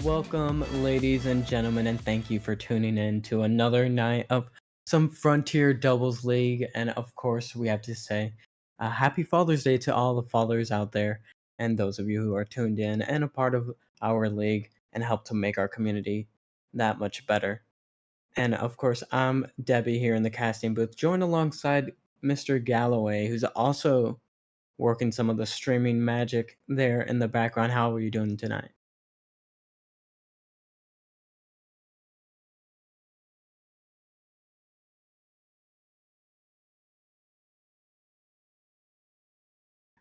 Welcome, ladies and gentlemen, and thank you for tuning in to another night of some Frontier Doubles League. And of course, we have to say happy Father's Day to all the fathers out there, and those of you who are tuned in and a part of our league and help to make our community that much better. And of course, I'm Debbie here in the casting booth, joined alongside Mr. Galloway, who's also working some of the streaming magic there in the background. How are you doing tonight?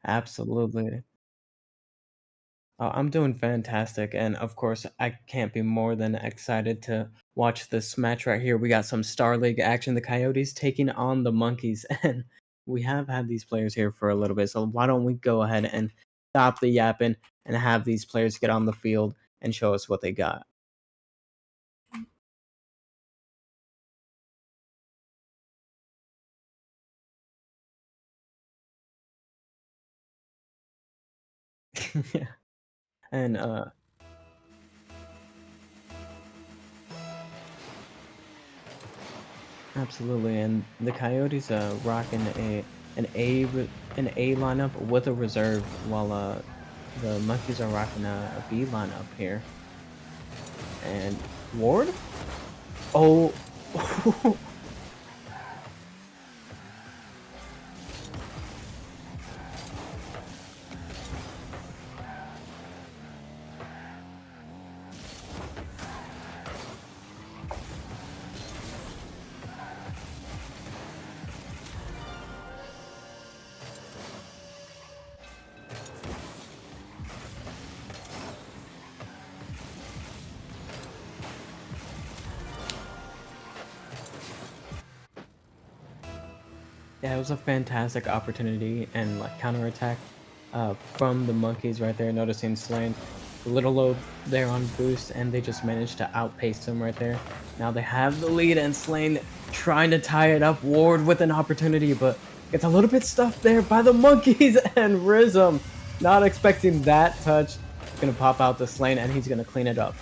Absolutely. I'm doing fantastic, and of course, I can't be more than excited to watch this match right here. We got some Star League action. The Coyotes taking on the Monkeys, and we have had these players here for a little bit. So why don't we go ahead and stop the yapping and have these players get on the field and show us what they got? Yeah, and absolutely, and the Coyotes rocking an A lineup with a reserve, while the Monkeys are rocking a B lineup here. And Ward? Oh, yeah, it was a fantastic opportunity and like counterattack from the Monkeys right there, noticing Slane a little low there on boost, and they just managed to outpace him right there. Now they have the lead, and Slane trying to tie it up. Ward with an opportunity, but gets a little bit stuffed there by the Monkeys and Rhythm. Not expecting that touch. Gonna pop out the Slane, and he's gonna clean it up.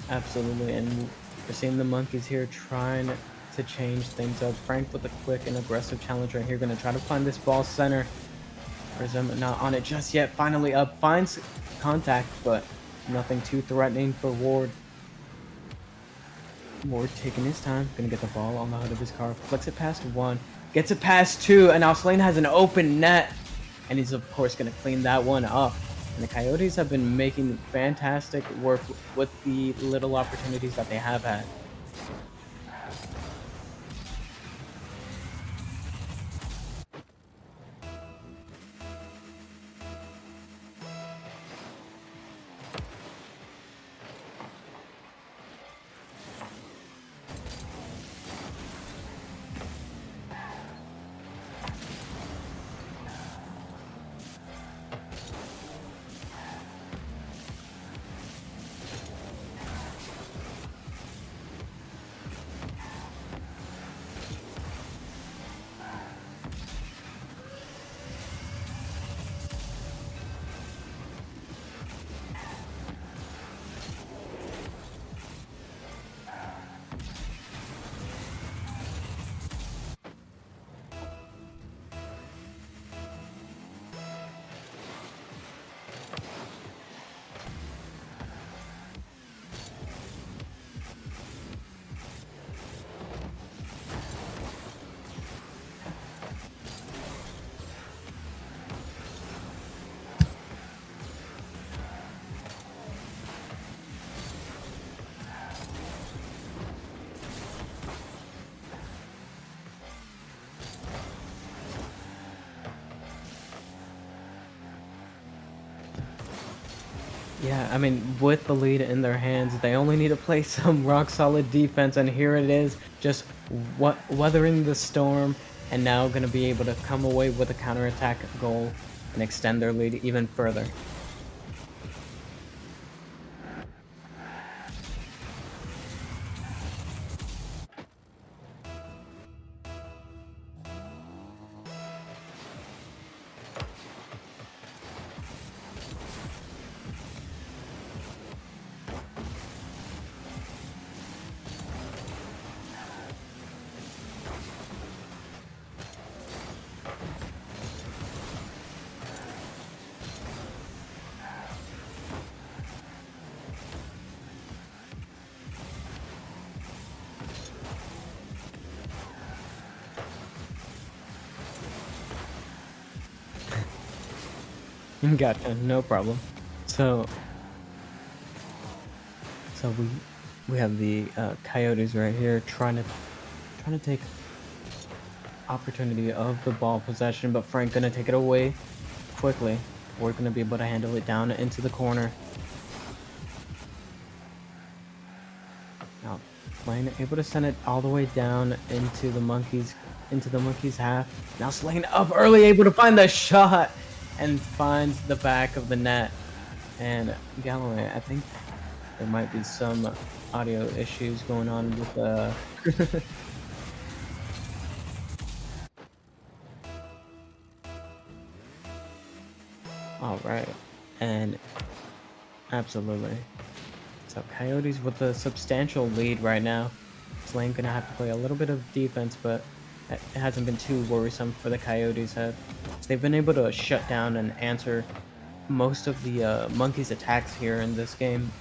Absolutely, and we're seeing the Monkeys here trying to change things up. Frank with a quick and aggressive challenge right here, gonna try to find this ball center. Prism not on it just yet. Finally up, finds contact, but nothing too threatening for Ward. Ward taking his time, gonna get the ball on the hood of his car, flicks it past one, gets it past two, and now Slane has an open net, and he's of course gonna clean that one up. And the Coyotes have been making fantastic work with the little opportunities that they have had. Yeah, I mean, with the lead in their hands, they only need to play some rock solid defense, and here it is, just weathering the storm, and now going to be able to come away with a counterattack goal and extend their lead even further. Gotcha, no problem. So, so we have the Coyotes right here trying to take opportunity of the ball possession, but Frank gonna take it away quickly. We're gonna be able to handle it down into the corner. Now, Slane able to send it all the way down into the monkeys half. Now Slane up early, able to find the shot and finds the back of the net. And Galloway, I think there might be some audio issues going on with the. All right, and absolutely. So Coyotes with a substantial lead right now. Slane gonna have to play a little bit of defense, but it hasn't been too worrisome for the Coyotes. They've been able to shut down and answer most of the Monkeys' attacks here in this game.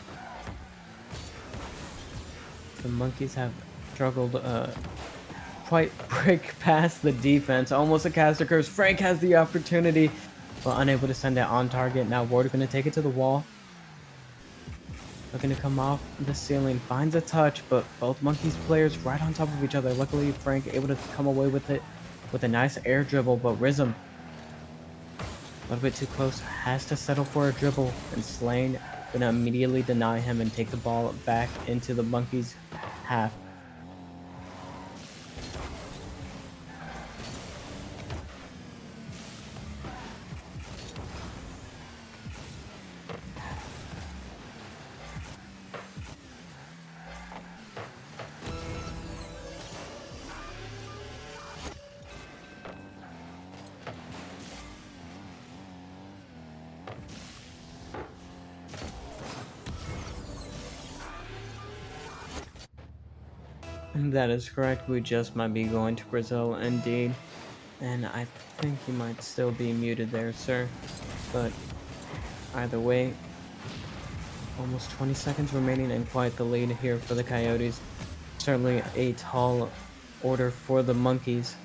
The Monkeys have struggled quite break past the defense. Almost a caster curse. Frank has the opportunity, but unable to send it on target. Now Ward gonna take it to the wall. Looking to come off the ceiling, finds a touch, but both Monkeys players right on top of each other. Luckily, Frank able to come away with it with a nice air dribble, but Rhythm a little bit too close, has to settle for a dribble, and Slane gonna immediately deny him and take the ball back into the Monkeys half. That is correct. We just might be going to Brazil indeed. And I think you might still be muted there, sir. But either way, almost 20 seconds remaining and quite the lead here for the Coyotes. Certainly a tall order for the Monkeys.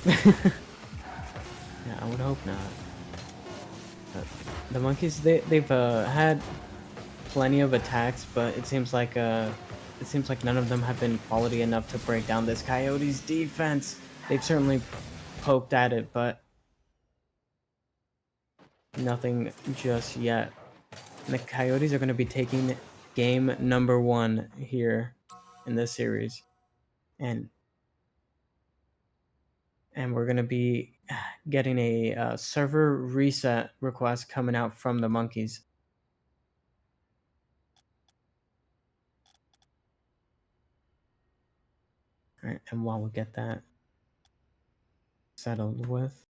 Yeah, I would hope not. But the Monkeys, they've had plenty of attacks, but it seems like none of them have been quality enough to break down this Coyotes defense. They've certainly poked at it, but nothing just yet. And the Coyotes are going to be taking game number 1 here in this series, and we're going to be getting a server reset request coming out from the Monkeys. All right, and while we get that settled with,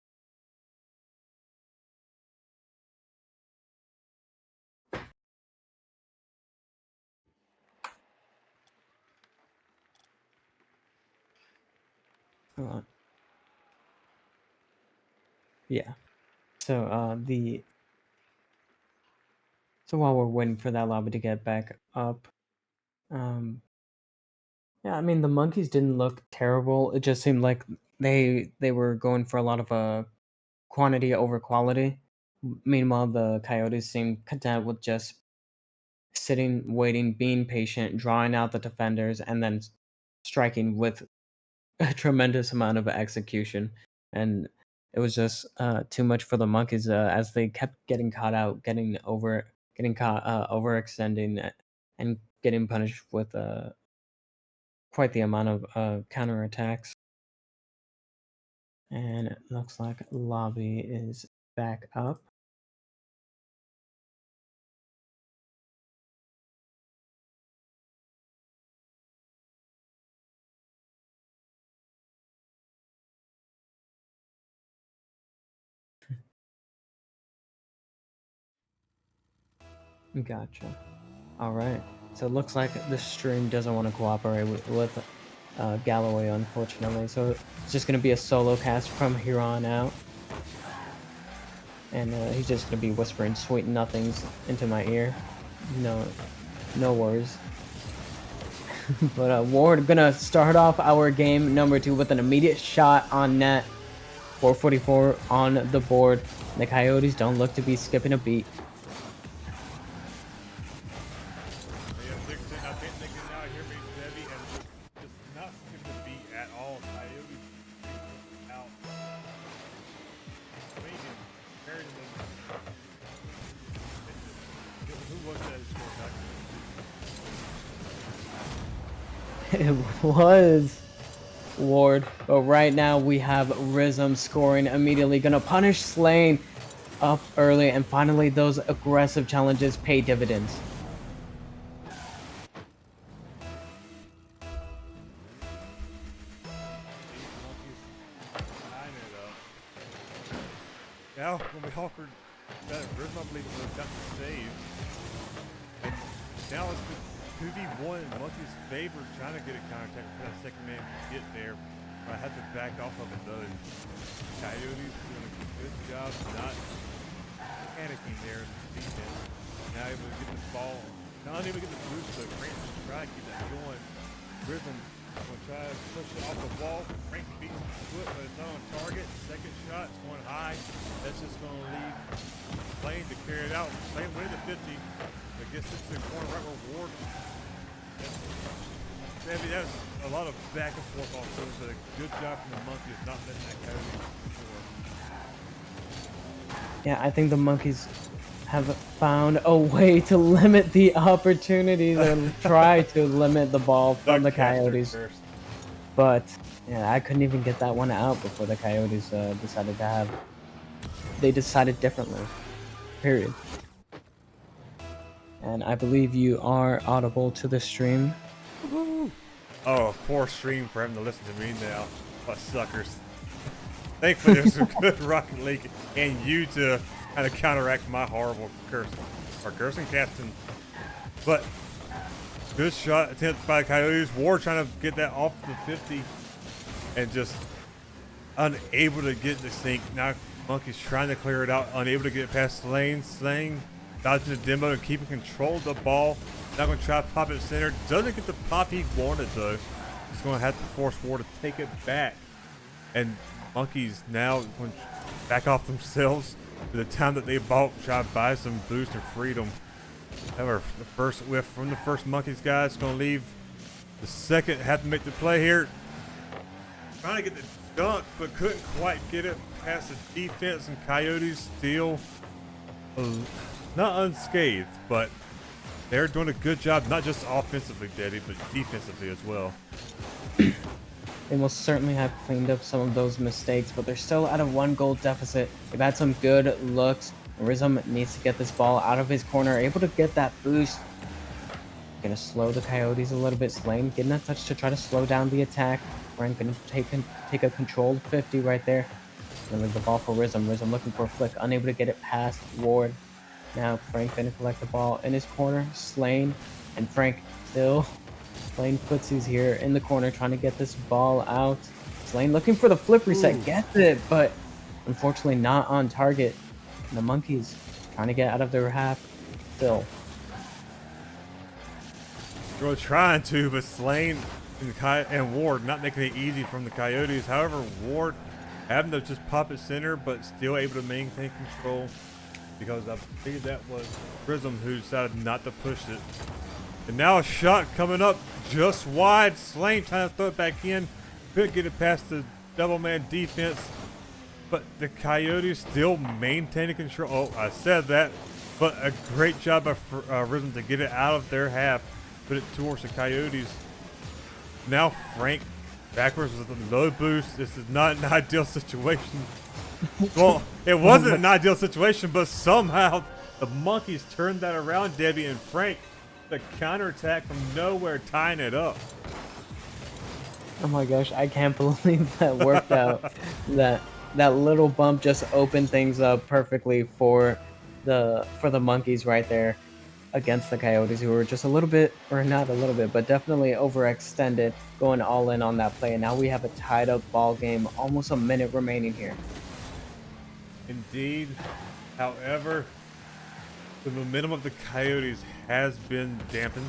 hold on. Yeah. So the so while we're waiting for that lobby to get back up, um, yeah, I mean the Monkeys didn't look terrible. It just seemed like they were going for a lot of quantity over quality. Meanwhile, the Coyotes seemed content with just sitting, waiting, being patient, drawing out the defenders, and then striking with a tremendous amount of execution. And it was just too much for the monkeys as they kept getting caught out, getting caught overextending and getting punished with quite the amount of counterattacks. And it looks like lobby is back up. Gotcha. All right. So it looks like the stream doesn't want to cooperate with Galloway, unfortunately. So it's just going to be a solo cast from here on out. And he's just going to be whispering sweet nothings into my ear. No, no worries. But Ward going to start off our game number 2 with an immediate shot on net. 444 on the board. The Coyotes don't look to be skipping a beat. It was Ward, but right now we have Rhythm scoring immediately, gonna punish Slane up early, and finally those aggressive challenges pay dividends. Now, when we offered that Rhythm, I believe, got the save. And now it's the 2v1 in Monkey's favor, trying to get a counter attack for that second man to get there. I had to back off of it though. Coyotes doing a good job not panicking there in the defense. Now able to get the ball, not able to get the boost, so Frank to try to keep that going. Rhythm gonna try to push it off the wall. Frank beats his foot, but it's not on target. Second shot, it's going high. That's just gonna leave Slane to carry it out. Slane winning the 50. But gets it to the corner right where Ward. That was a lot of back and forth on those, but a good job from the Monkeys not letting that Coyote score. Yeah, I think the Monkeys have found a way to limit the opportunities and try to limit the ball from the Coyotes. But yeah, I couldn't even get that one out before the Coyotes decided differently. Period. And I believe you are audible to the stream. Oh, poor stream for having to listen to me now. What suckers. Thankfully, there's some good Rocket League and you to kind of counteract my horrible cursing captain. But good shot attempt by the Coyotes. Ward trying to get that off the 50 and just unable to get the sink. Now Monkey's trying to clear it out, unable to get it past Slane. Slane dodging the demo and keeping control of the ball. Now going to try to pop it center. Doesn't get the pop he wanted though. He's going to have to force Ward to take it back. And Monkeys now going to back off themselves for the time that they bought, try to buy some boost or freedom. However, the first whiff from the first Monkeys guy is going to leave. The second have to make the play here. Trying to get the dunk, but couldn't quite get it past the defense, and Coyotes still not unscathed, but they're doing a good job, not just offensively, Daddy, but defensively as well. They will certainly have cleaned up some of those mistakes, but they're still at a 1-goal deficit. They've had some good looks. Rhythm needs to get this ball out of his corner, able to get that boost. Gonna slow the Coyotes a little bit. Slane getting that touch to try to slow down the attack. Frank gonna take a controlled 50 right there. Gonna leave the ball for Rhythm. Rhythm looking for a flick, unable to get it past Ward. Now Frank gonna collect the ball in his corner. Slane and Frank still playing footsies here in the corner, trying to get this ball out. Slane looking for the flip reset, gets it, but unfortunately not on target. And the Monkeys trying to get out of their half still. They were trying to, but Slane and Ward not making it easy from the Coyotes. However, Ward having to just pop it center, but still able to maintain control, because I figured that was Prism who decided not to push it. And now a shot coming up just wide. Slane trying to throw it back in. Couldn't get it past the double man defense. but the Coyotes still maintaining control. Oh, I said that, but a great job by Rhythm to get it out of their half, put it towards the Coyotes. Now Frank backwards with a low boost. This is not an ideal situation. Well, it Oh wasn't my, an ideal situation, but somehow the Monkeys turned that around, Debbie, and Frank, the counterattack from nowhere, tying it up. oh my gosh, I can't believe that worked out. That that little bump just opened things up perfectly for the monkeys right there against the Coyotes, who were just a little bit, or not a little bit, but definitely overextended, going all in on that play. And now we have a tied up ball game, almost a minute remaining here. Indeed. However, the momentum of the Coyotes has been dampened,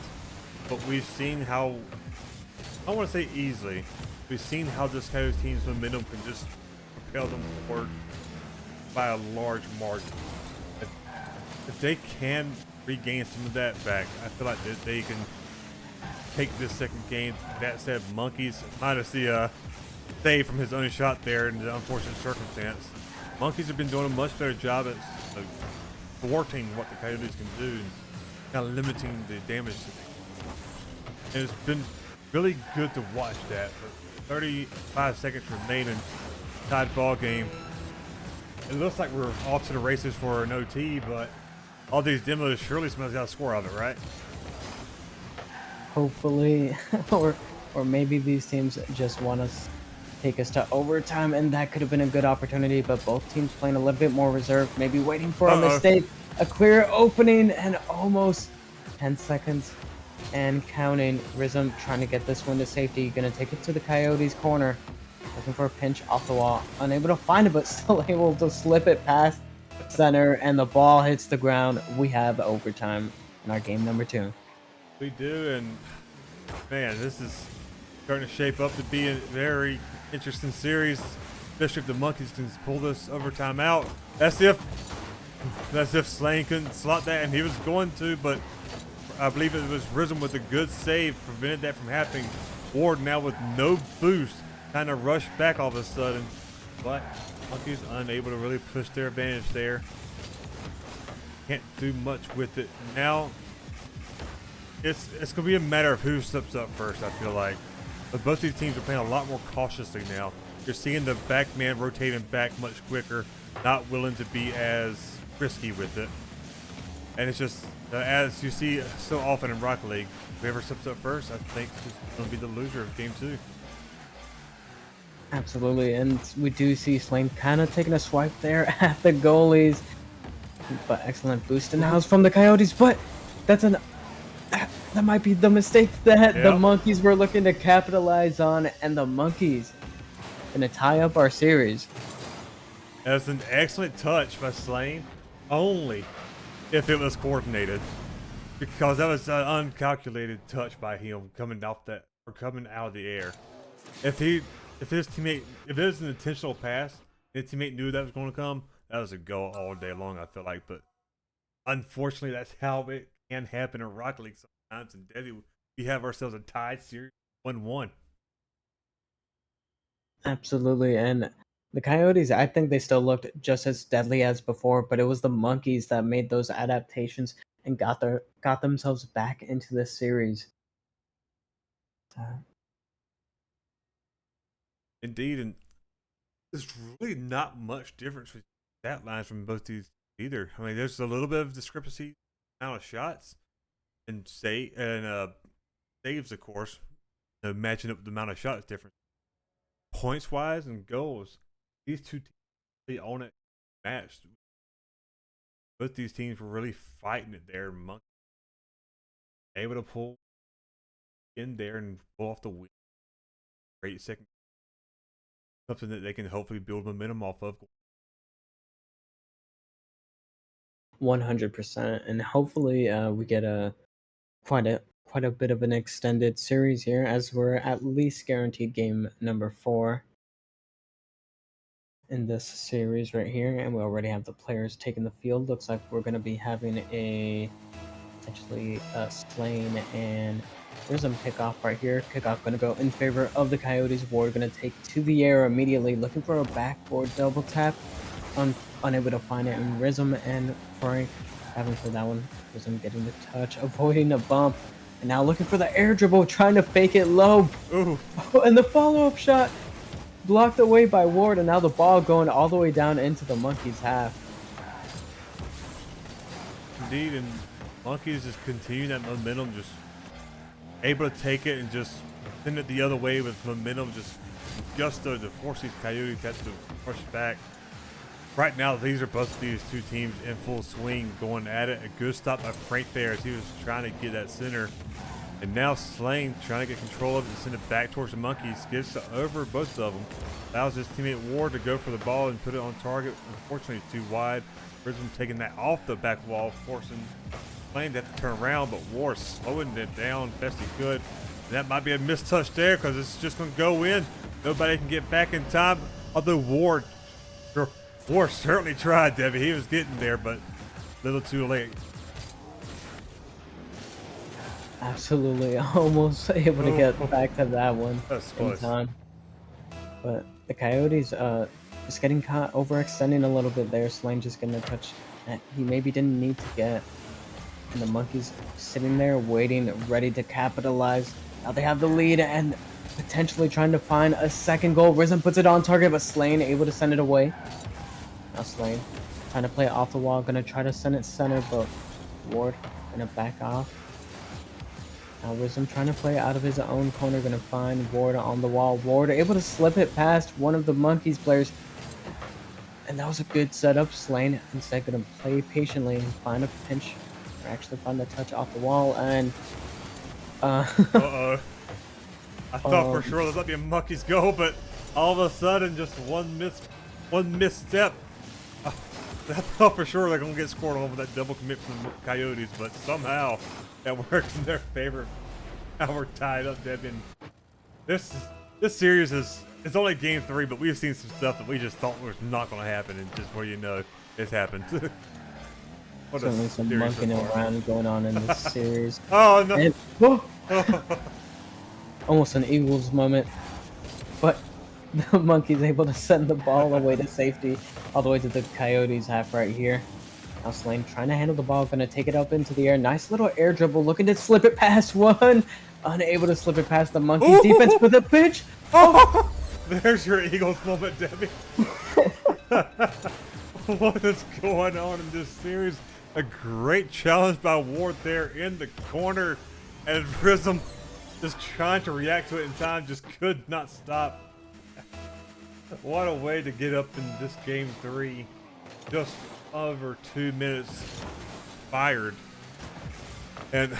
but we've seen how, I don't want to say easily, we've seen how this Coyotes team's momentum can just propel them forward by a large margin. If, if they can regain some of that back, I feel like that they can take this second game. That said, Monkeys, minus the save from his own shot there in the unfortunate circumstance, Monkeys have been doing a much better job at thwarting what the Coyotes can do and kind of limiting the damage to them. And it's been really good to watch that. For 35 seconds remaining, tied ball game. It looks like we're off to the races for an OT, but all these demos, surely somebody's got a score out of it, right? Hopefully, or or maybe these teams just want to take us to overtime, and that could have been a good opportunity. But both teams playing a little bit more reserved, maybe waiting for a Uh-oh. mistake, a clear opening, and almost 10 seconds and counting. Rhythm trying to get this one to safety, gonna take it to the Coyotes corner, looking for a pinch off the wall, unable to find it, but still able to slip it past center, and the ball hits the ground. We have overtime in our game number 2. We do, and man, this is starting to shape up to be a very interesting series, especially if the Monkeys can pull this overtime out. That's if Slane couldn't slot that, and he was going to, but I believe it was Rhythm with a good save prevented that from happening. Ward now with no boost, kind of rushed back all of a sudden, but Monkeys unable to really push their advantage there. Can't do much with it now. It's gonna be a matter of who steps up first. I feel like, but both these teams are playing a lot more cautiously now. You're seeing the back man rotating back much quicker, not willing to be as risky with it. And it's just as you see so often in Rocket League, whoever steps up first, I think is gonna be the loser of game 2. Absolutely, and we do see Slane kind of taking a swipe there at the goalies, but excellent boost in the house from the Coyotes. But that's an that might be the mistake that the Yep. Monkeys were looking to capitalize on, and the Monkeys gonna tie up our series. That's an excellent touch by Slane, only if it was coordinated, because that was an uncalculated touch by him coming off that or coming out of the air. If he, if his teammate, if it was an intentional pass, and his teammate knew that was going to come, that was a goal all day long. I feel like, but unfortunately, that's how it can happen in Rocket League sometimes. And Debbie, we have ourselves a tied series, 1-1. Absolutely, and the Coyotes, I think they still looked just as deadly as before, but it was the Monkeys that made those adaptations and got themselves back into this series. Uh, Indeed, and there's really not much difference with stat lines from both these either. I mean, there's a little bit of discrepancy amount of shots and saves, of course, matching up with the amount of shots difference. Points wise and goals, these two teams really own it matched. Both these teams were really fighting it there. Monk able to pull in there and pull off the win. Great second, something that they can hopefully build momentum off of. 100%, and hopefully we get a quite a bit of an extended series here, as we're at least guaranteed game number 4 in this series right here, and we already have the players taking the field. Looks like we're going to be having potentially slain, and there's some kickoff right here. Kickoff going to go in favor of the Coyotes. Ward going to take to the air immediately, looking for a backboard double tap. Unable to find it in Rhythm and Frank having for that one. Rhythm getting the touch, avoiding a bump, and now looking for the air dribble, trying to fake it low. Ooh. And the follow-up shot blocked away by Ward, and now the ball going all the way down into the Monkeys' half. Indeed, and Monkeys just continue that momentum, just able to take it and just send it the other way with momentum, just to force these Coyotes have to push back. Right now, these are both of these two teams in full swing, going at it. A good stop by Frank there as he was trying to get that center. And now Slane trying to get control of it and send it back towards the Monkeys. Gets over both of them. Allows his teammate Ward to go for the ball and put it on target. Unfortunately, it's too wide. Prism taking that off the back wall, forcing Slane to have to turn around, but Ward slowing it down best he could. And that might be a missed touch there because it's just going to go in. Nobody can get back in time. Although Ward certainly tried, Debbie. He was getting there, but a little too late. Absolutely, almost able to get back to that one in time. But the Coyotes just getting caught overextending a little bit there. Slane just getting a touch that he maybe didn't need to get. And the Monkeys sitting there waiting, ready to capitalize. Now they have the lead and potentially trying to find a second goal. Risen puts it on target, but Slane able to send it away. Now Slane trying to play it off the wall, gonna try to send it center, but Ward gonna back off. Now Risen trying to play out of his own corner, gonna find Ward on the wall. Ward able to slip it past one of the Monkeys players. And that was a good setup. Slane instead gonna play patiently and find a pinch, or actually find a touch off the wall, and uh-oh. I thought for sure this might be a Monkeys goal, but all of a sudden just one misstep. I thought for sure they're gonna get scored on with that double commit from the Coyotes, but somehow that worked in their favor. Now we're tied up, Devin. This series it's only game 3, but we've seen some stuff that we just thought was not gonna happen, and just where you know it's happened. Certainly some monkeying around going on in this series. Oh no! And, almost an Eagles moment, but the Monkeys able to send the ball away to safety, all the way to the Coyotes half right here. Now Slane trying to handle the ball, gonna take it up into the air. Nice little air dribble, looking to slip it past one. Unable to slip it past the Monkeys defense with a pitch. Oh! There's your Eagles moment, Debbie. What is going on in this series? A great challenge by Ward there in the corner, and Prism just trying to react to it in time, just could not stop. What a way to get up in this game 3. Just over 2 minutes fired. And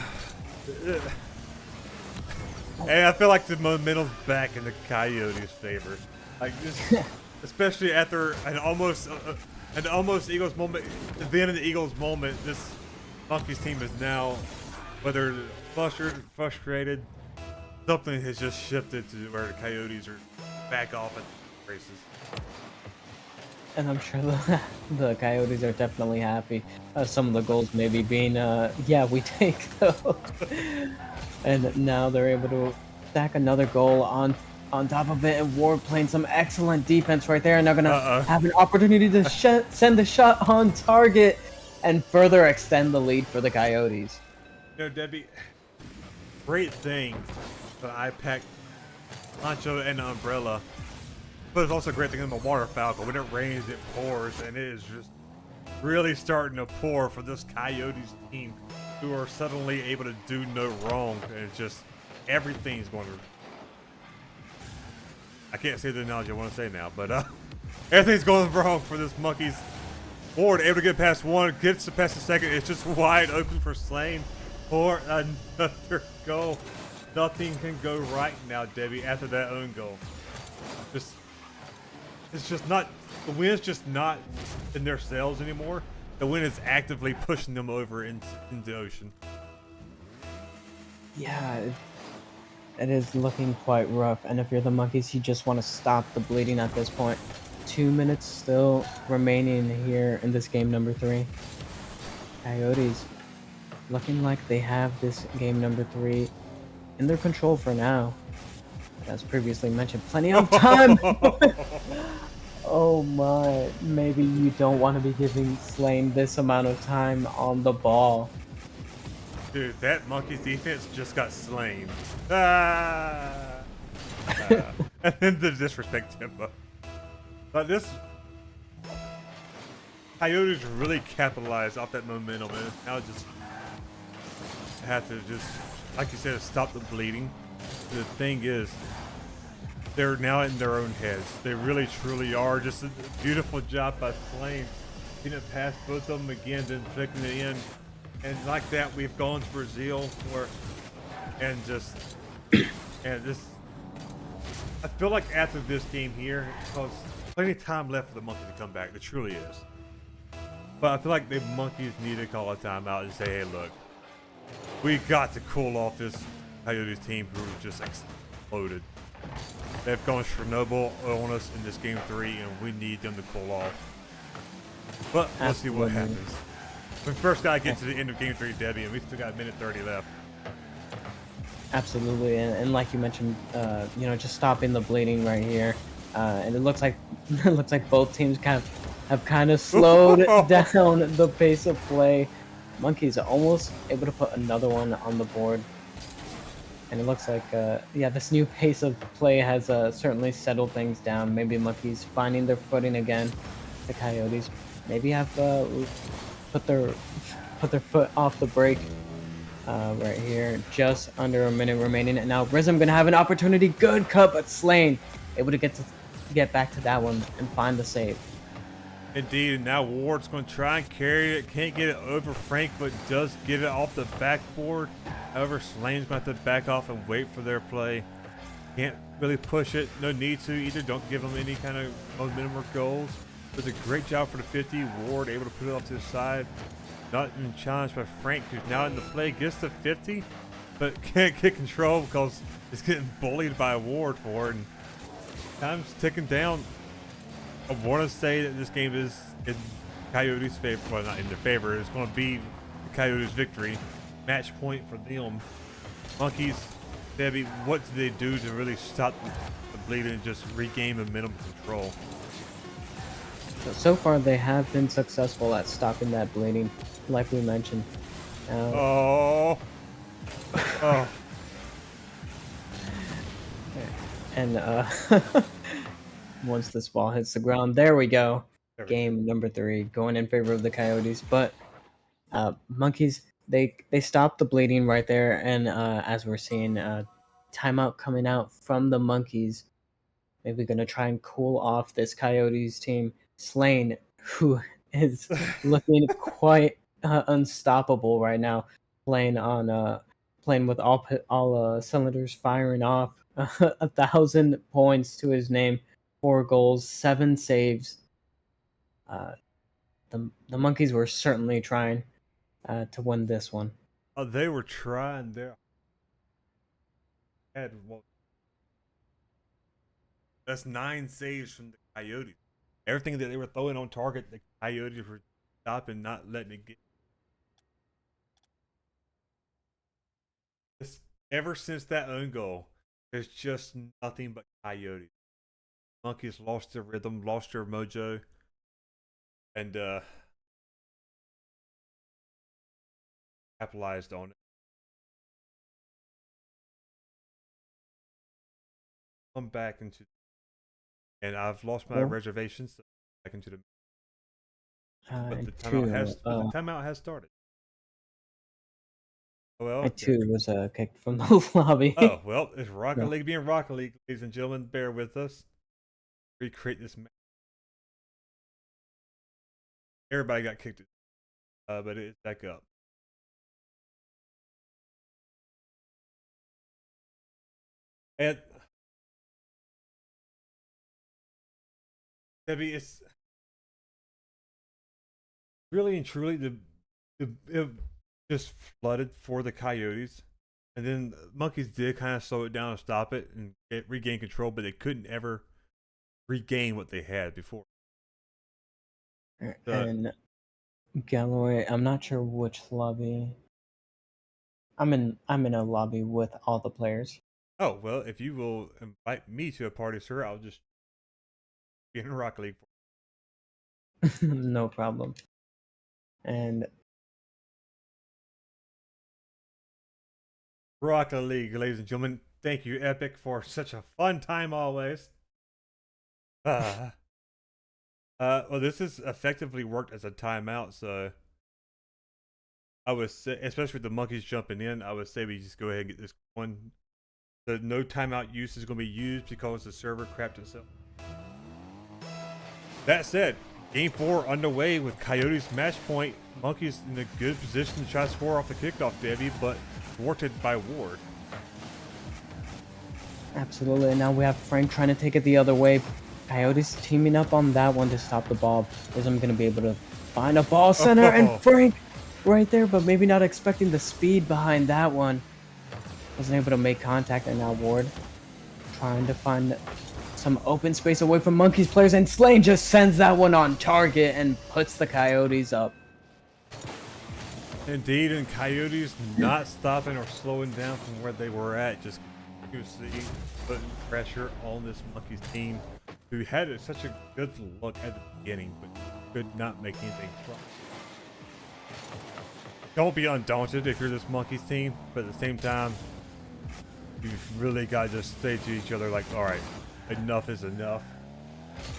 I feel like the momentum's back in the Coyotes' favor. Like this, especially after an almost Eagles moment. At the end of the Eagles moment, this Monkeys team is now, whether frustrated, something has just shifted to where the Coyotes are back off at the races. And I'm sure the Coyotes are definitely happy. Some of the goals maybe being, yeah, we take those. And now they're able to stack another goal on top of it, and Ward playing some excellent defense right there, and they're gonna have an opportunity to send the shot on target and further extend the lead for the Coyotes. You know, Debbie, great thing that I packed poncho and an umbrella, but it's also a great thing in the water falcon. When it rains, it pours, and it is just really starting to pour for this Coyotes team, who are suddenly able to do no wrong, and it's just everything's going to. I can't say the analogy I want to say now, but everything's going wrong for this Monkeys. Ward able to get past one, gets to past the second. It's just wide open for Slane for another goal. Nothing can go right now, Debbie, after that own goal. It's just not, the wind's just not in their sails anymore. The wind is actively pushing them over into the ocean. Yeah, it is looking quite rough, and if you're the Monkeys, you just want to stop the bleeding at this point. 2 minutes still remaining here in this game number 3. Coyotes looking like they have this game number 3 in their control for now. But as previously mentioned, plenty of time. Oh my, maybe you don't want to be giving Slane this amount of time on the ball. Dude, that monkey's defense just got slain. Ah! And then the disrespect tempo. But this Coyotes really capitalized off that momentum, and now just have to just, like you said, stop the bleeding. The thing is, they're now in their own heads. They really, truly are. Just a beautiful job by Flame. Getting it past both of them again, then flicking it in. And like that, we've gone to Brazil for, and just, and this, I feel like after this game here, because plenty of time left for the Monkeys to come back. There truly is. But I feel like the Monkeys need to call a timeout and say, hey, look, we got to cool off this Coyotes team who just exploded. They've gone Chernobyl on us in this game 3, and we need them to cool off. But let's see what Absolutely. happens. We first got to get to the end of game 3, Debbie, and we still got a minute 30 left. Absolutely, and like you mentioned, just stopping the bleeding right here, and it looks like it looks like both teams have kind of slowed down the pace of play. Monkeys are almost able to put another one on the board, and it looks like yeah, this new pace of play has certainly settled things down. Maybe Monkeys finding their footing again. The Coyotes maybe have put their put their foot off the brake right here. Just under a minute remaining, and now Rizm gonna have an opportunity. Good cut, but Slane able to get back to that one and find the save. Indeed, and now Ward's going to try and carry it. Can't get it over Frank, but does get it off the backboard. However, Slane's going to have to back off and wait for their play. Can't really push it. No need to either. Don't give them any kind of momentum or goals. It was a great job for the 50. Ward able to put it off to the side. Not even challenged by Frank, who's now in the play. Gets the 50, but can't get control because it's getting bullied by Ward for it. And time's ticking down. I want to say that this game is in Coyotes' favor. Well, not in their favor. It's going to be the Coyotes' victory. Match point for them. Monkeys, Debbie, what do they do to really stop the bleeding and just regain momentum control? So far, they have been successful at stopping that bleeding, like we mentioned. Now, Oh, oh, and once this ball hits the ground, there we go. there we go. Game number 3 going in favor of the Coyotes, but Monkeys they stopped the bleeding right there, and as we're seeing, timeout coming out from the Monkeys. Maybe gonna try and cool off this Coyotes team. Slane, who is looking quite unstoppable right now, playing on playing with all cylinders firing off, 1,000 points to his name, 4 goals, 7 saves. Uh, the Monkeys were certainly trying to win this one. Oh, they were trying their head. That's 9 saves from the Coyotes. Everything that they were throwing on target, the Coyotes were stopping, not letting it get. It's, ever since that own goal, there's just nothing but Coyotes. Monkeys lost their rhythm, lost their mojo, and capitalized on it. Come back into, and I've lost my Well, reservations. So back into the, but I the timeout too, has, but the timeout has started. I Well, too was kicked from the lobby. oh well, it's Rocket No. League being Rocket League, ladies and gentlemen. Bear with us. Recreate this. Everybody got kicked, but it's back up. And Debbie, it's really and truly the it just flooded for the Coyotes, and then the Monkeys did kind of slow it down and stop it and regain control, but they couldn't ever regain what they had before. The And Galloway, I'm not sure which lobby. I'm in a lobby with all the players. Oh, well, if you will invite me to a party, sir, I'll just be in Rocket League. No problem. And Rocket League, ladies and gentlemen. Thank you, Epic, for such a fun time always. Uh, well, this has effectively worked as a timeout, so I would say, especially with the monkeys jumping in, I would say we just go ahead and get this one. The no timeout use is going to be used because the server crapped itself. That said, game 4 underway with Coyotes match point. Monkeys in a good position to try to score off the kickoff, Debbie, but thwarted by Ward. absolutely. And now we have Frank trying to take it the other way. Coyotes teaming up on that one to stop the ball. Is I'm gonna be able to find a ball center and Oh, Frank right there, but maybe not expecting the speed behind that one. Wasn't able to make contact, and now Ward trying to find some open space away from Monkeys players, and Slane just sends that one on target and puts the Coyotes up. indeed, and Coyotes not stopping or slowing down from where they were at, just continuously putting pressure on this Monkeys team, who had such a good look at the beginning, but could not make anything from it. Don't be undaunted if you're this Monkeys team, but at the same time, you've really got to just say to each other, like, all right, enough is enough.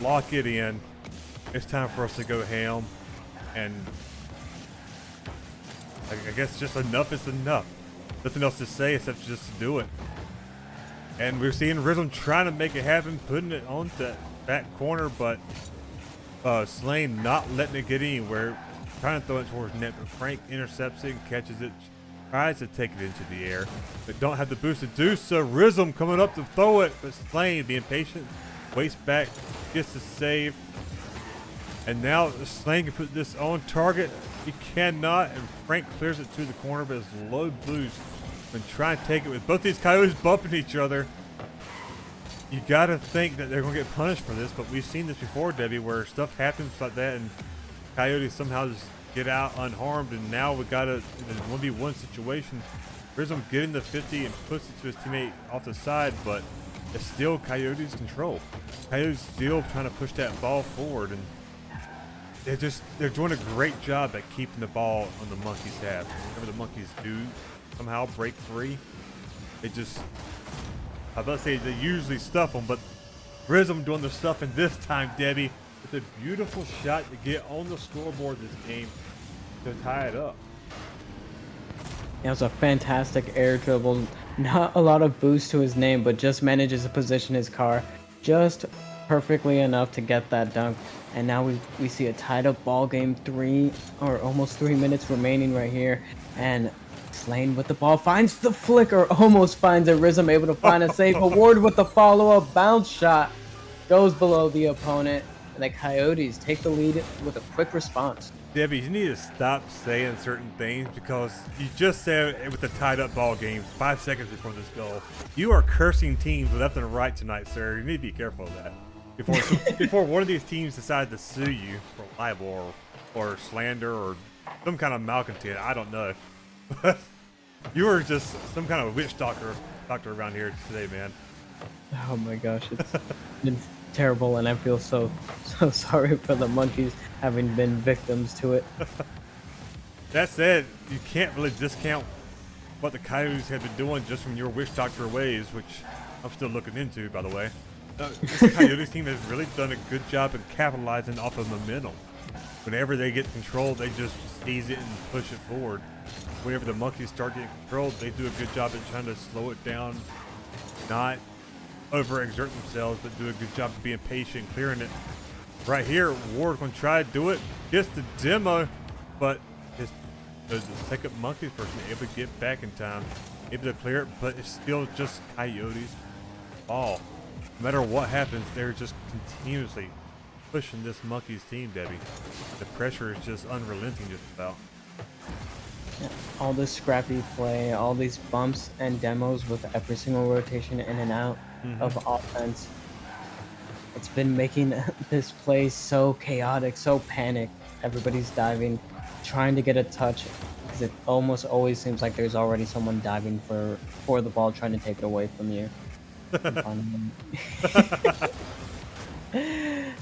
Lock it in. It's time for us to go ham, and I guess just enough is enough. Nothing else to say except just to do it. And we're seeing Rhythm trying to make it happen, putting it on that back corner, but Slane not letting it get anywhere, trying to throw it towards net, but Frank intercepts it and catches it, tries to take it into the air, but don't have the boost to do so. Rhythm coming up to throw it, but Slane being patient, waits back, gets the save. And now Slane can put this on target. He cannot, and Frank clears it to the corner, but it's low boost when trying to take it with both these Coyotes bumping each other. You gotta think that they're gonna get punished for this, but we've seen this before, Debbie, where stuff happens like that and Coyotes somehow just get out unharmed, and now we got a 1v1 situation. Prism getting the 50 and puts it to his teammate off the side, but it's still Coyotes' control. Coyotes still trying to push that ball forward, and they're doing a great job at keeping the ball on the Monkeys' half. Whenever the Monkeys do somehow break free, they just, I was about to say they usually stuff them, but Prism doing the stuffing this time, Debbie, with a beautiful shot to get on the scoreboard this game to tie it up. It was a fantastic air dribble. Not a lot of boost to his name, but just manages to position his car just perfectly enough to get that dunk. And now we see a tied up ball game, almost 3 minutes remaining right here. And Slane with the ball finds the flicker, almost finds it. Rhythm able to find a save. Award with the follow-up bounce shot goes below the opponent. And the Coyotes take the lead with a quick response. Debbie, you need to stop saying certain things because you just said it with the tied up ball game 5 seconds before this goal. You are cursing teams left and right tonight, sir. You need to be careful of that. Before one of these teams decides to sue you for libel or slander or some kind of malcontent, I don't know. But you are just some kind of witch doctor around here today, man. Oh my gosh, it's been terrible, and I feel so sorry for the Monkeys having been victims to it. That said, you can't really discount what the Coyotes have been doing just from your witch doctor ways, which I'm still looking into, by the way. This Coyotes team has really done a good job in capitalizing off of momentum. Whenever they get control, they just seize it and push it forward. Whenever the Monkeys start getting control, they do a good job at trying to slow it down, not overexert themselves, but do a good job of being patient, clearing it. Right here, Ward's gonna try to do it, gets the demo, but the second Monkeys person able to get back in time, able to clear it, but it's still just Coyotes' ball. No matter what happens, they're just continuously pushing this Monkeys team, Debbie. The pressure is just unrelenting just about. Yeah, all this scrappy play, all these bumps and demos with every single rotation in and out of offense. It's been making this play so chaotic, so panicked. Everybody's diving, trying to get a touch. because it almost always seems like there's already someone diving for the ball, trying to take it away from you. And finally,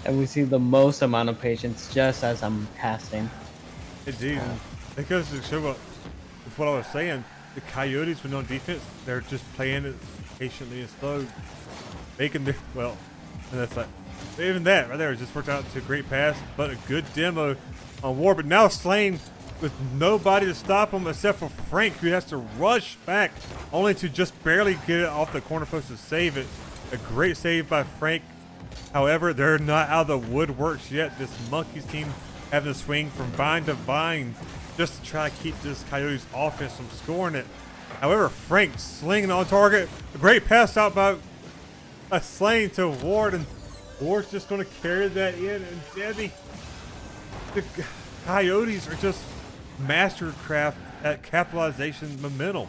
and we see the most amount of patience just as I'm casting. Indeed, Uh, and it goes to show what I was saying. The Coyotes, when on defense, they're just playing it patiently and slow, making their well, and that's like even that right there just worked out to a great pass, but a good demo on Ward. But now Slane with nobody to stop him except for Frank, who has to rush back, only to just barely get it off the corner post to save it. A great save by Frank. However, they're not out of the woodworks yet. This Monkeys team having to swing from vine to vine just to try to keep this Coyotes offense from scoring it. However, Frank slinging on target. A great pass out by Slane to Ward, and Ward's just going to carry that in. And Debbie, the Coyotes are just mastercraft at capitalization momentum.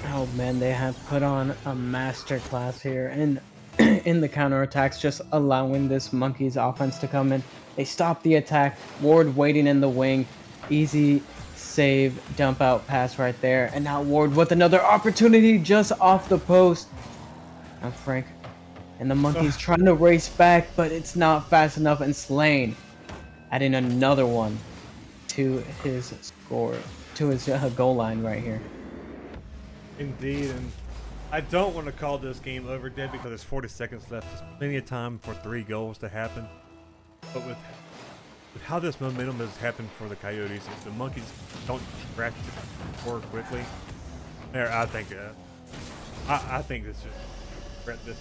oh man, they have put on a master class here, and in the counterattacks, just allowing this Monkeys offense to come in. They stop the attack. Ward waiting in the wing. Easy save, dump out pass right there. And now Ward with another opportunity just off the post. Now Frank and the Monkeys trying to race back, but it's not fast enough. And Slane adding another one to his score, to his goal line right here. Indeed, and I don't want to call this game over dead because there's 40 seconds left. There's plenty of time for 3 goals to happen. But with how this momentum has happened for the Coyotes, if the Monkeys don't scratch the score quickly, there, I think this should regret this.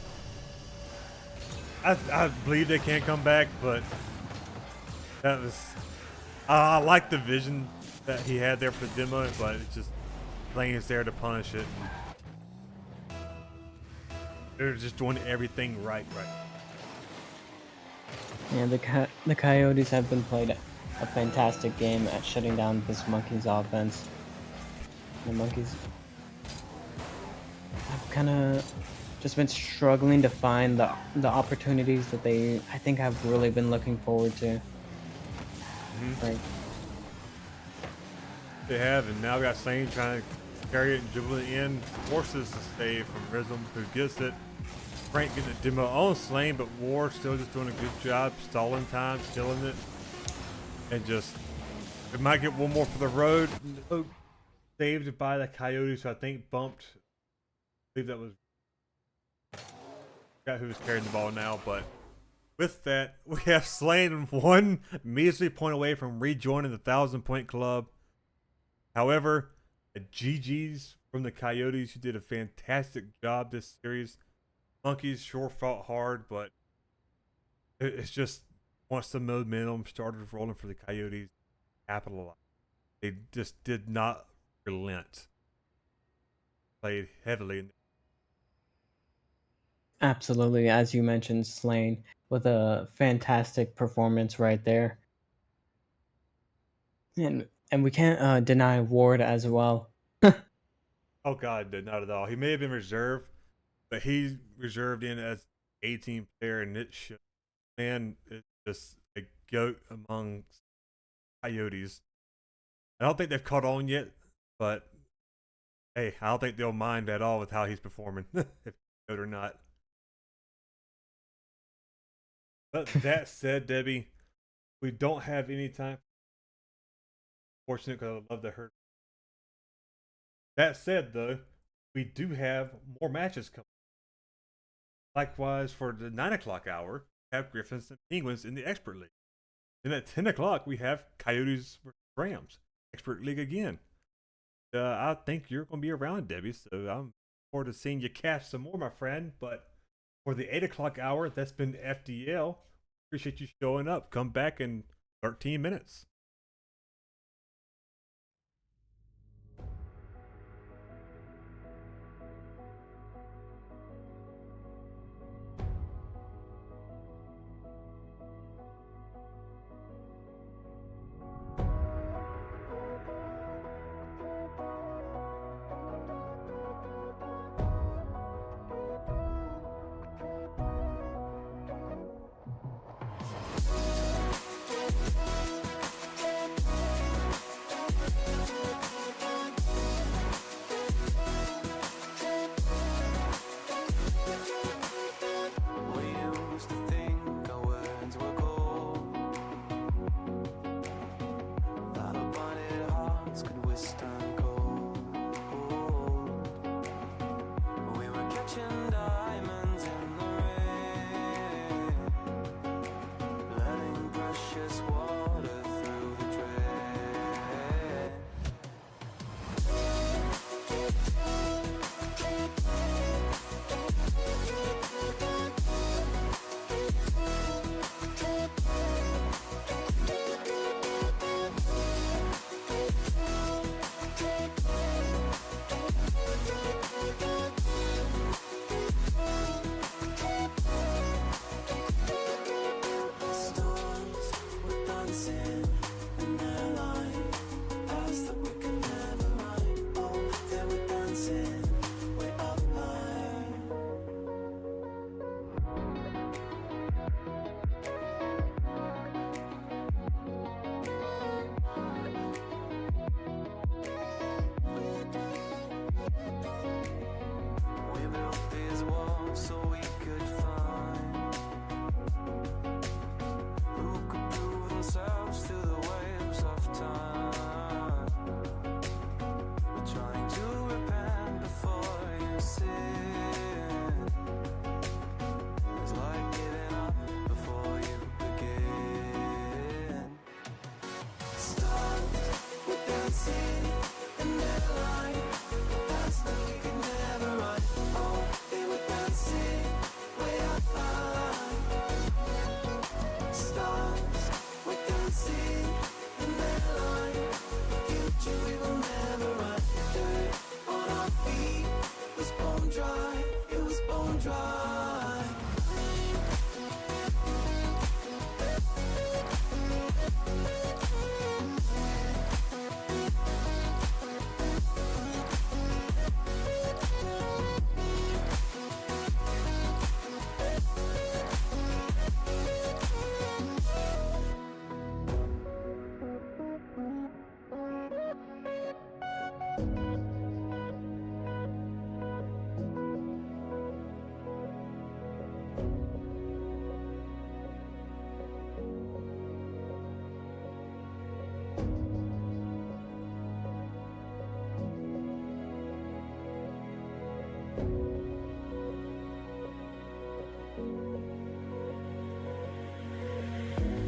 I believe they can come back, but that was I like the vision that he had there for the demo, but it's just Lane is there to punish it. They're just doing everything right. Yeah, the Coyotes have been played a fantastic game at shutting down this Monkeys offense. The Monkeys have kind of just been struggling to find the opportunities that I think have really been looking forward to. Like, They have, and now we got Slane trying to carry it and dribble it in, forces the save from Rhythm, who gets it. Frank getting the demo on Slane, but Ward still just doing a good job, stalling time, killing it, and just it might get one more for the road. No, saved by the Coyotes, who I think bumped. I believe that was got who was carrying the ball now, but with that, we have Slane one measly point away from rejoining the 1,000-point club. However, a GG's from the Coyotes, who did a fantastic job this series. Monkeys sure fought hard, but it's just once the momentum started rolling for the Coyotes, capitalized. They just did not relent. Played heavily. absolutely, as you mentioned, Slane with a fantastic performance right there, and we can't deny Ward as well. Oh God, not at all. He may have been reserved, but he's reserved in as 18 player, and it should. Man, it's just a goat among Coyotes. I don't think they've caught on yet, but hey, I don't think they'll mind at all with how he's performing, if he's good or not. But that said, Debbie, we don't have any time. Fortunate, because I would love to hurt. That said, though, we do have more matches coming. Likewise, for the 9 o'clock hour, we have Griffins and Penguins in the Expert League. Then at 10 o'clock, we have Coyotes versus Rams, Expert League again. I think you're going to be around, Debbie, so I'm looking forward to seeing you catch some more, my friend. But for the 8 o'clock hour, that's been FDL. Appreciate you showing up. Come back in 13 minutes. dancing in their line, past that we could never run. Oh, they were dancing way up high. Stars were dancing in their line, the future we will never run. Dirt on our feet was bone dry, it was bone dry.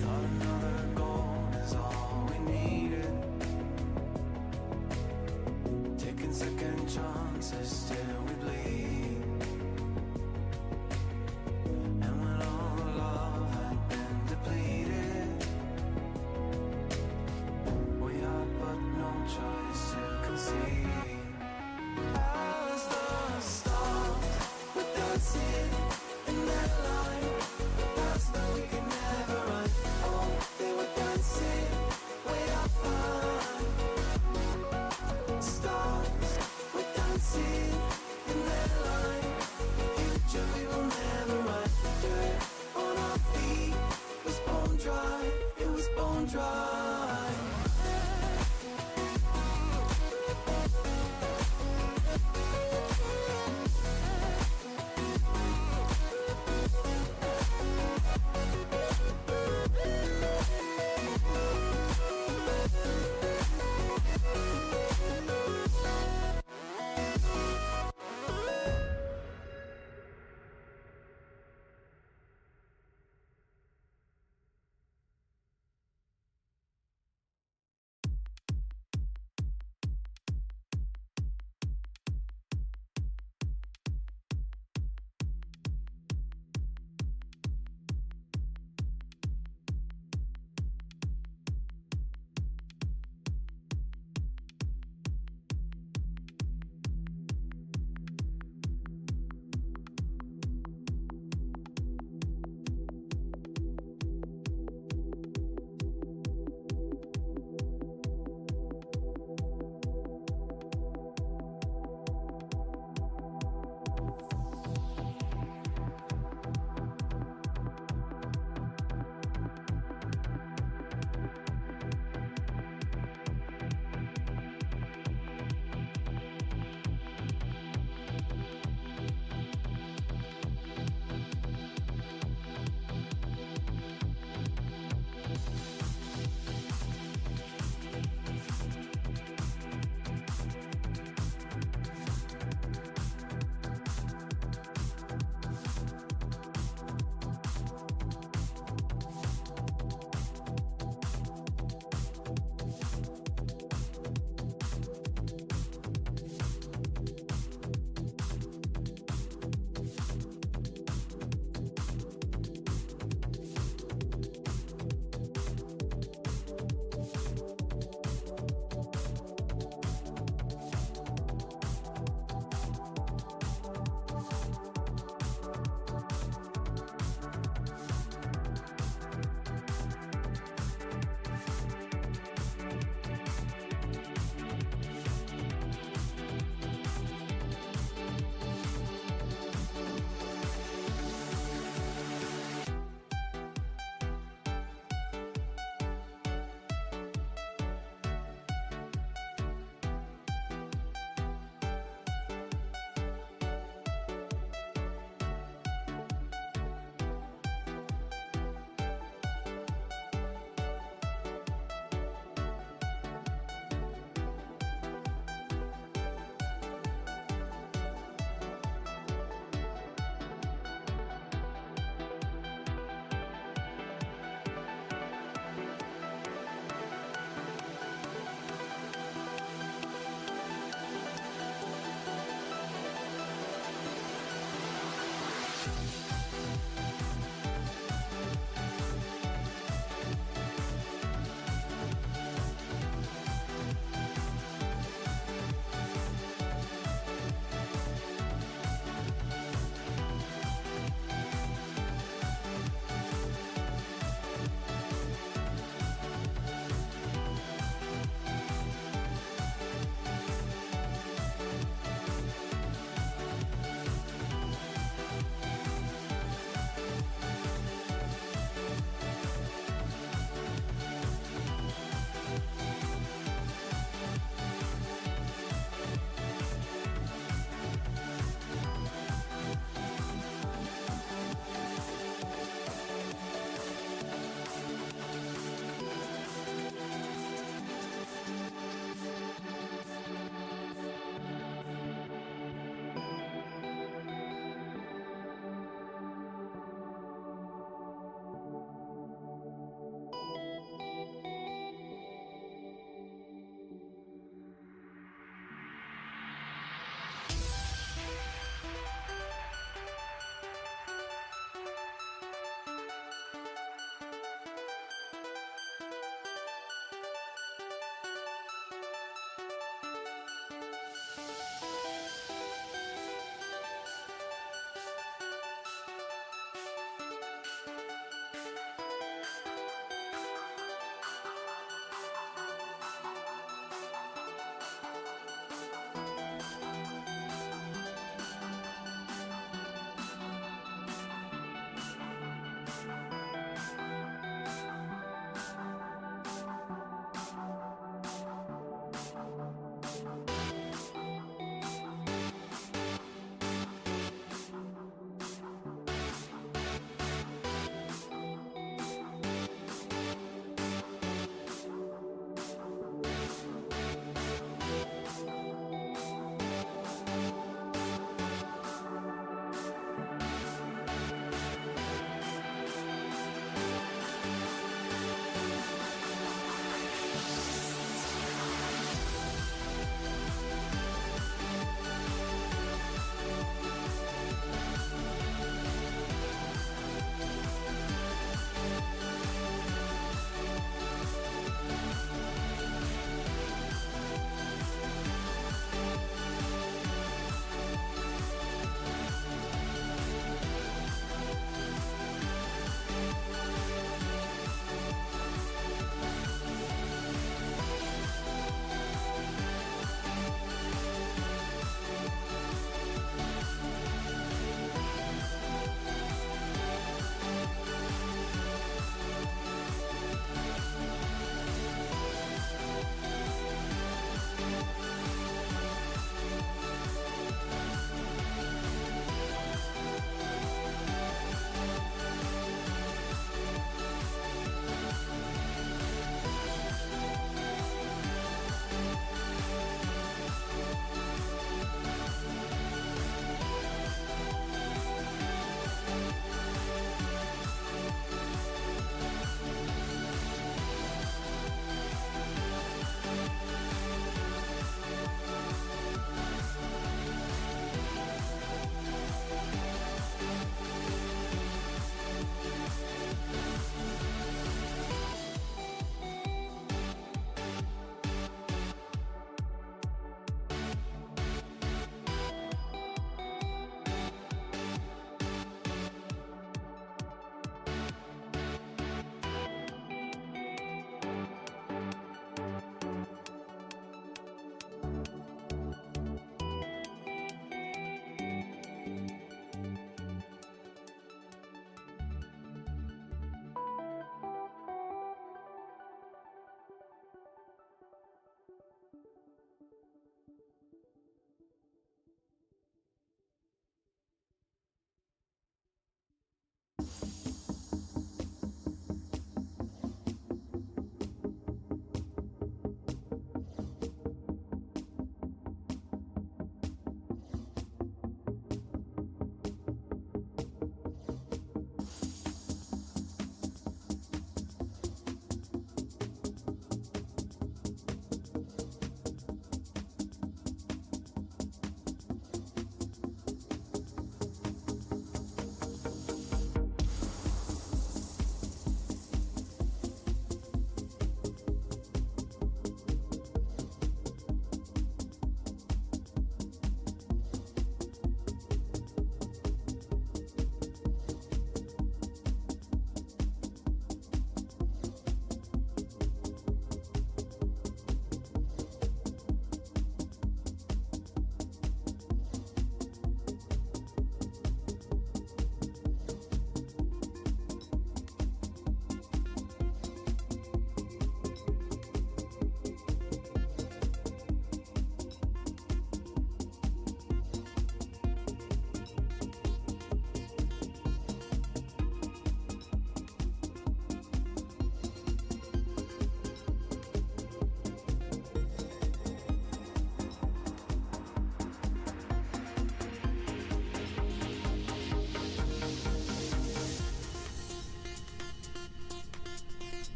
Thought another goal is all we needed.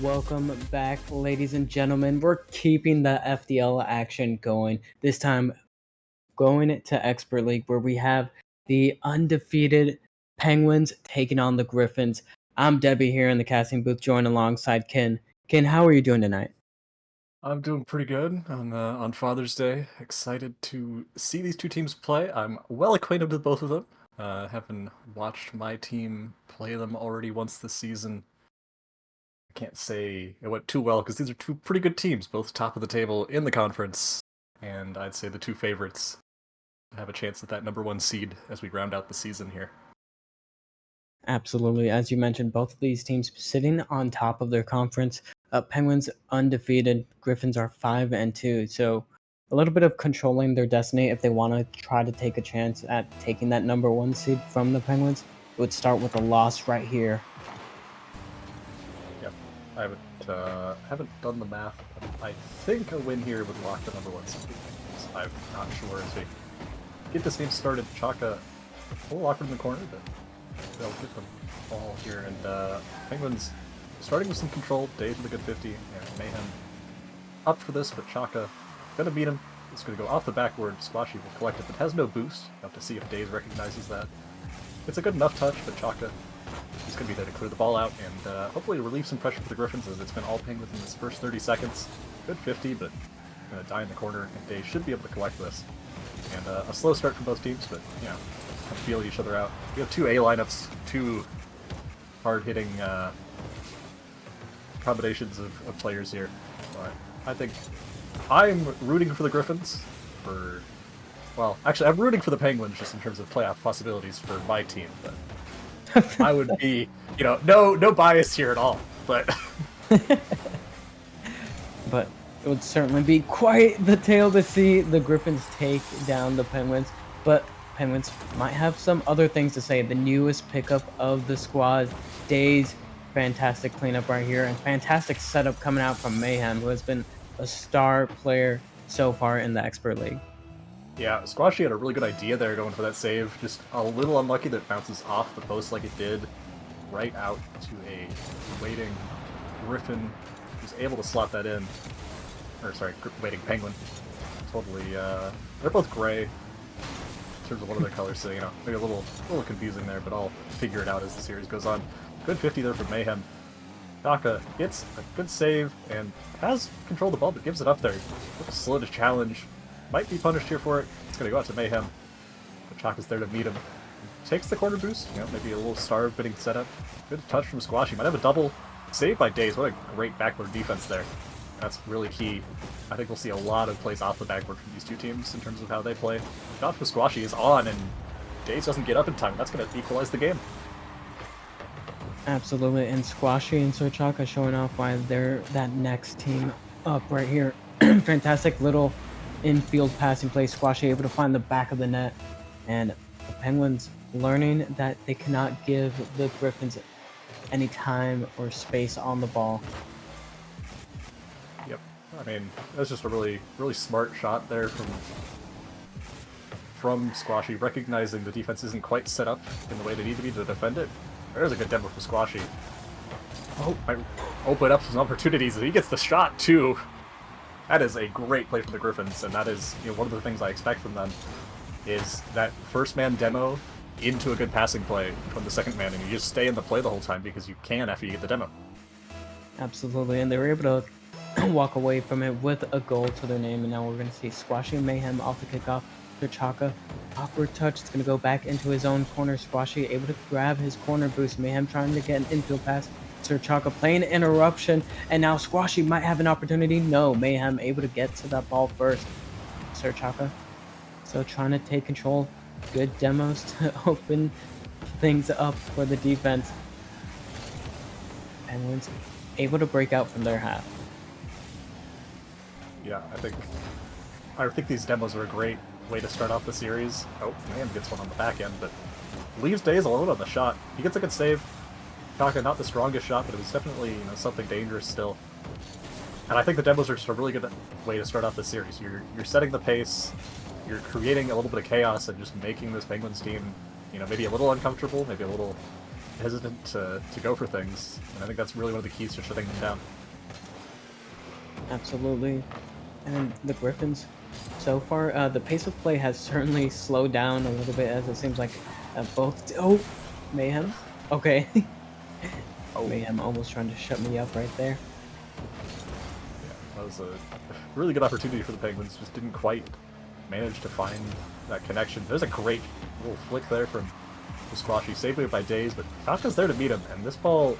Welcome back, ladies and gentlemen. We're keeping the FDL action going. This time, going to Expert League, where we have the undefeated Penguins taking on the Griffins. I'm Debbie here in the casting booth, joined alongside Ken. Ken, how are you doing tonight? I'm doing pretty good on Father's Day. Excited to see these two teams play. I'm well acquainted with both of them. Having watched my team play them already once this season. I can't say it went too well because these are two pretty good teams, both top of the table in the conference, and I'd say the two favorites have a chance at that number one seed as we round out the season here. Absolutely. As you mentioned, both of these teams sitting on top of their conference. Penguins undefeated. Griffins are 5-2. So a little bit of controlling their destiny if they want to try to take a chance at taking that number one seed from the Penguins. It would start with a loss right here. Yep, I haven't done the math, but I think a win here would lock the number one seed. I'm not sure as we get this game started. Chaka a little awkward in the corner, but they'll get the ball here. And Penguins starting with some control. Days with a good 50, and Mayhem up for this, but Chaka gonna beat him. It's gonna go off the backboard. Squashy will collect it, but has no boost. Have to see if Days recognizes that. It's a good enough touch, but Chaka is gonna be there to clear the ball out and hopefully relieve some pressure for the Griffins, as it's been all Penguins in this first 30 seconds. Good 50, but gonna die in the corner, and Days should be able to collect this. And a slow start from both teams, but you know, kind of feel each other out. We have two A lineups, two hard-hitting combinations of players here. But I think I'm rooting for the Griffins for... Well, actually, I'm rooting for the Penguins just in terms of playoff possibilities for my team, but I would be, you know, no bias here at all, but... But it would certainly be quite the tale to see the Griffins take down the Penguins. But Penguins might have some other things to say. The newest pickup of the squad, Days, fantastic cleanup right here, and fantastic setup coming out from Mayhem, who has been a star player so far in the Expert League. Yeah, Squashy had a really good idea there going for that save. Just a little unlucky that it bounces off the post like it did, right out to a waiting Griffin, who's able to slot that in. Or sorry, waiting Penguin. Totally, they're both gray in terms of one of their colors, so you know, maybe a little confusing there, but I'll figure it out as the series goes on. Good 50 there from Mayhem. Chaka gets a good save and has controlled the ball, but gives it up there. Looks slow to challenge. Might be punished here for it. It's going to go out to Mayhem. But Chaka's there to meet him. Takes the corner boost. You know, maybe a little star bidding setup. Good touch from Squashy. Might have a double. Saved by Days. What a great backboard defense there. That's really key. I think we'll see a lot of plays off the backboard from these two teams in terms of how they play. Shot from Squashy is on, and Days doesn't get up in time. That's going to equalize the game. Absolutely, and Squashy and Sir Chaka showing off why they're that next team up right here. Fantastic little infield passing play. Squashy able to find the back of the net, and the Penguins learning that they cannot give the Griffins any time or space on the ball. Yep. I mean, that's just a really smart shot there from Squashy, recognizing the defense isn't quite set up in the way they need to be to defend it. There's a good demo from Squashy. Oh, might open up some opportunities, and he gets the shot too. That is a great play from the Griffins, and that is, you know, one of the things I expect from them is that first man demo into a good passing play from the second man, and you just stay in the play the whole time because you can after you get the demo. Absolutely, and they were able to walk away from it with a goal to their name, and now we're going to see Squashy and Mayhem off the kickoff. Sir Chaka, awkward touch, it's going to go back into his own corner. Squashy able to grab his corner boost. Mayhem trying to get an infield pass. Sir Chaka playing interruption, and now Squashy might have an opportunity. No, Mayhem able to get to that ball first. Sir Chaka still trying to take control. Good demos to open things up for the defense. Penguins able to break out from their half. Yeah, I think these demos are a great way to start off the series. Oh, Mayhem gets one on the back end, but leaves Days alone on the shot. He gets a good save. Chaka, not the strongest shot, but it was definitely, you know, something dangerous still. And I think the demos are just a really good way to start off the series. You're setting the pace, you're creating a little bit of chaos, and just making this Penguins team, you know, maybe a little uncomfortable, maybe a little hesitant to go for things, and I think that's really one of the keys to shutting them down. Absolutely. And the Griffins, so far, the pace of play has certainly slowed down a little bit, as it seems like both. Oh, Mayhem. Okay. Oh, Mayhem almost trying to shut me up right there. yeah, that was a really good opportunity for the Penguins. Just didn't quite manage to find that connection. There's a great little flick there from Squashy, saved it by Days, but Kaka's there to meet him. And this ball,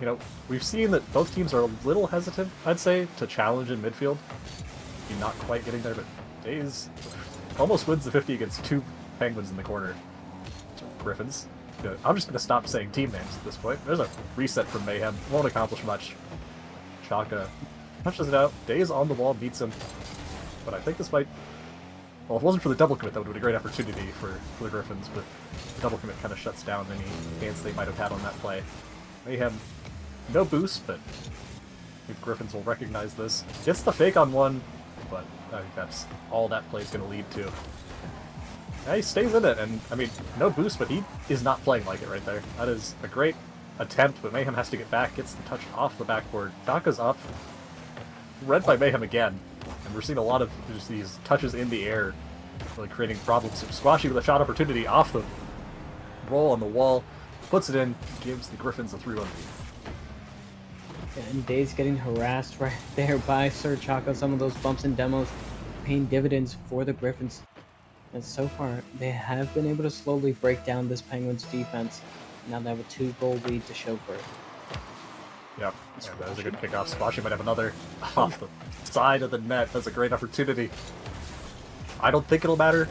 you know, we've seen that both teams are a little hesitant, I'd say, to challenge in midfield. Not quite getting there, but Days almost wins the 50 against 2 Penguins in the corner. Griffins. I'm just going to stop saying team names at this point. There's a reset from Mayhem. Won't accomplish much. Chaka punches it out. Days on the wall, beats him. But I think this might... Well, if it wasn't for the double commit, that would have been a great opportunity for the Griffins, but the double commit kind of shuts down any chance they might have had on that play. Mayhem, no boost, but I think the Griffins will recognize this. Gets the fake on one, but I think that's all that play is going to lead to. Yeah, he stays in it, and I mean, no boost, but he is not playing like it right there. That is a great attempt, but Mayhem has to get back, gets the touch off the backboard. Chaka's up, read by Mayhem again, and we're seeing a lot of just these touches in the air, really creating problems. Squashy with a shot opportunity off the roll on the wall, puts it in, gives the Griffins a 3-1 lead. And Days getting harassed right there by Sir Chaka. Some of those bumps and demos paying dividends for the Griffins. And so far, they have been able to slowly break down this Penguins defense. Now they have a 2-goal lead to show for it. Yep, yeah, that was a good pickoff. Squashy might have another off the side of the net. That's a great opportunity. I don't think it'll matter,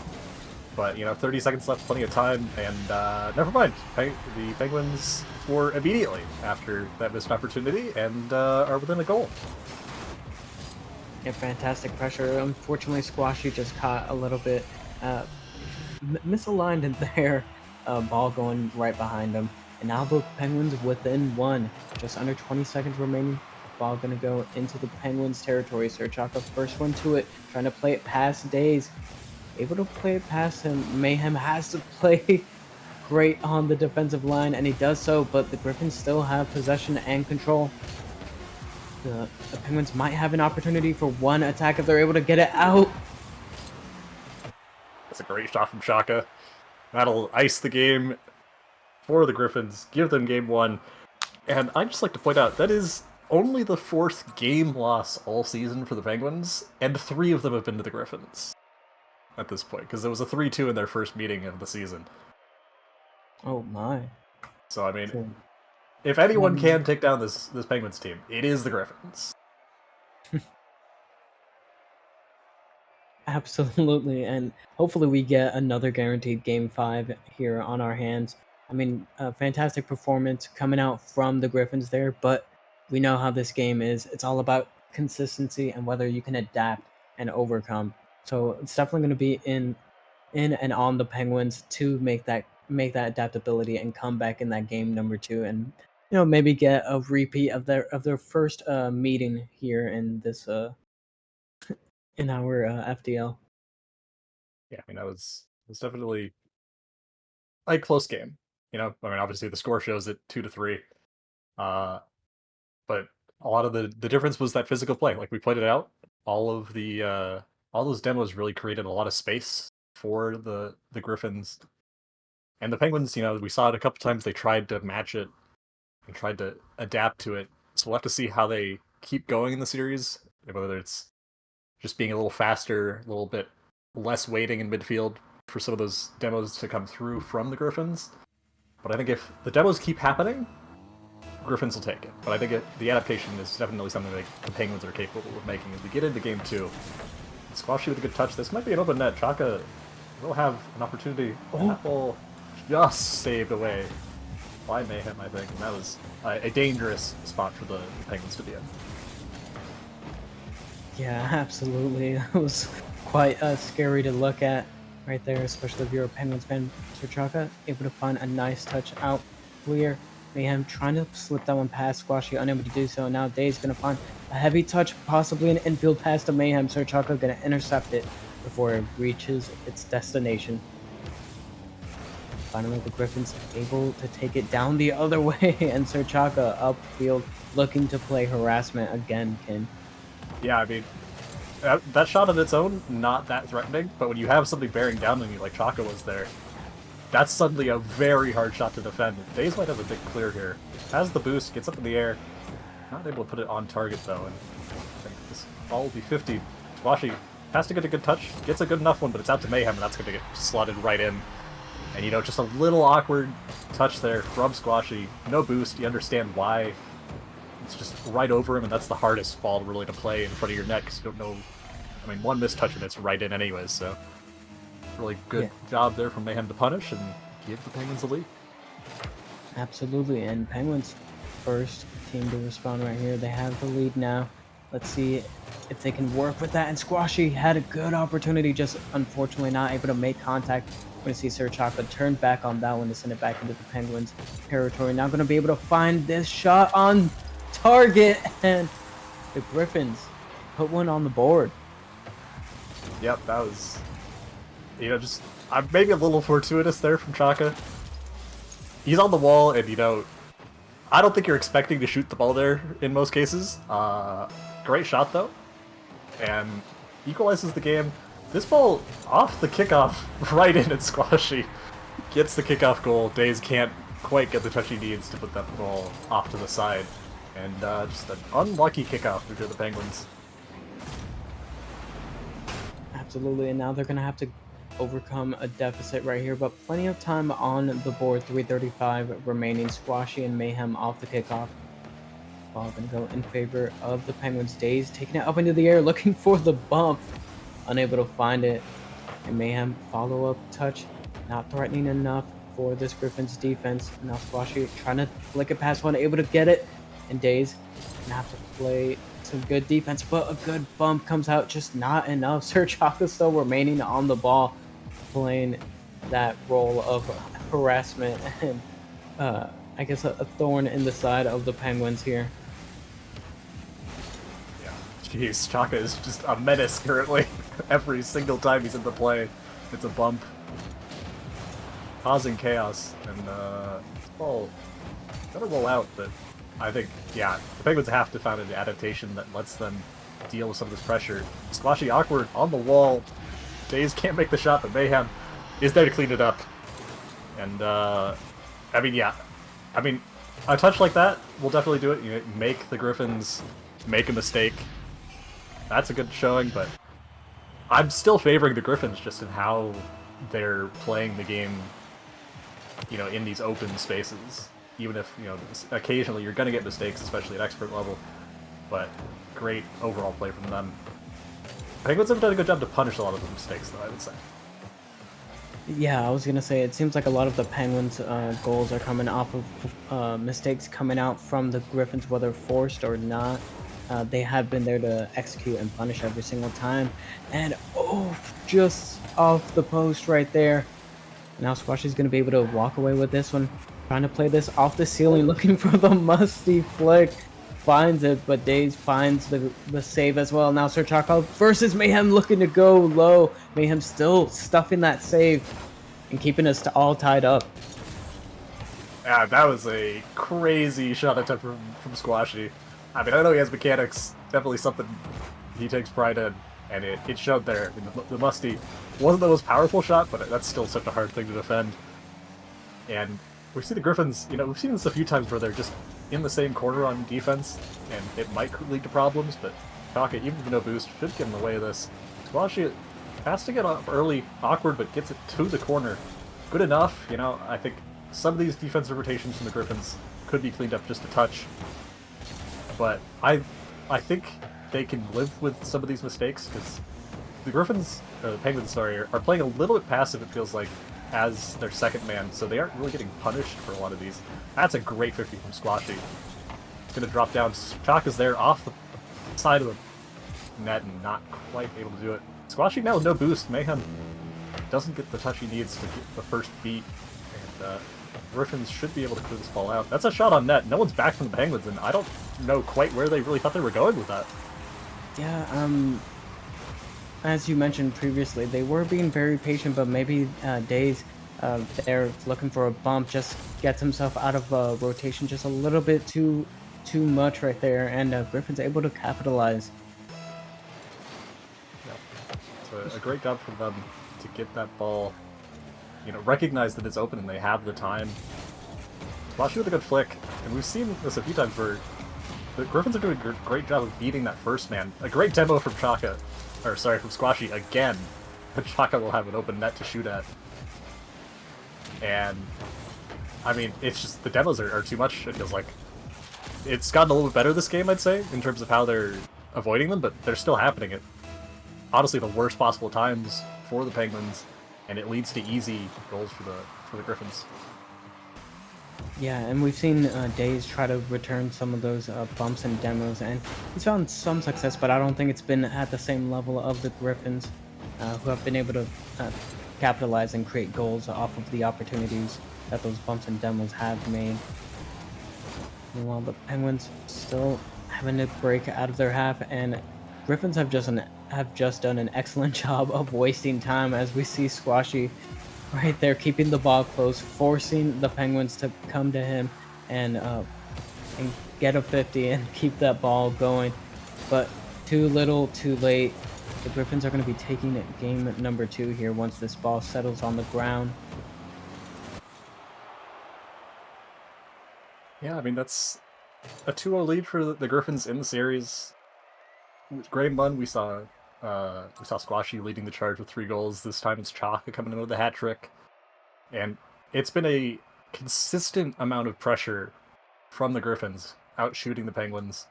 but, you know, 30 seconds left, plenty of time, and never mind. The Penguins score immediately after that missed opportunity and are within a goal. Yeah, fantastic pressure. Unfortunately, Squashy just caught a little bit misaligned in there. Ball going right behind him. And now the Penguins within 1. Just under 20 seconds remaining. Ball gonna go into the Penguins' territory. Sir Chaka first one to it, trying to play it past Days. Able to play it past him. Mayhem has to play great on the defensive line, and he does so, but the Griffins still have possession and control. The Penguins might have an opportunity for one attack if they're able to get it out. That's a great shot from Chaka. That'll ice the game for the Griffins, give them game 1. And I'd just like to point out, that is only the 4th game loss all season for the Penguins, and 3 of them have been to the Griffins at this point, because there was a 3-2 in their first meeting of the season. Oh my. So, I mean, Cool. if anyone can take down this Penguins team, it is the Griffins. Absolutely, and hopefully we get another guaranteed Game 5 here on our hands. I mean, a fantastic performance coming out from the Griffins there, but we know how this game is. It's all about consistency and whether you can adapt and overcome. So it's definitely going to be in and on the Penguins to make that adaptability and come back in that game number 2, and maybe get a repeat of their first meeting here in this in our FDL. Yeah, I mean, that was definitely a close game. I mean, obviously the score shows it 2-3. But a lot of the difference was that physical play. Like we pointed out, all those demos really created a lot of space for the Griffins. And the Penguins, we saw it a couple times. They tried to match it and tried to adapt to it. So we'll have to see how they keep going in the series, whether it's just being a little faster, a little bit less waiting in midfield for some of those demos to come through from the Griffins. But I think if the demos keep happening, Griffins will take it. But I think the adaptation is definitely something that the Penguins are capable of making as we get into game 2. Squashy with a good touch. This might be an open net. Chaka will have an opportunity. Oh. That ball just saved away by Mayhem, I think. And that was a dangerous spot for the Penguins to be in. Yeah, absolutely. It was quite scary to look at right there, especially if you're a Penguins fan. Sir Chaka able to find a nice touch out clear. Mayhem trying to slip that one past Squashy, unable to do so. Now Day's going to find a heavy touch, possibly an infield pass to Mayhem. Sir Chaka going to intercept it before it reaches its destination. Finally, the Griffins able to take it down the other way, and Serchaka upfield looking to play harassment again, Kin. Yeah, I mean, that shot on its own, not that threatening, but when you have something bearing down on you like Chaka was there, that's suddenly a very hard shot to defend. Daze might have a big clear here. Has the boost, gets up in the air. Not able to put it on target though, and I think this ball will be 50. Squashy has to get a good touch, gets a good enough one, but it's out to Mayhem, and that's going to get slotted right in. And you know, just a little awkward touch there from Squashy. No boost, you understand why. It's just right over him, and that's the hardest ball really to play in front of your net, because you don't know... I mean, one missed touch and it's right in anyways, so... Really good job there from Mayhem to punish and give the Penguins the lead. Absolutely, and Penguins first team to respond right here. They have the lead now. Let's see if they can work with that. And Squashy had a good opportunity, just unfortunately not able to make contact. We're going to see Serchaka turn back on that one to send it back into the Penguins' territory. Now going to be able to find this shot on target, and the Griffins put one on the board. Yep, that was... You know, just maybe a little fortuitous there from Chaka. He's on the wall, and you know, I don't think you're expecting to shoot the ball there in most cases. Great shot though, and equalizes the game. This ball off the kickoff, right in at Squashy, gets the kickoff goal. Daze can't quite get the touch he needs to put that ball off to the side, and just an unlucky kickoff for the Penguins. Absolutely, and now they're gonna have to overcome a deficit right here, but plenty of time on the board. 3:35 remaining. Squashy and Mayhem off the kickoff. Ball gonna go in favor of the Penguins. Daze taking it up into the air, looking for the bump, unable to find it. And Mayhem follow-up touch, not threatening enough for this Griffins defense. Now Squashy trying to flick it past one, able to get it, and Daze gonna have to play some good defense, but a good bump comes out, just not enough. Serchaka still remaining on the ball, playing that role of harassment and I guess a thorn in the side of the Penguins here. Yeah, jeez, Chaka is just a menace currently. Every single time he's in the play, it's a bump, causing chaos, and ball gotta roll out, but I think, yeah, the Penguins have to find an adaptation that lets them deal with some of this pressure. Squashy awkward on the wall. Daze can't make the shot, but Mayhem is there to clean it up. And, I mean, yeah. I mean, a touch like that will definitely do it. You know, make the Griffins make a mistake. That's a good showing, but I'm still favoring the Griffins just in how they're playing the game, you know, in these open spaces. Even if, you know, occasionally you're going to get mistakes, especially at expert level. But great overall play from them. Penguins have done a good job to punish a lot of the mistakes, though, I would say. Yeah, I was going to say, it seems like a lot of the Penguins' goals are coming off of mistakes coming out from the Griffins, whether forced or not. They have been there to execute and punish every single time. And, oh, just off the post right there. Now Squashy's going to be able to walk away with this one. Trying to play this off the ceiling, looking for the musty flick. Finds it, but Daze finds the save as well. Now Serchaka versus Mayhem, looking to go low. Mayhem still stuffing that save and keeping us all tied up. Yeah, that was a crazy shot attempt from Squashy. I mean, I know he has mechanics, definitely something he takes pride in, and it showed there. I mean, the musty wasn't the most powerful shot, but that's still such a hard thing to defend. And we see the Griffins, you know, we've seen this a few times where they're just in the same corner on defense, and it might lead to problems, but Chaka, even with no boost, should get in the way of this. Squashy has to get up early, awkward, but gets it to the corner. Good enough, you know, I think some of these defensive rotations from the Griffins could be cleaned up just a touch, but I think they can live with some of these mistakes, because the Griffins, or the Penguins, sorry, are playing a little bit passive, it feels like, as their second man, so they aren't really getting punished for a lot of these. That's a great 50 from Squashy. It's going to drop down. Chaka's there off the side of the net and not quite able to do it. Squashy now with no boost. Mayhem doesn't get the touch he needs to get the first beat, and Griffins should be able to clear this ball out. That's a shot on net. No one's back from the Penguins, and I don't know quite where they really thought they were going with that. Yeah, as you mentioned previously, they were being very patient, but maybe Daze They're looking for a bump, just gets himself out of rotation just a little bit too much right there, and Griffin's able to capitalize. Yeah. It's a great job from them to get that ball, recognize that it's open and they have the time. Squashy with a good flick, and we've seen this a few times where the Griffins are doing a great job of beating that first man. A great demo from Chaka, or sorry, from Squashy again. But Chaka will have an open net to shoot at. And, I mean, it's just, the demos are too much, it feels like. It's gotten a little bit better this game, I'd say, in terms of how they're avoiding them, but they're still happening at, honestly, the worst possible times for the Penguins, and it leads to easy goals for the Griffins. Yeah, and we've seen Days try to return some of those bumps and demos, and he's found some success, but I don't think it's been at the same level of the Griffins, who have been able to capitalize and create goals off of the opportunities that those bumps and demos have made. Meanwhile, the Penguins still having to break out of their half, and Griffins have just done an excellent job of wasting time, as we see Squashy right there, keeping the ball close, forcing the Penguins to come to him and get a 50 and keep that ball going. But too little, too late. The Griffins are going to be taking game number 2 here once this ball settles on the ground. Yeah, I mean, that's a 2-0 lead for the Griffins in the series. With Game 1, we saw Squashy leading the charge with 3 goals. This time it's Chaka coming in with a hat trick. And it's been a consistent amount of pressure from the Griffins, out shooting the Penguins,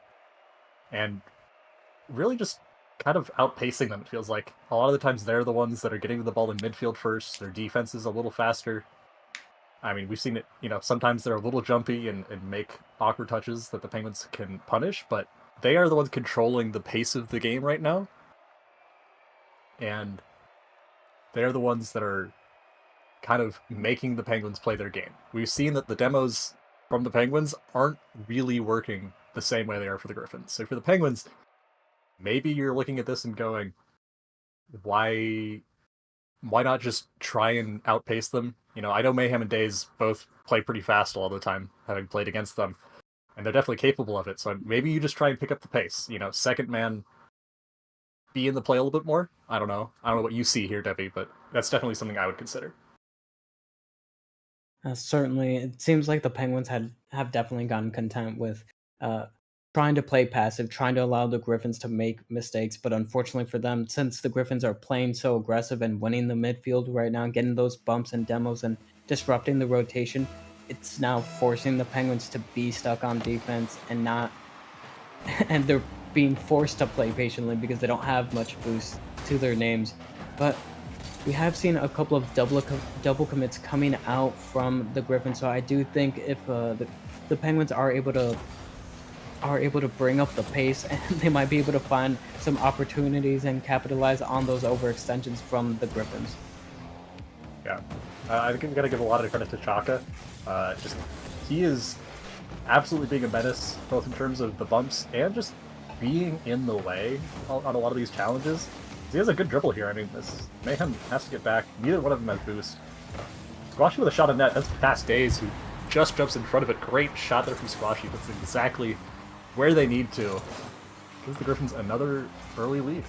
and really just kind of outpacing them, it feels like. A lot of the times they're the ones that are getting the ball in midfield first, their defense is a little faster. I mean, we've seen it, sometimes they're a little jumpy and make awkward touches that the Penguins can punish, but they are the ones controlling the pace of the game right now. And they're the ones that are kind of making the Penguins play their game. We've seen that the demos from the Penguins aren't really working the same way they are for the Griffins. So for the Penguins, maybe you're looking at this and going, why not just try and outpace them? I know Mayhem and Days both play pretty fast all the time, having played against them, and they're definitely capable of it. So maybe you just try and pick up the pace. Second man, be in the play a little bit more. I don't know what you see here, Debbie, but that's definitely something I would consider. Certainly, it seems like the Penguins have definitely gotten content with uh, trying to play passive, trying to allow the Griffins to make mistakes. But unfortunately for them, since the Griffins are playing so aggressive and winning the midfield right now, getting those bumps and demos and disrupting the rotation, it's now forcing the Penguins to be stuck on defense and not, and they're being forced to play patiently because they don't have much boost to their names. But we have seen a couple of double commits coming out from the Griffins, so I do think if the Penguins are able to bring up the pace, and they might be able to find some opportunities and capitalize on those overextensions from the Griffins. Yeah, I think we got to give a lot of credit to Chaka. He is absolutely being a menace, both in terms of the bumps and just being in the way on a lot of these challenges. He has a good dribble here. I mean, this Mayhem has to get back. Neither one of them has boost. Squashy with a shot on net. That's past Days, who just jumps in front of it. Great shot there from Squashy. That's exactly where they need to. Gives the Griffins another early lead.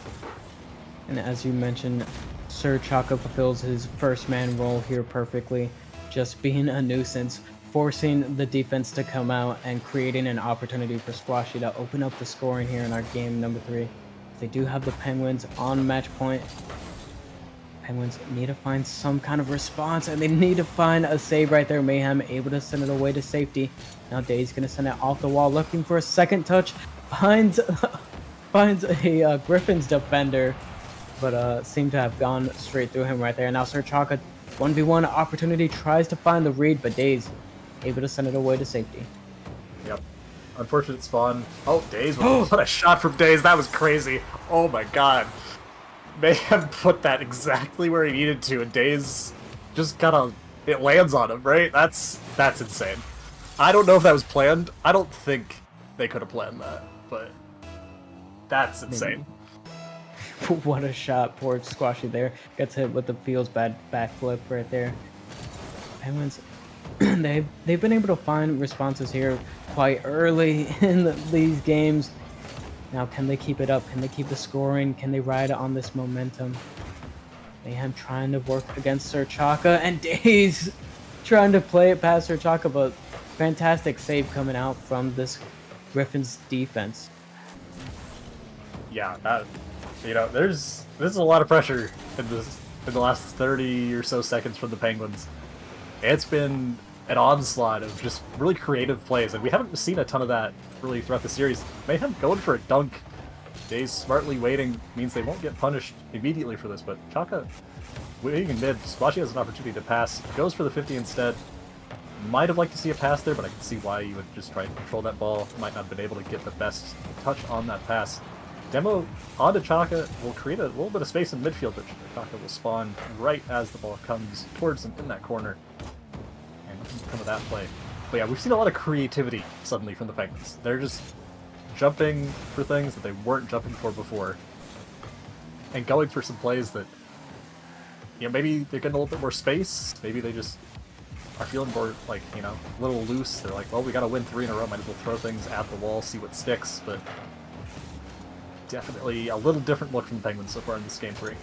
And as you mentioned, Sir Chaka fulfills his first man role here perfectly, just being a nuisance, forcing the defense to come out and creating an opportunity for Squashy to open up the scoring here in our game number 3. They do have the Penguins on match point. Penguins need to find some kind of response, and they need to find a save right there. Mayhem able to send it away to safety. Now Day's gonna send it off the wall, looking for a second touch. Finds a Griffins defender, but seemed to have gone straight through him right there. Now Sir Chaka 1v1 opportunity, tries to find the read, but Days able to send it away to safety. Yep. Unfortunate spawn. Oh, Days. What a shot from Days. That was crazy. Oh my god. Mayhem put that exactly where he needed to, and Days just kind of, it lands on him, right? That's insane. I don't know if that was planned. I don't think they could have planned that, but that's insane. What a shot. Poor Squashy there. Gets hit with the feels bad backflip right there. Penguins, they've been able to find responses here quite early in these games. Now, can they keep it up? Can they keep the scoring? Can they ride on this momentum? Mayhem trying to work against Sir Chaka, and Days trying to play it past Sir Chaka, but fantastic save coming out from this Griffins defense. Yeah, there's a lot of pressure in the last 30 or so seconds from the Penguins. It's been an onslaught of just really creative plays, and we haven't seen a ton of that really throughout the series. Mayhem going for a dunk. Days smartly waiting means they won't get punished immediately for this, but Chaka waiting in mid. Squashy has an opportunity to pass, goes for the 50 instead. Might have liked to see a pass there, but I can see why you would just try and control that ball. Might not have been able to get the best touch on that pass. Demo onto Chaka will create a little bit of space in midfield, but Chaka will spawn right as the ball comes towards him in that corner. And nothing can come of that play. But yeah, we've seen a lot of creativity suddenly from the Penguins. They're just jumping for things that they weren't jumping for before. And going for some plays that, maybe they're getting a little bit more space. Maybe they just are feeling more, like, a little loose. They're like, well, we gotta win 3 in a row. Might as well throw things at the wall, see what sticks. But definitely a little different look from the Penguins so far in this game 3.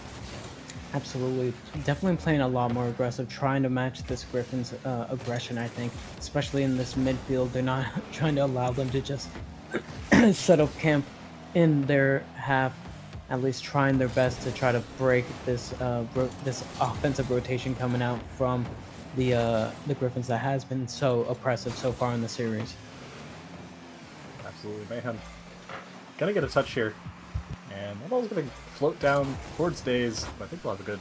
Absolutely. Definitely playing a lot more aggressive, trying to match this Griffins aggression, I think. Especially in this midfield. They're not trying to allow them to just set up camp in their half, at least trying their best to try to break this this offensive rotation coming out from the Griffins that has been so oppressive so far in the series. Absolutely. Mayhem gonna get a touch here, and that ball's gonna float down towards Days, but I think we'll have a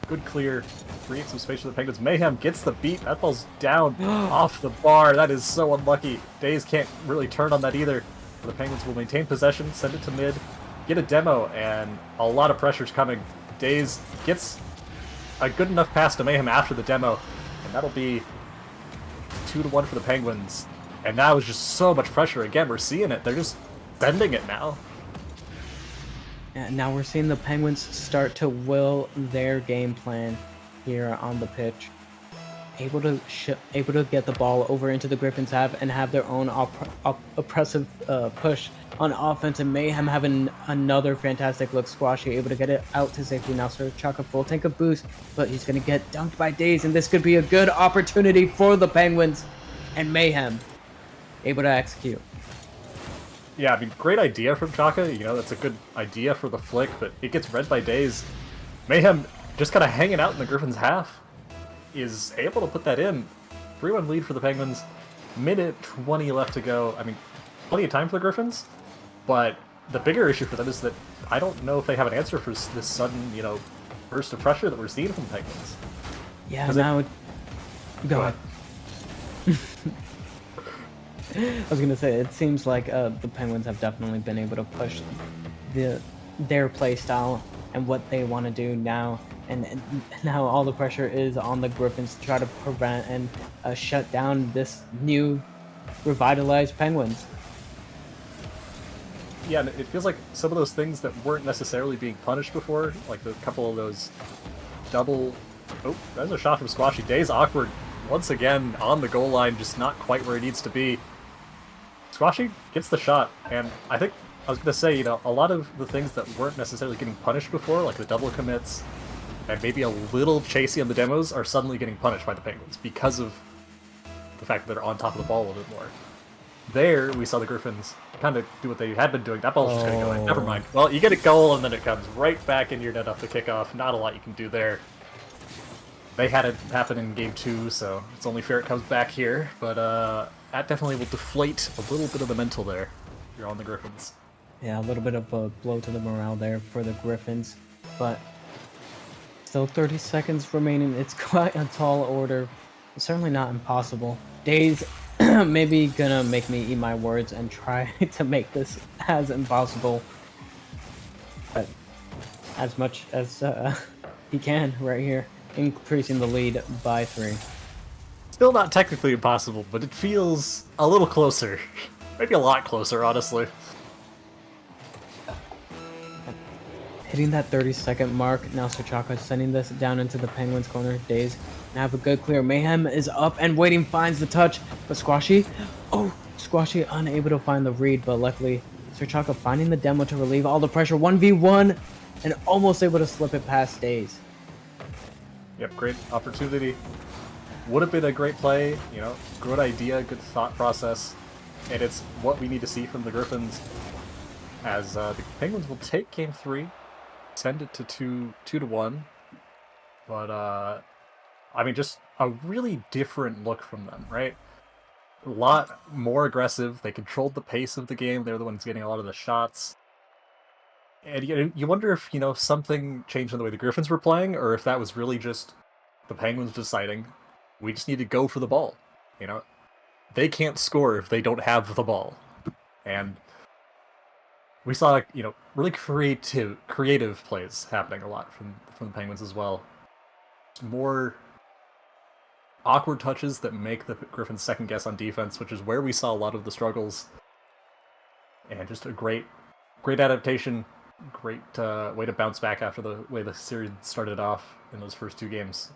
good clear, create some space for the Penguins. Mayhem gets the beat. That ball's down off the bar. That is so unlucky. Days can't really turn on that either. The Penguins will maintain possession, send it to mid, get a demo, and a lot of pressure's coming. Days gets a good enough pass to Mayhem after the demo, and that'll be 2-1 for the Penguins. And that was just so much pressure. Again, we're seeing it. They're just bending it now. And now we're seeing the Penguins start to will their game plan here on the pitch. Able to get the ball over into the Griffins half and have their own oppressive push on offense, and Mayhem having another fantastic look. Squashy able to get it out to safety. Now Sir Chaka full tank of boost, but he's going to get dunked by Days, and this could be a good opportunity for the Penguins, and Mayhem able to execute. Yeah, I mean, great idea from Chaka. That's a good idea for the flick, but it gets read by Days. Mayhem just kind of hanging out in the Griffins' half is able to put that in. 3-1 lead for the Penguins. Minute 20 left to go. I mean, plenty of time for the Griffins, but the bigger issue for them is that I don't know if they have an answer for this sudden, burst of pressure that we're seeing from the Penguins. Yeah, now go ahead. I was gonna say, it seems like the Penguins have definitely been able to push their play style and what they want to do now, and now all the pressure is on the Griffins to try to prevent and shut down this new revitalized Penguins. Yeah, and it feels like some of those things that weren't necessarily being punished before, like a couple of those double... Oh, there's a shot from Squashy. Days awkward once again on the goal line, just not quite where he needs to be. Squashy gets the shot, and I think I was going to say, a lot of the things that weren't necessarily getting punished before, like the double commits, and maybe a little chasey on the demos, are suddenly getting punished by the Penguins because of the fact that they're on top of the ball a little bit more. There, we saw the Griffins kind of do what they had been doing. That ball's just going to go in. Never mind. Well, you get a goal, and then it comes right back into your net off the kickoff. Not a lot you can do there. They had it happen in Game 2, so it's only fair it comes back here. But that definitely will deflate a little bit of the mental there. You're on the Griffins. Yeah, a little bit of a blow to the morale there for the Griffins, but still 30 seconds remaining. It's quite a tall order. It's certainly not impossible. Days maybe gonna make me eat my words and try to make this as impossible, but as much as he can right here, increasing the lead by 3. Still not technically impossible, but it feels a little closer. Maybe a lot closer, honestly. Hitting that 30-second mark, now Sir Chaka sending this down into the Penguins' corner. Days Now have a good clear. Mayhem is up and waiting, finds the touch, but Squashy, oh, Squashy unable to find the read, but luckily Sir Chaka finding the demo to relieve all the pressure. 1v1 and almost able to slip it past Days. Yep, great opportunity. Would have been a great play, you know, good idea, good thought process, and it's what we need to see from the Griffins as the Penguins will take game 3, send it to 2-1, but I mean, just a really different look from them, right? A lot more aggressive. They controlled the pace of the game. They're the ones getting a lot of the shots. And you wonder if, you know, something changed in the way the Griffins were playing, or if that was really just the Penguins deciding we just need to go for the ball. You know, they can't score if they don't have the ball. And we saw, you know, really creative plays happening a lot from the Penguins as well. More awkward touches that make the Griffins second guess on defense, which is where we saw a lot of the struggles. And just a great adaptation, great way to bounce back after the way the series started off in those first 2 games.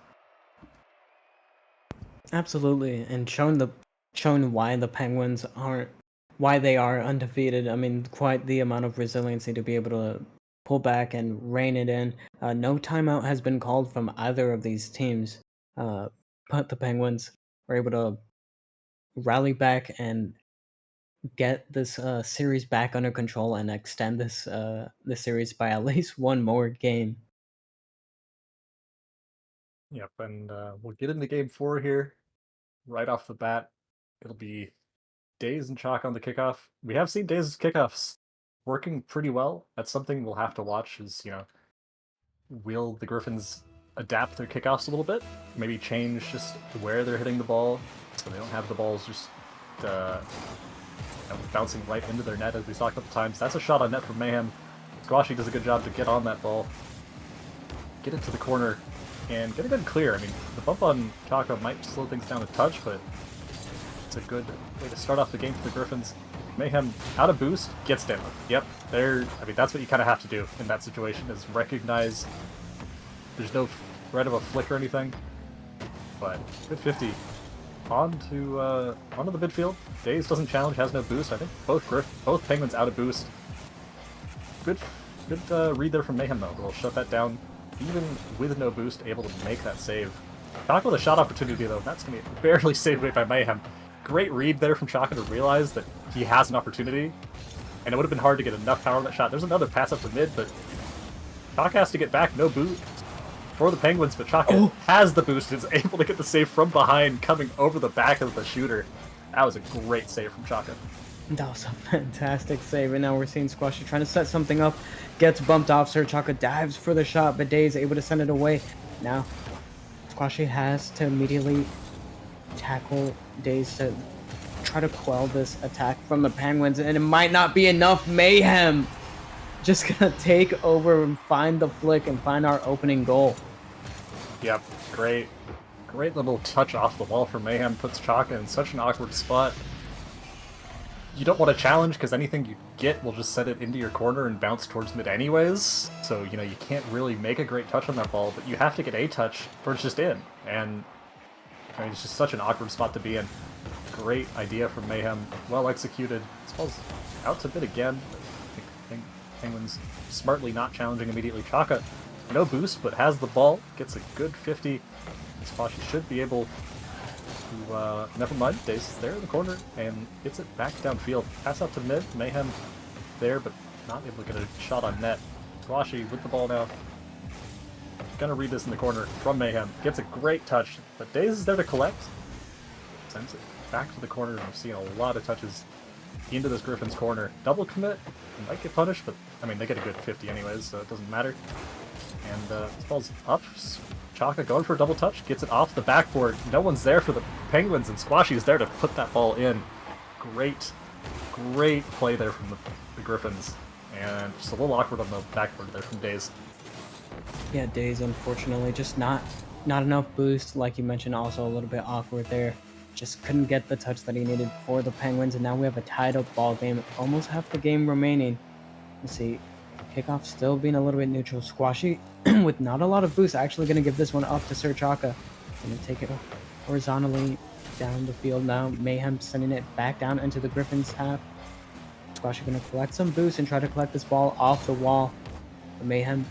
Absolutely, and showing why the Penguins aren't why they are undefeated. I mean, quite the amount of resiliency to be able to pull back and rein it in. No timeout has been called from either of these teams, but the Penguins were able to rally back and get this series back under control and extend this series by at least one more game. Yep, and we'll get into game 4 here right off the bat. It'll be Days and Chalk on the kickoff. We have seen Days' kickoffs working pretty well. That's something we'll have to watch is, you know, will the Griffins adapt their kickoffs a little bit? Maybe change just where they're hitting the ball so they don't have the balls just bouncing right into their net as we saw a couple times. That's a shot on net from Mayhem. Squashy does a good job to get on that ball, get it to the corner, and get a good clear. I mean, the bump on Chaka might slow things down a touch, but it's a good way to start off the game for the Griffins. Mayhem, out of boost, gets down. Yep, I mean, that's what you kind of have to do in that situation, is recognize there's no threat of a flick or anything. But good 50. Onto the midfield. Days doesn't challenge, has no boost. I think both Penguins out of boost. Good read there from Mayhem, though. We'll shut that down. Even with no boost, able to make that save. Chaka with a shot opportunity, though. That's going to be barely saved away by Mayhem. Great read there from Chaka to realize that he has an opportunity. And it would have been hard to get enough power on that shot. There's another pass up to mid, but Chaka has to get back. No boost for the Penguins, but Chaka has the boost and is able to get the save from behind, coming over the back of the shooter. That was a great save from Chaka. That was a fantastic save, and now we're seeing Squashy trying to set something up, gets bumped off. Sir Chaka dives for the shot, but Day is able to send it away. Now, Squashy has to immediately tackle Days to try to quell this attack from the Penguins, and it might not be enough. Mayhem just gonna take over and find the flick and find our opening goal. Yep, great little touch off the wall from Mayhem, puts Chaka in such an awkward spot. You don't want to challenge because anything you get will just set it into your corner and bounce towards mid anyways. So, you know, you can't really make a great touch on that ball, but you have to get a touch or it's just in. And I mean, it's just such an awkward spot to be in. Great idea from Mayhem, well executed. This ball's out to mid again. I think Penguins smartly not challenging immediately. Chaka, no boost, but has the ball, gets a good 50. Squashy should be able to, never mind, Dace is there in the corner and gets it back downfield. Pass out to mid, Mayhem there, but not able to get a shot on net. Squashy with the ball now. Gonna read this in the corner from Mayhem. Gets a great touch, but Daze is there to collect. Sends it back to the corner. I'm seeing a lot of touches into this Griffins corner. Double commit, might get punished, but I mean, they get a good 50 anyways, so it doesn't matter. And this ball's up. Chaka going for a double touch, gets it off the backboard. No one's there for the Penguins, and Squashy is there to put that ball in. Great play there from the Griffins. And just a little awkward on the backboard there from Daze. Yeah, Days, unfortunately, just not enough boost, like you mentioned, also a little bit awkward there. Just couldn't get the touch that he needed for the Penguins, and now we have a tied up ball game, almost half the game remaining. Let's see, kickoff still being a little bit neutral. Squashy, with not a lot of boost, actually going to give this one up to Sir Chaka. Gonna take it horizontally down the field now. Mayhem sending it back down into the Griffins half. Squashy gonna collect some boost and try to collect this ball off the wall. But Mayhem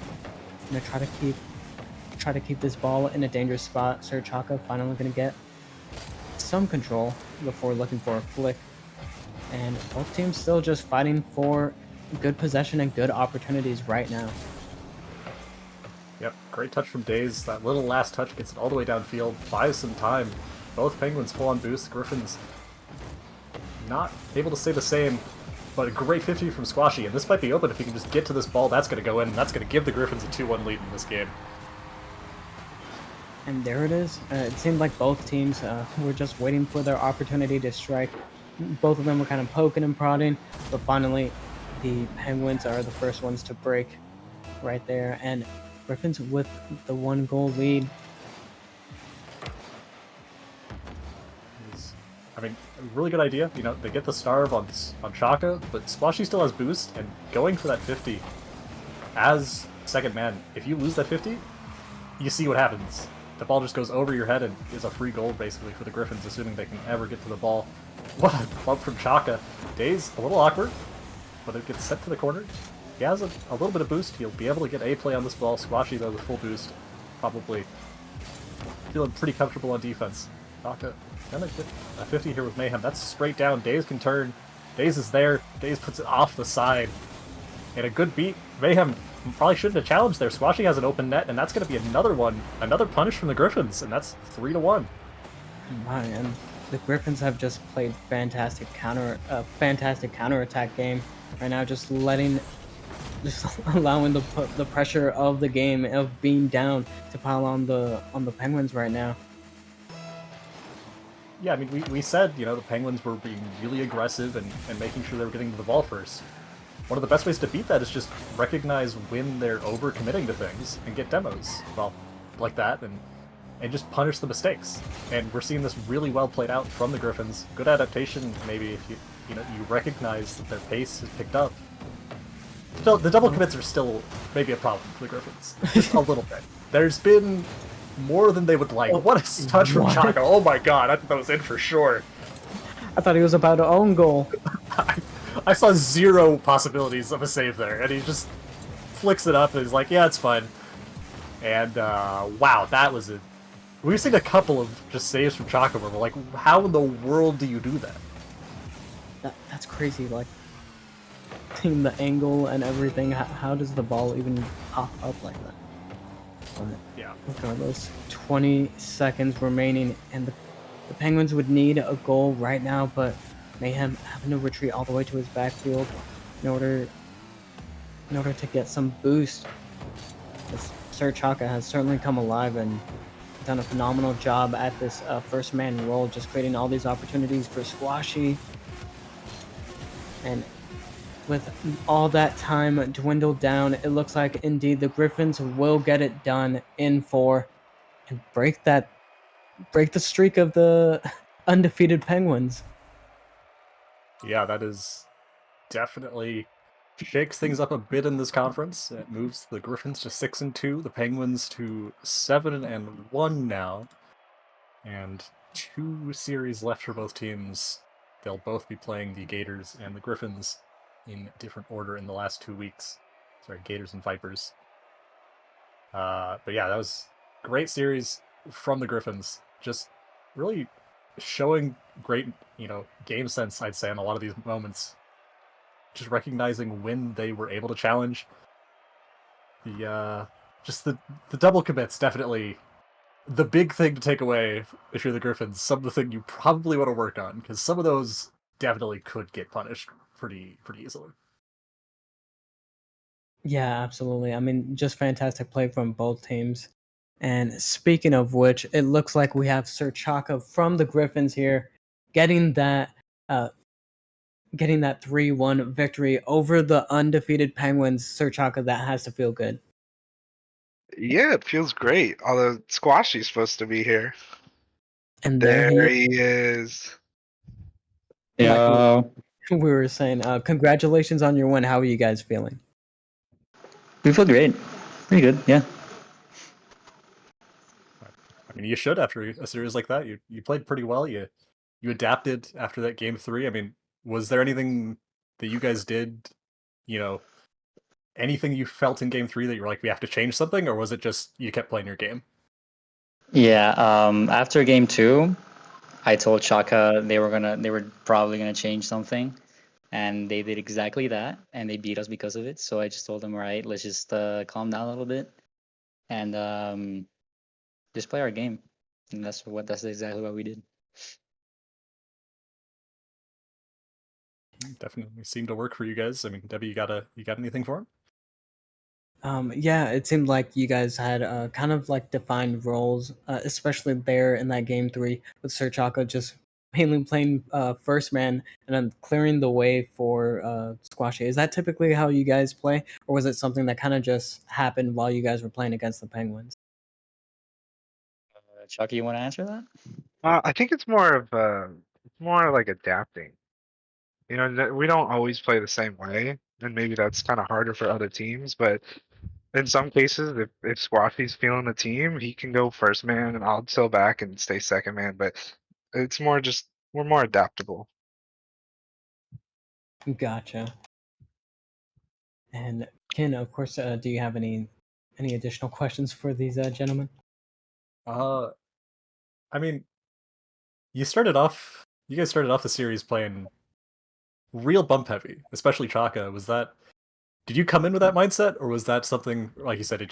gonna try to keep this ball in a dangerous spot. Sir Chaka finally gonna get some control before looking for a flick. And both teams still just fighting for good possession and good opportunities right now. Yep, great touch from Daze. That little last touch gets it all the way downfield, buys some time. Both Penguins full on boost. Griffins not able to say the same, but a great 50 from Squashy, and this might be open if he can just get to this ball. That's going to go in, and that's going to give the Griffins a 2-1 lead in this game. And there it is. It seemed like both teams were just waiting for their opportunity to strike. Both of them were kind of poking and prodding, but finally the Penguins are the first ones to break right there. And Griffins with the 1-goal lead. I mean, really good idea. You know, they get the starve on Chaka, but Splashy still has boost, and going for that 50 as second man, if you lose that 50, you see what happens. The ball just goes over your head and is a free goal, basically, for the Griffins, assuming they can ever get to the ball. What a bump from Chaka. Daze, a little awkward, but it gets set to the corner. He has a little bit of boost. He'll be able to get a play on this ball. Squashy, though, with full boost, probably feeling pretty comfortable on defense. Chaka gonna get a 50 here with Mayhem. That's straight down. Daze can turn. Daze is there. Daze puts it off the side. And a good beat. Mayhem probably shouldn't have challenged there. Squashy has an open net, and that's going to be another one. Another punish from the Griffins, and that's 3-1. My, and the Griffins have just played fantastic counterattack game right now, just allowing the pressure of the game of being down to pile on the Penguins right now. Yeah, I mean, we said, you know, the Penguins were being really aggressive and making sure they were getting to the ball first. One of the best ways to beat that is just recognize when they're over-committing to things and get demos, well, like that, and just punish the mistakes. And we're seeing this really well played out from the Griffins. Good adaptation, maybe, if you recognize that their pace has picked up. Still, the double commits are still maybe a problem for the Griffins. Just a little bit. There's been more than they would like. What a touch from Chaka. Oh my god, I thought that was in for sure. I thought he was about to own goal. I saw zero possibilities of a save there, and he just flicks it up and he's like, yeah, it's fine. And, wow, that was a... We've seen a couple of just saves from Chaka where we're like, how in the world do you do that? That's crazy, like, seeing the angle and everything, how does the ball even pop up like that? But yeah. Regardless, 20 seconds remaining, and the Penguins would need a goal right now, but Mayhem having to retreat all the way to his backfield in order to get some boost. Sir Chaka has certainly come alive and done a phenomenal job at this first man role, just creating all these opportunities for Squashy. And with all that time dwindled down, it looks like indeed the Griffins will get it done in 4 and break the streak of the undefeated Penguins. Yeah, that is definitely shakes things up a bit in this conference. It moves the Griffins to 6-2, the Penguins to 7-1 now, and 2 series left for both teams. They'll both be playing the Gators and the Griffins in different order in the last 2 weeks. Sorry, Gators and Vipers. But yeah, that was a great series from the Griffins. Just really showing great, game sense, I'd say, on a lot of these moments. Just recognizing when they were able to challenge. The double commits, definitely the big thing to take away if you're the Griffins. Some of the thing you probably want to work on, because some of those definitely could get punished pretty easily. Yeah, absolutely. I mean, just fantastic play from both teams. And speaking of which, it looks like we have Sir Chaka from the Griffins here getting that 3-1 victory over the undefeated Penguins. Sir Chaka, that has to feel good. Yeah, it feels great. Although Squashy's supposed to be here. And There he is. Yeah. Like we were saying, congratulations on your win. How are you guys feeling? We feel great. Pretty good, yeah. mean, you should after a series like that. You played pretty well. You adapted after that game 3. I mean, was there anything that you guys did, you know, anything you felt in game 3 that you were like, we have to change something, or was it just you kept playing your game? Yeah, after game 2, I told Chaka they were probably gonna change something, and they did exactly that, and they beat us because of it. So I just told them, all right, let's just calm down a little bit and just play our game, and that's exactly what we did. Definitely seemed to work for you guys. I mean, Debbie, you got anything for him? Yeah, it seemed like you guys had kind of like defined roles, especially there in that game 3 with Sir Chaka just mainly playing first man and then clearing the way for Squashy. Is that typically how you guys play, or was it something that kind of just happened while you guys were playing against the Penguins? Chaka, you want to answer that? I think it's more of it's more like adapting. You know, we don't always play the same way, and maybe that's kind of harder for other teams. But in some cases, if Squashy's feeling the team, he can go first man, and I'll chill back and stay second man. But it's more just we're more adaptable. Gotcha. And Ken, of course, do you have any additional questions for these gentlemen? Uh, I mean, you guys started off the series playing real bump heavy, especially Chaka. Did you come in with that mindset, or was that something, like you said,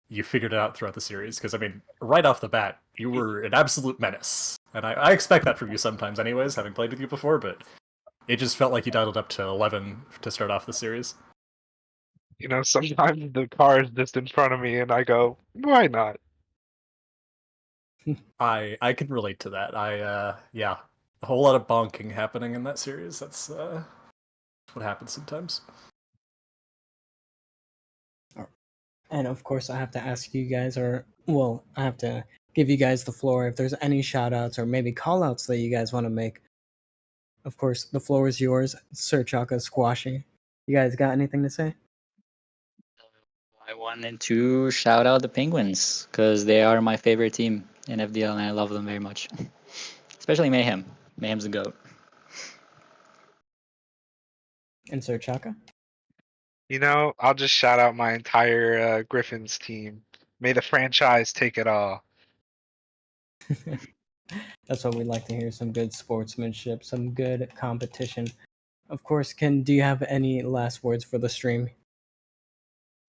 you figured it out throughout the series? Because, I mean, right off the bat, you were an absolute menace. And I expect that from you sometimes, anyways, having played with you before, but it just felt like you dialed up to 11 to start off the series. You know, sometimes the car is just in front of me, and I go, why not? I can relate to that. Yeah, a whole lot of bonking happening in that series. That's what happens sometimes. And of course, I have to ask you guys, or well, I have to give you guys the floor if there's any shout outs or maybe call outs that you guys want to make. Of course, the floor is yours, Sir Chaka Squashy. You guys got anything to say? I wanted to shout out the Penguins because they are my favorite team in FDL, and I love them very much. Especially Mayhem. Mayhem's the goat. And Sir Chaka? You know, I'll just shout out my entire Griffins team. May the franchise take it all. That's what we like to hear. Some good sportsmanship, some good competition. Of course, Ken, do you have any last words for the stream?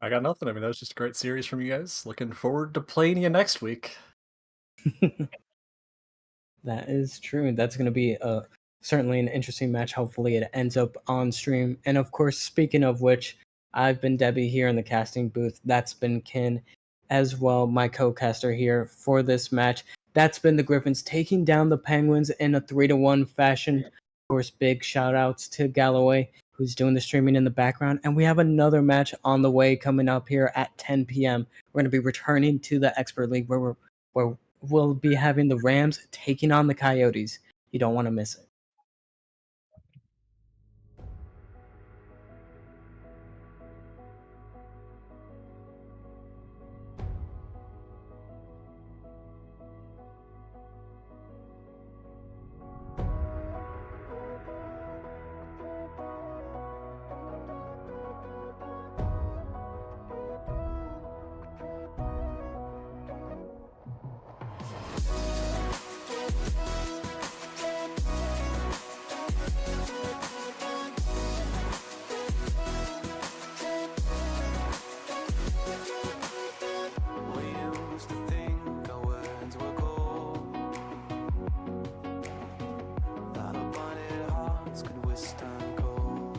I got nothing. I mean, that was just a great series from you guys. Looking forward to playing you next week. That is true. That's going to be certainly an interesting match. Hopefully, it ends up on stream. And of course, speaking of which, I've been Debbie here in the casting booth. That's been Ken as well, my co-caster here for this match. That's been the Griffins taking down the Penguins in a 3-1 fashion. Of course, big shout outs to Galloway, who's doing the streaming in the background. And we have another match on the way coming up here at 10 p.m. We're going to be returning to the Expert League where we'll be having the Rams taking on the Coyotes. You don't want to miss it. We used to think our words were gold, that our blinded hearts could withstand cold.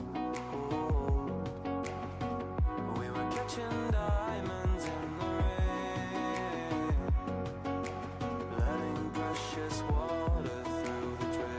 We were catching diamonds in the rain, letting precious water through the drain.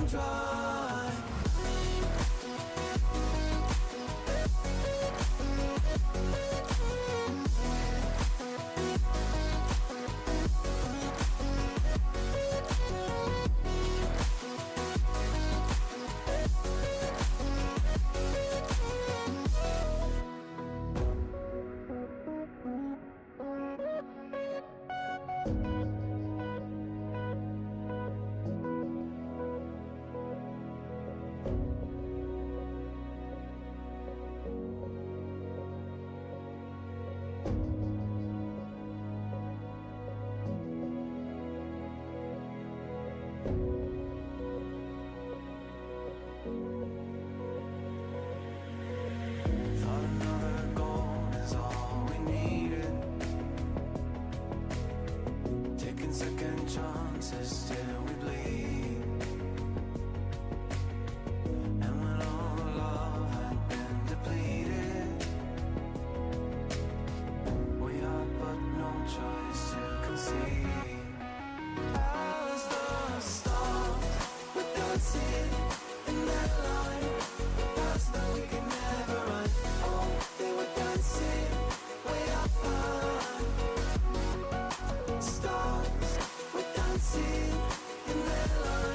bone dry. Thought another goal is all we needed. Taking second chances till we bleed. And when all the love had been depleted, we had but no choice to concede. As the stars were dancing in that line, past that we could never run. Oh, they were dancing way up high. Stars were dancing in that line.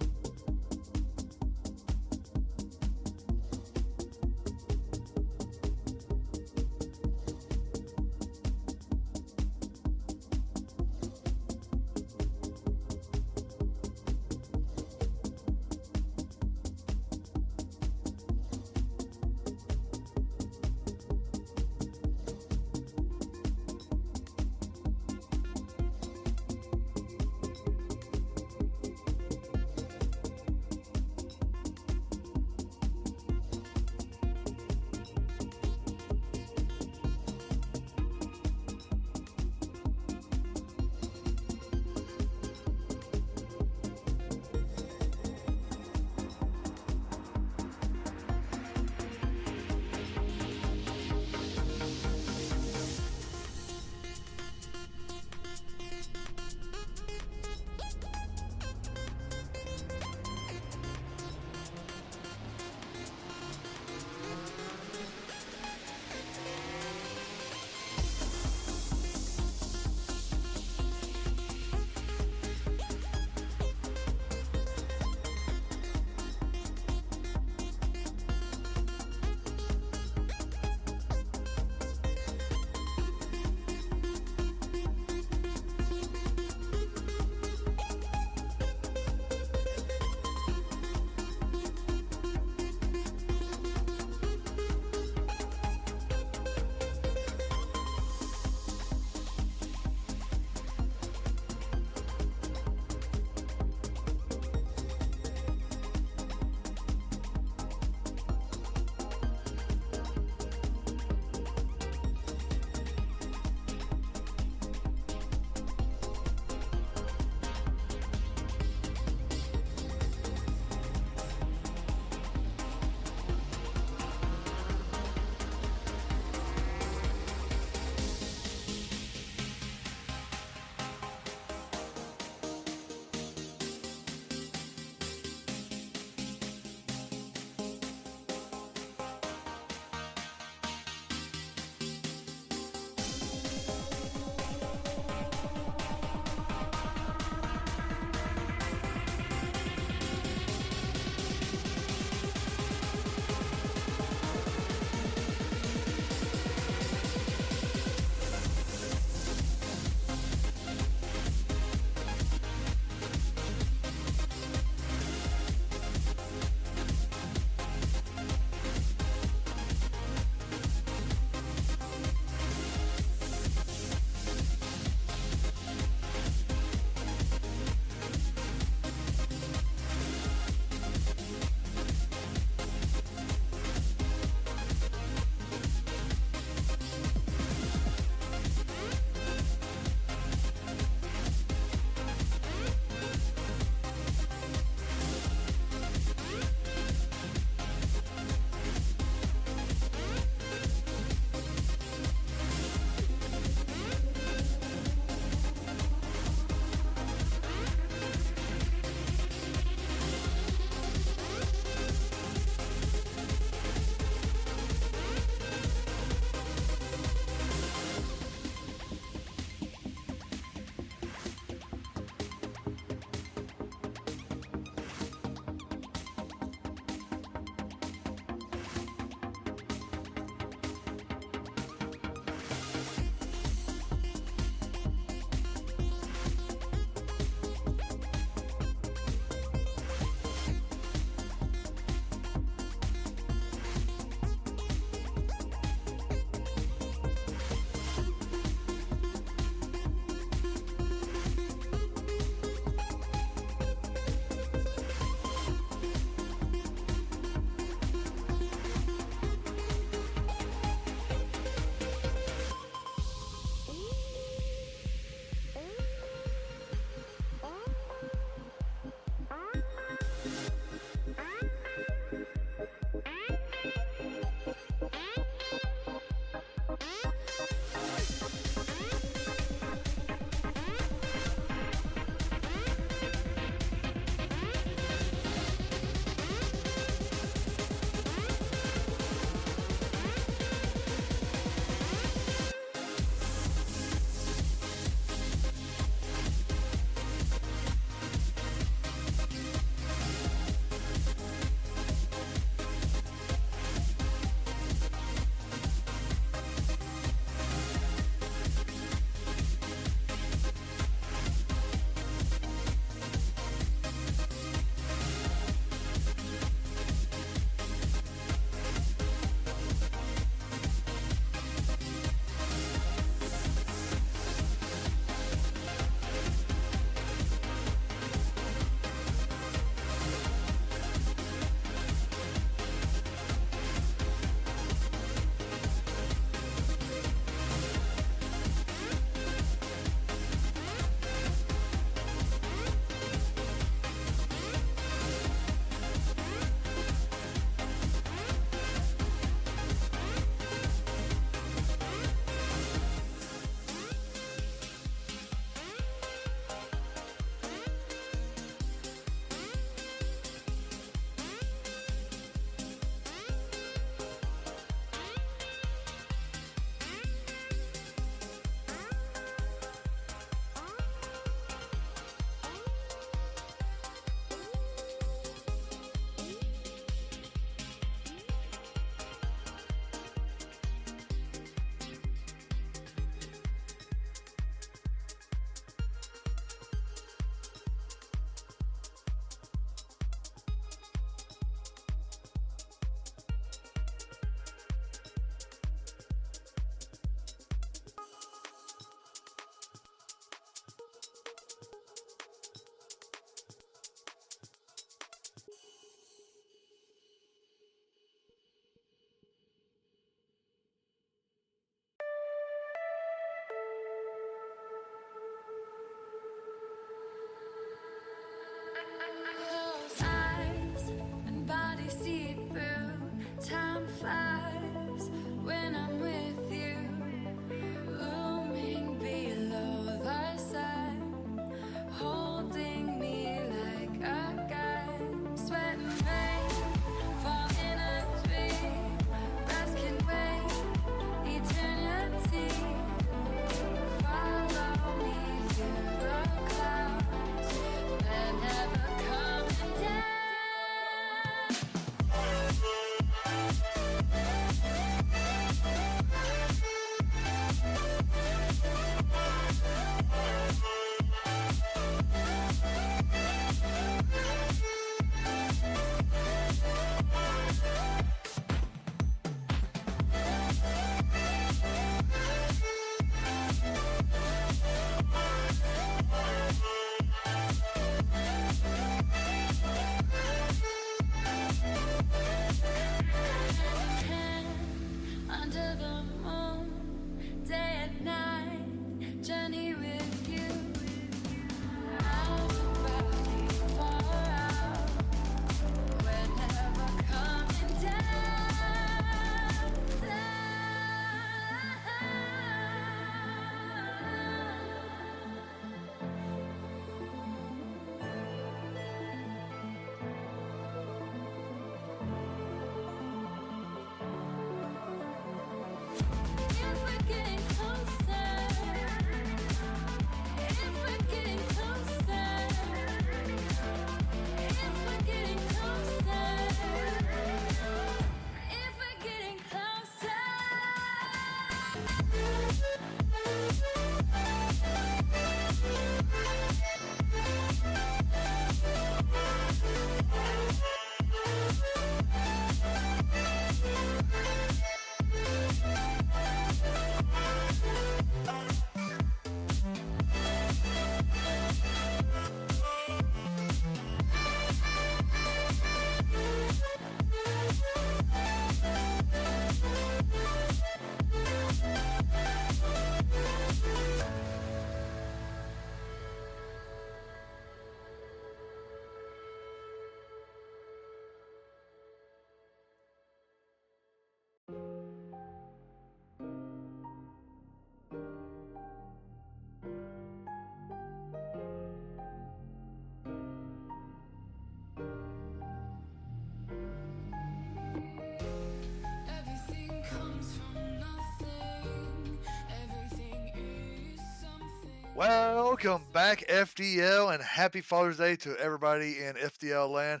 Welcome back, FDL, and happy Father's Day to everybody in FDL land.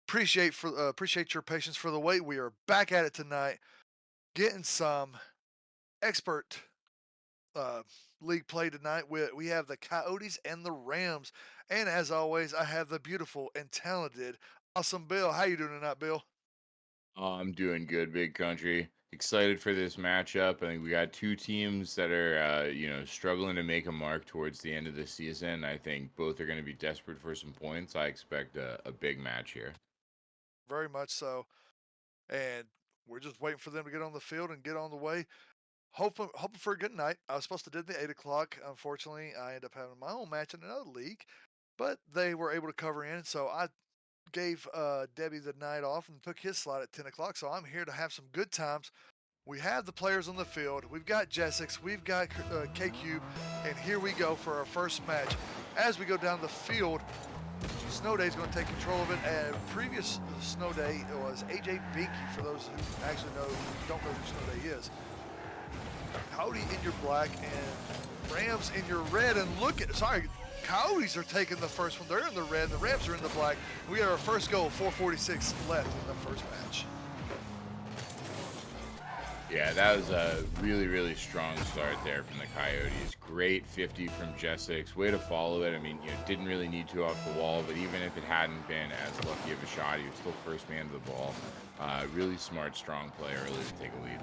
Appreciate your patience for the wait. We are back at it tonight, getting some expert league play tonight. We have the Coyotes and the Rams, and as always, I have the beautiful and talented, awesome Bill. How you doing tonight, Bill? Oh, I'm doing good, Big Country. Excited for this matchup. I think we got two teams that are, struggling to make a mark towards the end of the season. I think both are going to be desperate for some points. I expect a big match here. Very much so, and we're just waiting for them to get on the field and get on the way. Hoping for a good night. I was supposed to do the 8 o'clock. Unfortunately, I ended up having my own match in another league, but they were able to cover in, so I gave Debbie the night off and took his slot at 10 o'clock. So I'm here to have some good times. We have the players on the field. We've got Jessix, we've got KQ, and here we go for our first match. As we go down the field, Snow Day is going to take control of it. And previous Snow Day was AJ Binky, for those who actually don't know who Snow Day is. Coyote in your black and Rams in your red. And Coyotes are taking the first one. They're in the red, and the Rams are in the black. We got our first goal, 4:46 left in the first match. Yeah, that was a really, really strong start there from the Coyotes. Great 50 from Jessix. Way to follow it. I mean, didn't really need to off the wall, but even if it hadn't been as lucky of a shot, he was still first man to the ball. Really smart, strong play early to take a lead.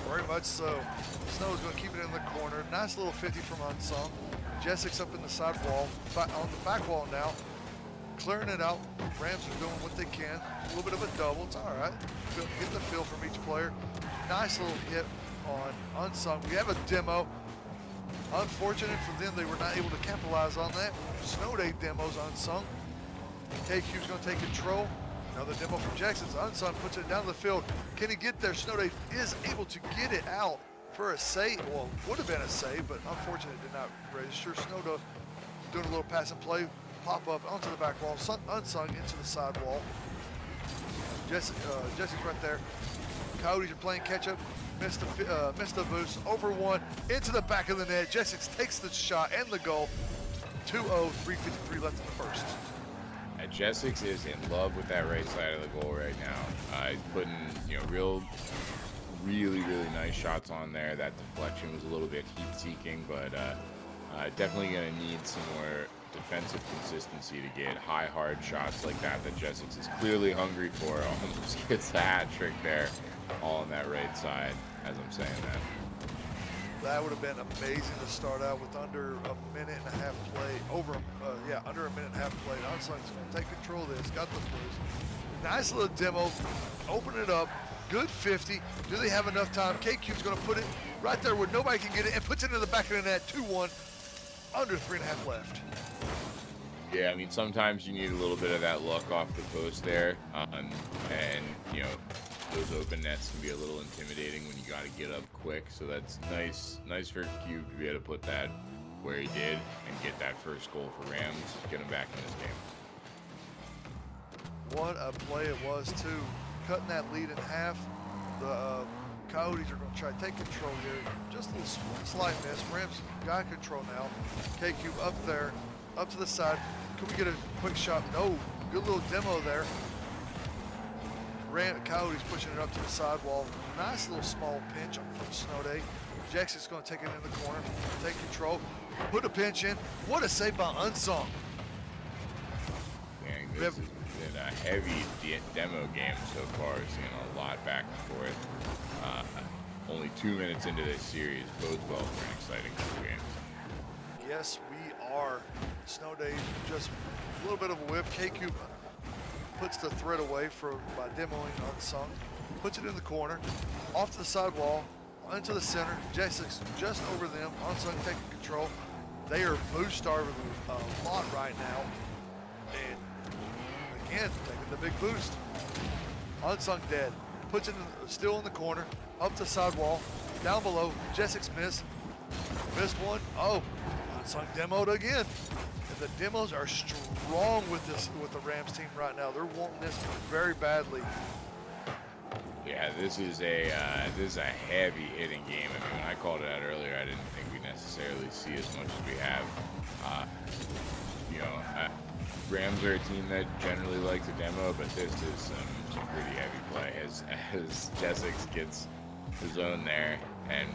Very much so. Snow is going to keep it in the corner. Nice little 50 from Unsung. Jessix up in the side wall, on the back wall now. Clearing it out. Rams are doing what they can. A little bit of a double. It's all right. Get the feel from each player. Nice little hit on Unsung. We have a demo. Unfortunate for them, they were not able to capitalize on that. Snow Day demos Unsung. KQ's going to take control. Another demo from Jackson. Unsung puts it down the field. Can he get there? Snow Day is able to get it out for a save. Well, would have been a save, but unfortunately did not register. Snow Day doing a little pass and play. Pop up onto the back wall. Unsung into the side wall. Jesse's right there. Coyotes are playing catch up. Missed the boost. Over one. Into the back of the net. Jessix takes the shot and the goal. 2-0, 3:53 left in the first. Jessix is in love with that right side of the goal right now. He's putting, really, really nice shots on there. That deflection was a little bit heat-seeking, but definitely going to need some more defensive consistency to get high, hard shots like that Jessix is clearly hungry for. Almost gets the hat trick there, all on that right side, as I'm saying that. That would have been amazing to start out with under a minute and a half play. Under a minute and a half play. Unsung's going to take control of this. Got the blues. Nice little demo. Open it up. Good 50. Do they have enough time? KQ's going to put it right there where nobody can get it and puts it in the back of the net. 2-1. Under 3.5 left. Yeah, I mean, sometimes you need a little bit of that luck off the post there. Those open nets can be a little intimidating when you got to get up quick. So that's nice for Cube to be able to put that where he did and get that first goal for Rams, get him back in this game. What a play it was, too. Cutting that lead in half. The Coyotes are going to try to take control here. Just a little slight miss. Rams got control now. K-Cube up there, up to the side. Can we get a quick shot? No. Good little demo there. Coyotes pushing it up to the sidewall. Nice little small pinch from Snow Day. Jackson's going to take it in the corner, take control, put a pinch in. What a save by Unsung. Dang, this has been a heavy demo game so far. Seeing a lot back and forth. Only 2 minutes into this series bodes well for an exciting two games. Yes, we are. Snow Day just a little bit of a whiff. K-Cube puts the threat away by demoing Unsung. Puts it in the corner, off to the sidewall, into the center. Jessix just over them. Unsung taking control. They are boost starving a lot right now. And again, taking the big boost. Unsung dead. Puts it still in the corner, up to the sidewall, down below. Jessix missed one. Oh, Unsung demoed again. The demos are strong with the Rams team right now. They're wanting this very badly. Yeah, Yeah, this is a heavy hitting game. I mean, when I called it out earlier, I didn't think we necessarily see as much as we have. You know, Rams are a team that generally likes a demo, but this is some pretty heavy play as Jessix gets his own there, and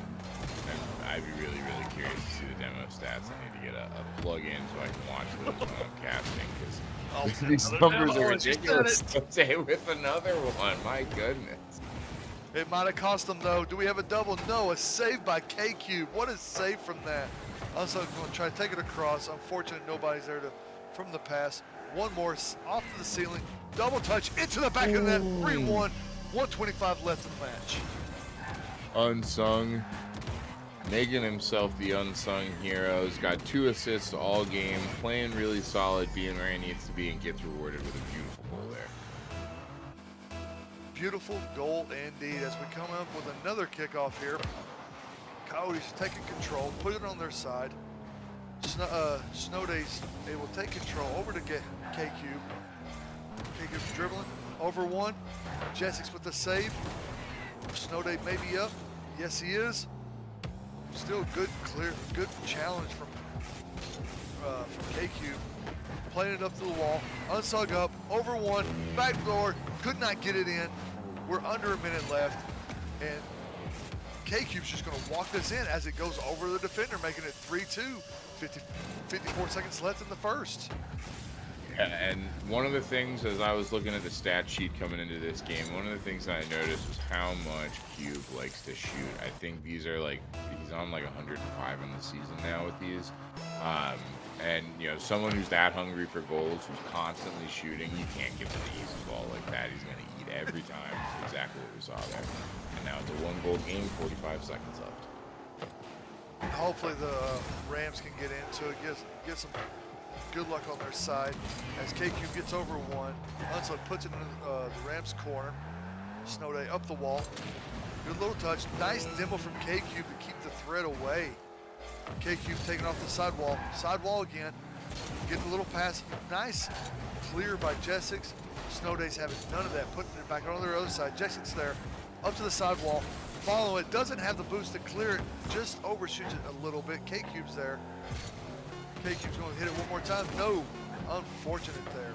I'd be really curious to see the demo stats. I need to get a plug-in so I can watch those when I'm casting, because these numbers are ridiculous. Say with another one, my goodness. It might have cost them though. Do we have a double? No, a save by K-Cube. What a save from that. Also going to try to take it across. Unfortunate nobody's there from the pass. One more off to the ceiling. Double touch into the back of the net. 3-1. 125 left in the match. Unsung. Making himself the unsung hero. He's got 2 assists all game. Playing really solid, being where he needs to be, and gets rewarded with a beautiful goal there. Beautiful goal indeed as we come up with another kickoff here. Coyotes taking control, put it on their side. Snowday's able to take control over to get K-Cube. K-Cube dribbling over one. Jessix with the save. Snowday may be up. Yes, he is. Still good, clear, good challenge from K-Cube. Playing it up to the wall. Unsung up, over one, back door, could not get it in. We're under a minute left, and K-Cube's just going to walk this in as it goes over the defender, making it 3-2. 54 seconds left in the first. Yeah, and one of the things, as I was looking at the stat sheet coming into this game, one of the things that I noticed was how much Cube likes to shoot. I think these are like, he's on like 105 in the season now with these. And, you know, someone who's that hungry for goals, who's constantly shooting, you can't give him the easy ball like that. He's going to eat every time. That's exactly what we saw there. And now it's a 1-goal game, 45 seconds left. Hopefully the Rams can get into it, get some good luck on their side as K-Cube gets over one. Unsung puts it in the Rams corner. Snowday up the wall. Good little touch. Nice demo from K-Cube to keep the threat away. K-Cube taking off the sidewall. Sidewall again. Getting a little pass. Nice clear by Jessix. Snowday's having none of that. Putting it back on their other side. Jessix there. Up to the sidewall. Follow it. Doesn't have the boost to clear it. Just overshoots it a little bit. K-Cube's there. K-Cube's going to hit it one more time. No. Unfortunate there.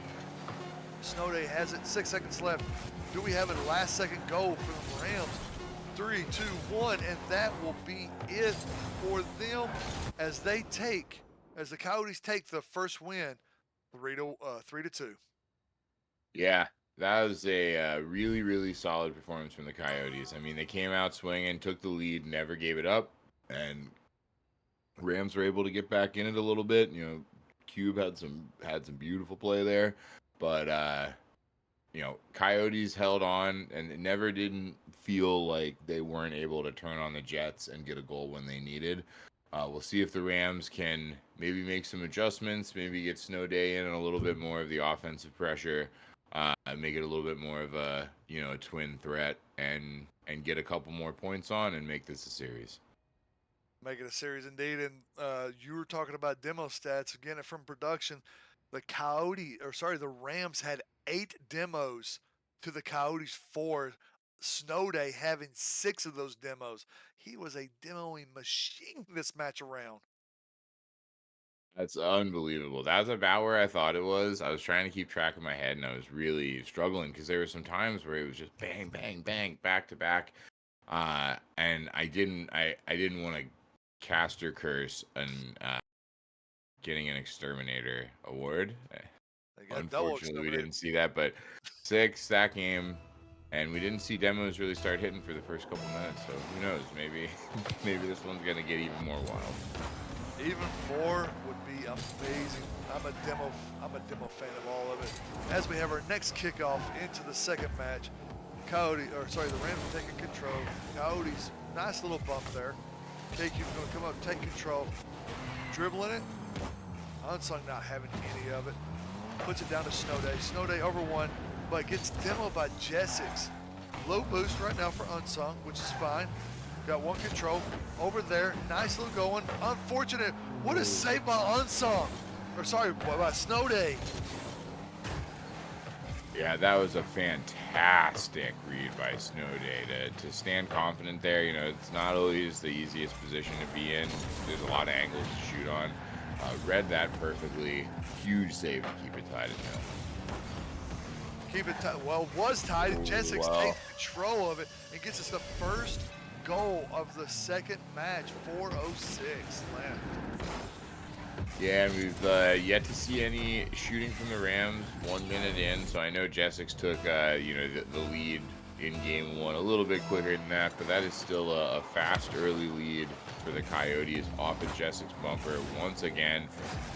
Snowday has it. 6 seconds left. Do we have a last second goal for the Rams? 3, 2, 1, and that will be it for them as the Coyotes take the first win, 3-2. Yeah, that was a really solid performance from the Coyotes. I mean, they came out swinging, took the lead, never gave it up, and Rams were able to get back in it a little bit. You know, Cube had some beautiful play there, but you know, Coyotes held on, and it never didn't feel like they weren't able to turn on the Jets and get a goal when they needed. We'll see if the Rams can maybe make some adjustments, maybe get Snowday in and a little bit more of the offensive pressure, make it a little bit more of a, you know, a twin threat, and get a couple more points on and make this a series. Make it a series indeed, and you were talking about demo stats, again from production. The Rams had 8 demos to the Coyotes 4. Snowday having 6 of those demos. He was a demoing machine this match around. That's unbelievable. That's about where I thought it was. I was trying to keep track of my head, and I was really struggling because there were some times where it was just bang, bang, bang, back to back, and I didn't want to caster curse and getting an exterminator award. Unfortunately, we didn't see that, but 6 that game, and we didn't see demos really start hitting for the first couple minutes. So who knows? Maybe this one's gonna get even more wild. Even more would be amazing. I'm a demo fan of all of it. As we have our next kickoff into the second match, the Rams are taking control. Coyotes, nice little bump there. K-Cube's going to come up, take control, dribbling it. Unsung not having any of it. Puts it down to Snowday. Snowday over one, but gets demoed by Jessix. Low boost right now for Unsung, which is fine. Got one control over there. Nice little going. Unfortunate. What a save by Unsung. By Snowday. Yeah, that was a fantastic read by Snowday to stand confident there. You know, it's not always the easiest position to be in. There's a lot of angles to shoot on. Read that perfectly. Huge save to keep it tied at 0. Keep it tight. Well, was tied. Jessex Well. takes control of it and gets us the first goal of the second match. 4:06 left. Yeah, and we've yet to see any shooting from the Rams 1 minute in, so I know Jessex took you know, the lead in game 1 a little bit quicker than that, but that is still a fast early lead for the Coyotes off of Jessex bumper once again.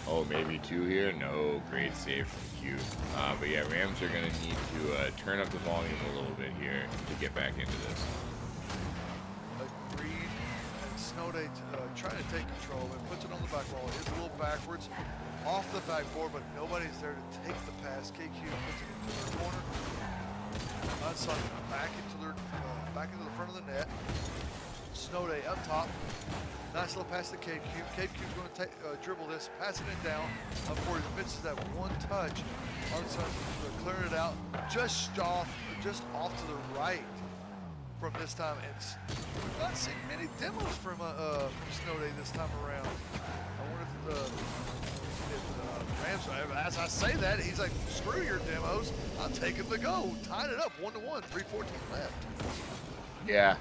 Oh, maybe 2 here? No, great save from Q. But yeah, Rams are going to need to turn up the volume a little bit here to get back into this. Agreed. And Snowday trying to take control and puts it on the back wall. It's a little backwards off the backboard, but nobody's there to take the pass. KQ puts it into their corner. Unsung back into the front of the net. Snowday up top. Nice little pass to KQ. KQ's going to dribble this, passing it down. Up forward, misses that one touch. Unsung clearing it out just off to the right from this time. And we've not seen many demos from Snowday this time around. I wonder if Rams, as I say that, he's like, screw your demos. I'm taking the go. Tied it up 1-1, 3:14 left. Yeah,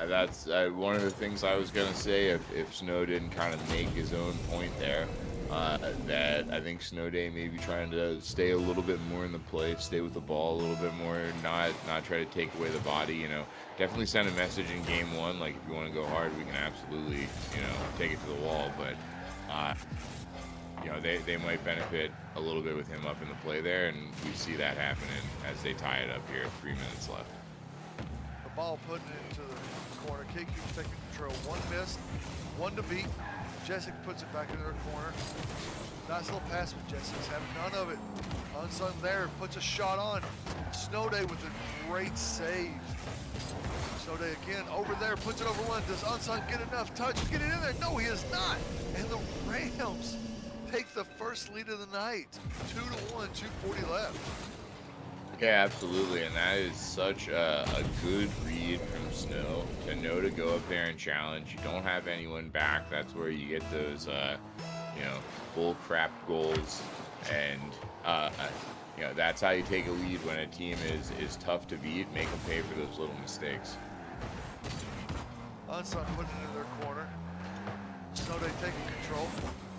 that's one of the things I was going to say. If Snow didn't kind of make his own point there, that I think Snowday may be trying to stay a little bit more in the play, stay with the ball a little bit more, not try to take away the body. You know, definitely send a message in game 1. Like, if you want to go hard, we can absolutely, you know, take it to the wall. But you know, they might benefit a little bit with him up in the play there, and we see that happening as they tie it up here. 3 minutes left. Ball putting it into the corner. KQ's taking control. One missed, one to beat. Jessic puts it back into their corner. Nice little pass with Jessic's having none of it. Unsung there, puts a shot on. Snowday with a great save. Snowday again over there, puts it over one. Does Unsung get enough touch to get it in there? No, he is not. And the Rams take the first lead of the night. 2-1, 2:40 left. Yeah, absolutely, and that is such a good read from Snow to know to go up there and challenge. You don't have anyone back. That's where you get those, you know, bull crap goals, and you know, that's how you take a lead when a team is tough to beat. Make them pay for those little mistakes. Unsung putting it in their corner. Snowday taking control.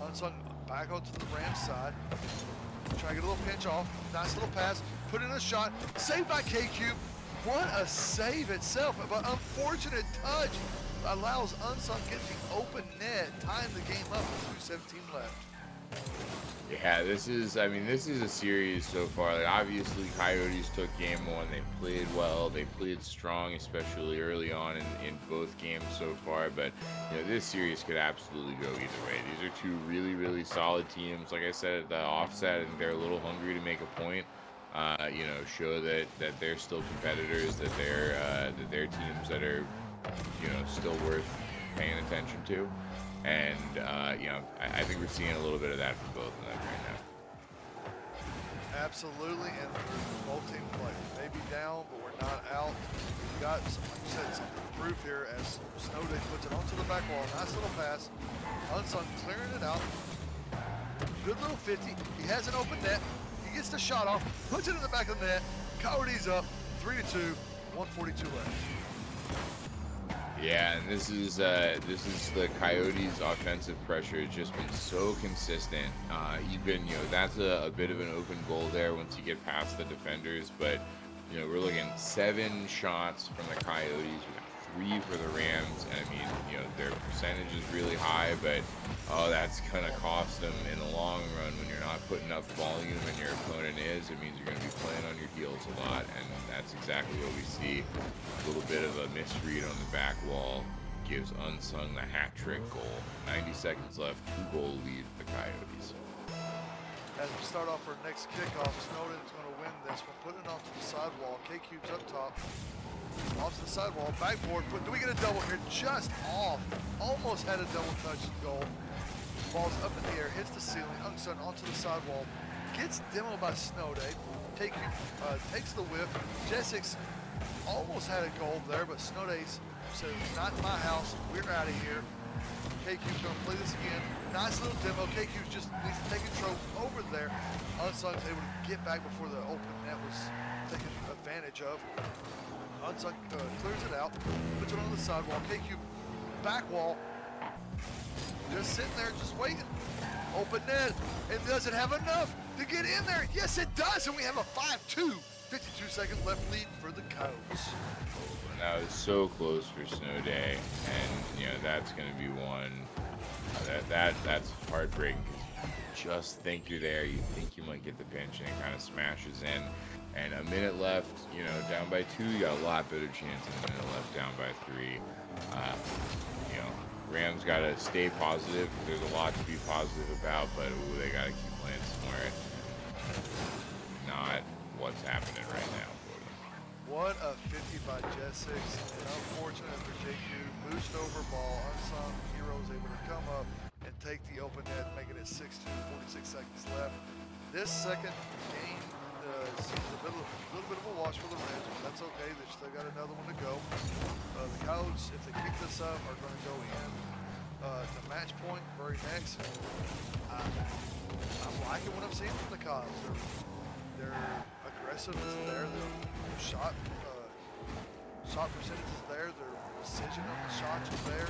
Unsung back onto the Rams side. Try to get a little pinch off. Nice little pass. Put in a shot. Saved by KQ. What a save itself. But unfortunate touch allows Unsung get the open net, tying the game up with 2:17 left. Yeah, this is a series so far. Like, obviously, Coyotes took game 1. They played well. They played strong, especially early on in both games so far. But, you know, this series could absolutely go either way. These are two really, really solid teams. Like I said at the offset, and they're a little hungry to make a point. You know, show that they're still competitors, that they're teams that are, you know, still worth paying attention to. And, you know, I think we're seeing a little bit of that from both of them right now. Absolutely, and both teams like maybe down, but we're not out. We got, like you said, something to prove here as Snowday puts it onto the back wall. Nice little pass. Unsung clearing it out. Good little 50. He has an open net. He gets the shot off, puts it in the back of the net. Coyotes up 3-2, 1:42 left. Yeah, and this is the Coyotes' offensive pressure has just been so consistent. Even, you know, that's a bit of an open goal there once you get past the defenders. But, you know, we're looking 7 shots from the Coyotes. We got 3 for the Rams. And I mean, you know, their percentage is really high, but that's gonna cost them in the long run when you're not putting up volume and your opponent is. It means you're gonna be playing on your heels a lot, and that's exactly what we see. A little bit of a misread on the back wall gives Unsung the hat trick goal. 90 seconds left, 2-goal lead for the Coyotes. As we start off our next kickoff, Snowden's going to win this. We're putting it onto the sidewall. K-Cube's up top. Off to the sidewall, backboard. But do we get a double here? Just off. Almost had a double touch goal. Ball's up in the air, hits the ceiling. Unsung onto the sidewall. gets demoed by Snow Day. Takes the whiff. Jessix almost had a goal there, but Snow Day says, not in my house. We're out of here. KQ's going to play this again. Nice little demo. KQ just needs to take control over there. Unsung's able to get back before the open net was taken advantage of. Unsung clears it out, puts it on the sidewall. KQ back wall, just sitting there, just waiting. Open net, and does it have enough to get in there? Yes, it does, and we have a 5-2. 52-second left lead for the Coyotes. That was so close for Snow Day, and that's going to be one that's heartbreaking because you just think you're there, you think you might get the pinch, and it kind of smashes in. And a minute left, down by 2, you got a lot better chance. And a minute left, down by 3. Rams got to stay positive because there's a lot to be positive about, but they got to keep playing smart. Not what's happening right now for them. What a 50 by Jessix, and unfortunate for JQ. Boosted over ball, Unsung Heroes able to come up and take the open net, making it 6-2, 46 seconds left. This second game seems a little bit of a wash for the Rams, but that's okay. They've still got another one to go. The Coyotes, if they keep this up, are going to go in to match point very next. I'm liking what I'm seeing from the Coyotes. Their aggressiveness is there. Their shot percentage is there. Their precision on the shots is there.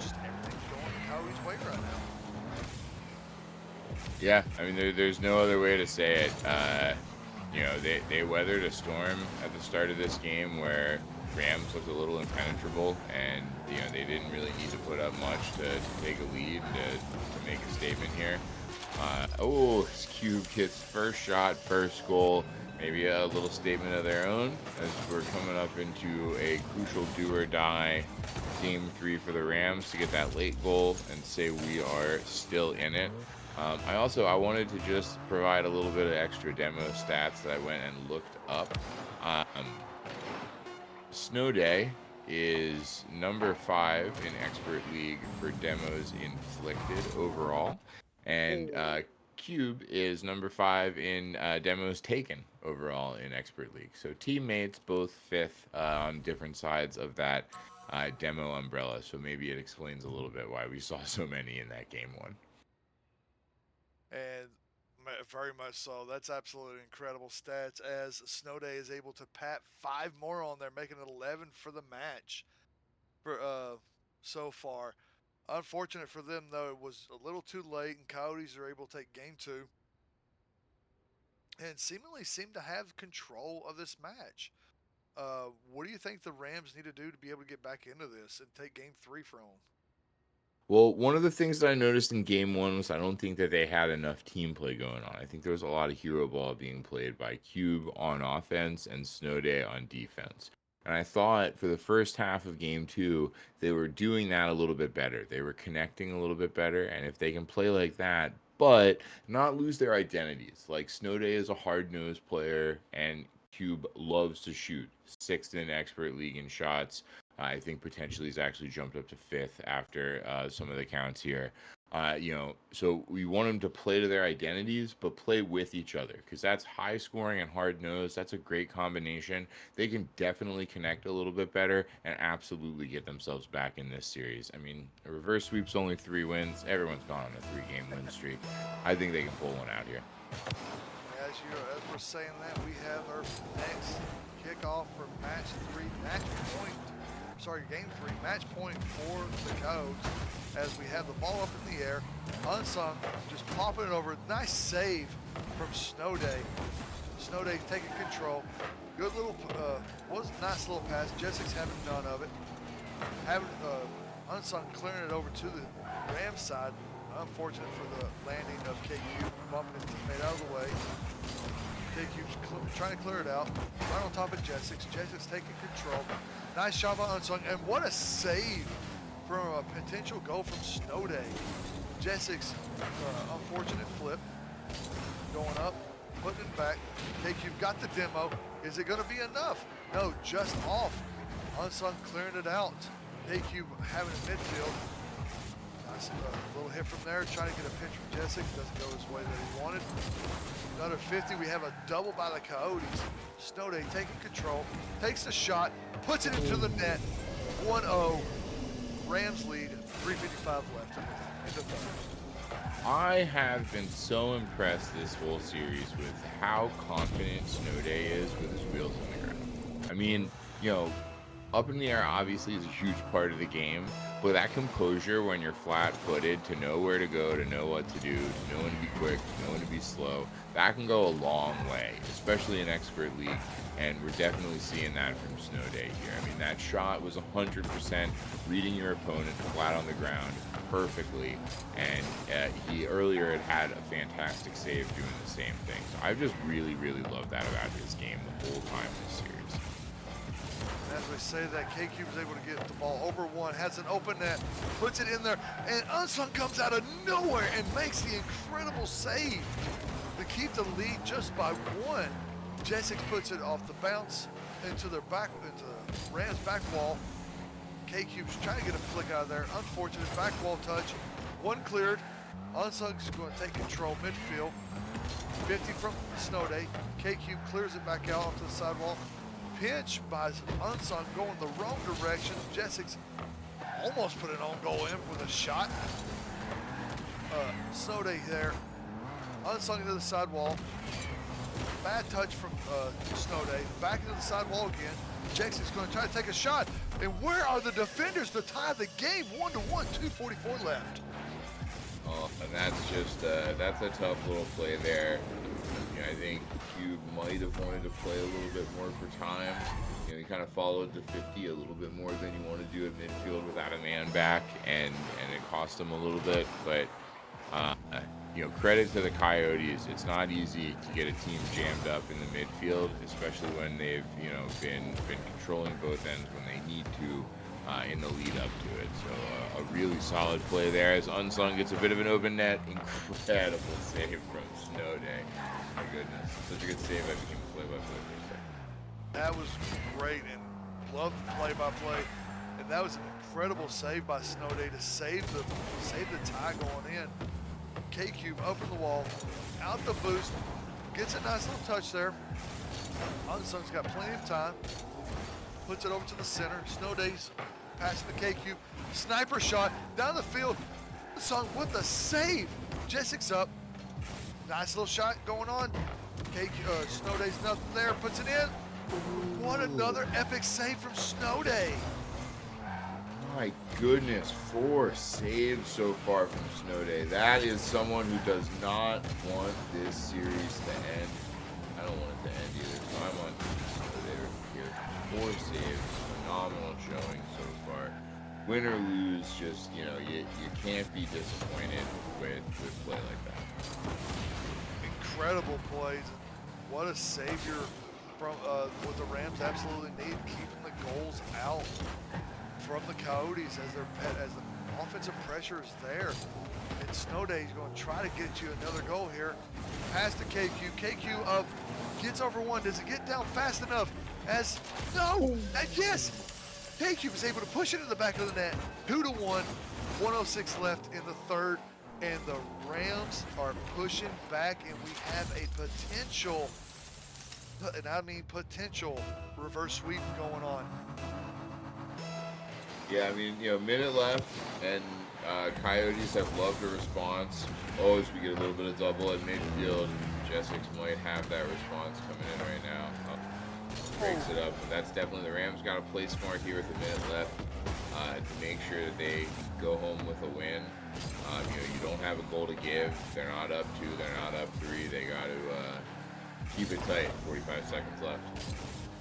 Just everything's going the Coyotes' way right now. Yeah, I mean, there's no other way to say it. They weathered a storm at the start of this game where Rams looked a little impenetrable, and they didn't really need to put up much to take a lead and to make a statement here. Cube gets first shot, first goal. Maybe a little statement of their own as we're coming up into a crucial do or die game 3 for the Rams to get that late goal and say we are still in it. I wanted to just provide a little bit of extra demo stats that I went and looked up. Snow Day is number 5 in Expert League for demos inflicted overall, and Cube is number 5 in demos taken overall in Expert League. So teammates both 5th on different sides of that demo umbrella. So maybe it explains a little bit why we saw so many in that game 1. And very much so. That's absolutely incredible stats as Snow Day is able to pat 5 more on there, making it 11 for the match for so far. Unfortunate for them, though, it was a little too late, and Coyotes are able to take game 2 and seemingly seem to have control of this match. What do you think the Rams need to do to be able to get back into this and take game 3 from them? Well, one of the things that I noticed in game 1 was I don't think that they had enough team play going on. I think there was a lot of hero ball being played by Cube on offense and Snow Day on defense. And I thought for the first half of game 2, they were doing that a little bit better. They were connecting a little bit better. And if they can play like that, but not lose their identities. Like Snow Day is a hard-nosed player, and Cube loves to shoot. 6th in Expert League in shots. I think potentially he's actually jumped up to 5th after some of the counts here. So we want them to play to their identities, but play with each other because that's high scoring and hard nosed. That's a great combination. They can definitely connect a little bit better and absolutely get themselves back in this series. I mean, a reverse sweep's only 3 wins. Everyone's gone on a 3-game win streak. I think they can pull one out here. As we're saying that, we have our next kickoff for game 3, match point for the Coyotes as we have the ball up in the air. Unsung just popping it over. Nice save from Snow Day. Snow Day taking control. Good little, was a nice little pass. Jessix having none of it. Unsung clearing it over to the Rams side. Unfortunate for the landing of KQ, bumping his teammate out of the way. KQ's trying to clear it out. Right on top of Jessix. Jessix taking control. Nice shot by Unsung, and what a save from a potential goal from Snow Day. Jessix, unfortunate flip. Going up, putting it back. KQ got the demo. Is it going to be enough? No, just off. Unsung clearing it out. KQ having it midfield. Nice little hit from there, trying to get a pitch from Jessic. Doesn't go his way that he wanted. Another 50. We have a double by the Coyotes. Snowday taking control, takes the shot, puts it into the net. 1-0. Rams lead. 3:55 left in the third. I have been so impressed this whole series with how confident Snowday is with his wheels on the ground. I mean, up in the air obviously is a huge part of the game, but that composure when you're flat-footed, to know where to go, to know what to do, to know when to be quick, to know when to be slow, that can go a long way, especially in expert league, and we're definitely seeing that from Snowday here. I mean, that shot was 100% reading your opponent flat on the ground perfectly, and he earlier had a fantastic save doing the same thing. So I've just really, really loved that about his game the whole time this series. As we say that, KQ was able to get the ball over one, has an open net, puts it in there, and Unsung comes out of nowhere and makes the incredible save to keep the lead just by one. Jessic puts it off the bounce into the Rams back wall. KQ's trying to get a flick out of there. Unfortunate back wall touch. One cleared. Unsung's going to take control midfield. 50 from Snowday. KQ clears it back out onto the sidewall. Pinch by Unsung going the wrong direction. Jessic's almost put an own goal in with a shot. Snowday there. Unsung into the sidewall. Bad touch from Snowday. Back into the sidewall again. Jessic's going to try to take a shot. And where are the defenders to tie the game? 1-1, 2:44 left. Oh, and that's just that's a tough little play there. I think Cube might have wanted to play a little bit more for time. He kind of followed the 50 a little bit more than you want to do at midfield without a man back, and it cost him a little bit. But credit to the Coyotes. It's not easy to get a team jammed up in the midfield, especially when they've been controlling both ends when they need to in the lead up to it. So a really solid play there as Unsung gets a bit of an open net. Incredible save from Snowday. My goodness, such a good save. I became play-by-play for a second. That was great, and loved the play-by-play. And that was an incredible save by Snowday to save the tie going in. K-Cube up in the wall, out the boost, gets a nice little touch there. Unsung's got plenty of time. Puts it over to the center. Snowday's passing to K-Cube. Sniper shot down the field. Unsung with the save. Jessic's up. Nice little shot going on. Snowday's nothing there. Puts it in. What another epic save from Snowday. My goodness, 4 saves so far from Snowday. That is someone who does not want this series to end. I don't want it to end either, so I'm on Snowday here. 4 saves, phenomenal showing so far. Win or lose, just, you can't be disappointed with play like that. Incredible plays. What a savior from what the Rams absolutely need, keeping the goals out from the Coyotes as the offensive pressure is there. And Snowday's going to try to get you another goal here. Pass to KQ. KQ up, gets over one. Does it get down fast enough? Yes! KQ was able to push it in the back of the net. 2-1, 1:06 left in the third. And the Rams are pushing back, and we have a potential, and I mean potential, reverse sweep going on. Yeah, I mean, minute left, and Coyotes have loved the response. Oh, as we get a little bit of double at midfield, Jessic's might have that response coming in right now. Breaks it up, but that's definitely the Rams got to play smart here with a minute left to make sure that they go home with a win. You don't have a goal to give. They're not up 2, they're not up 3. They got to keep it tight. 45 seconds left.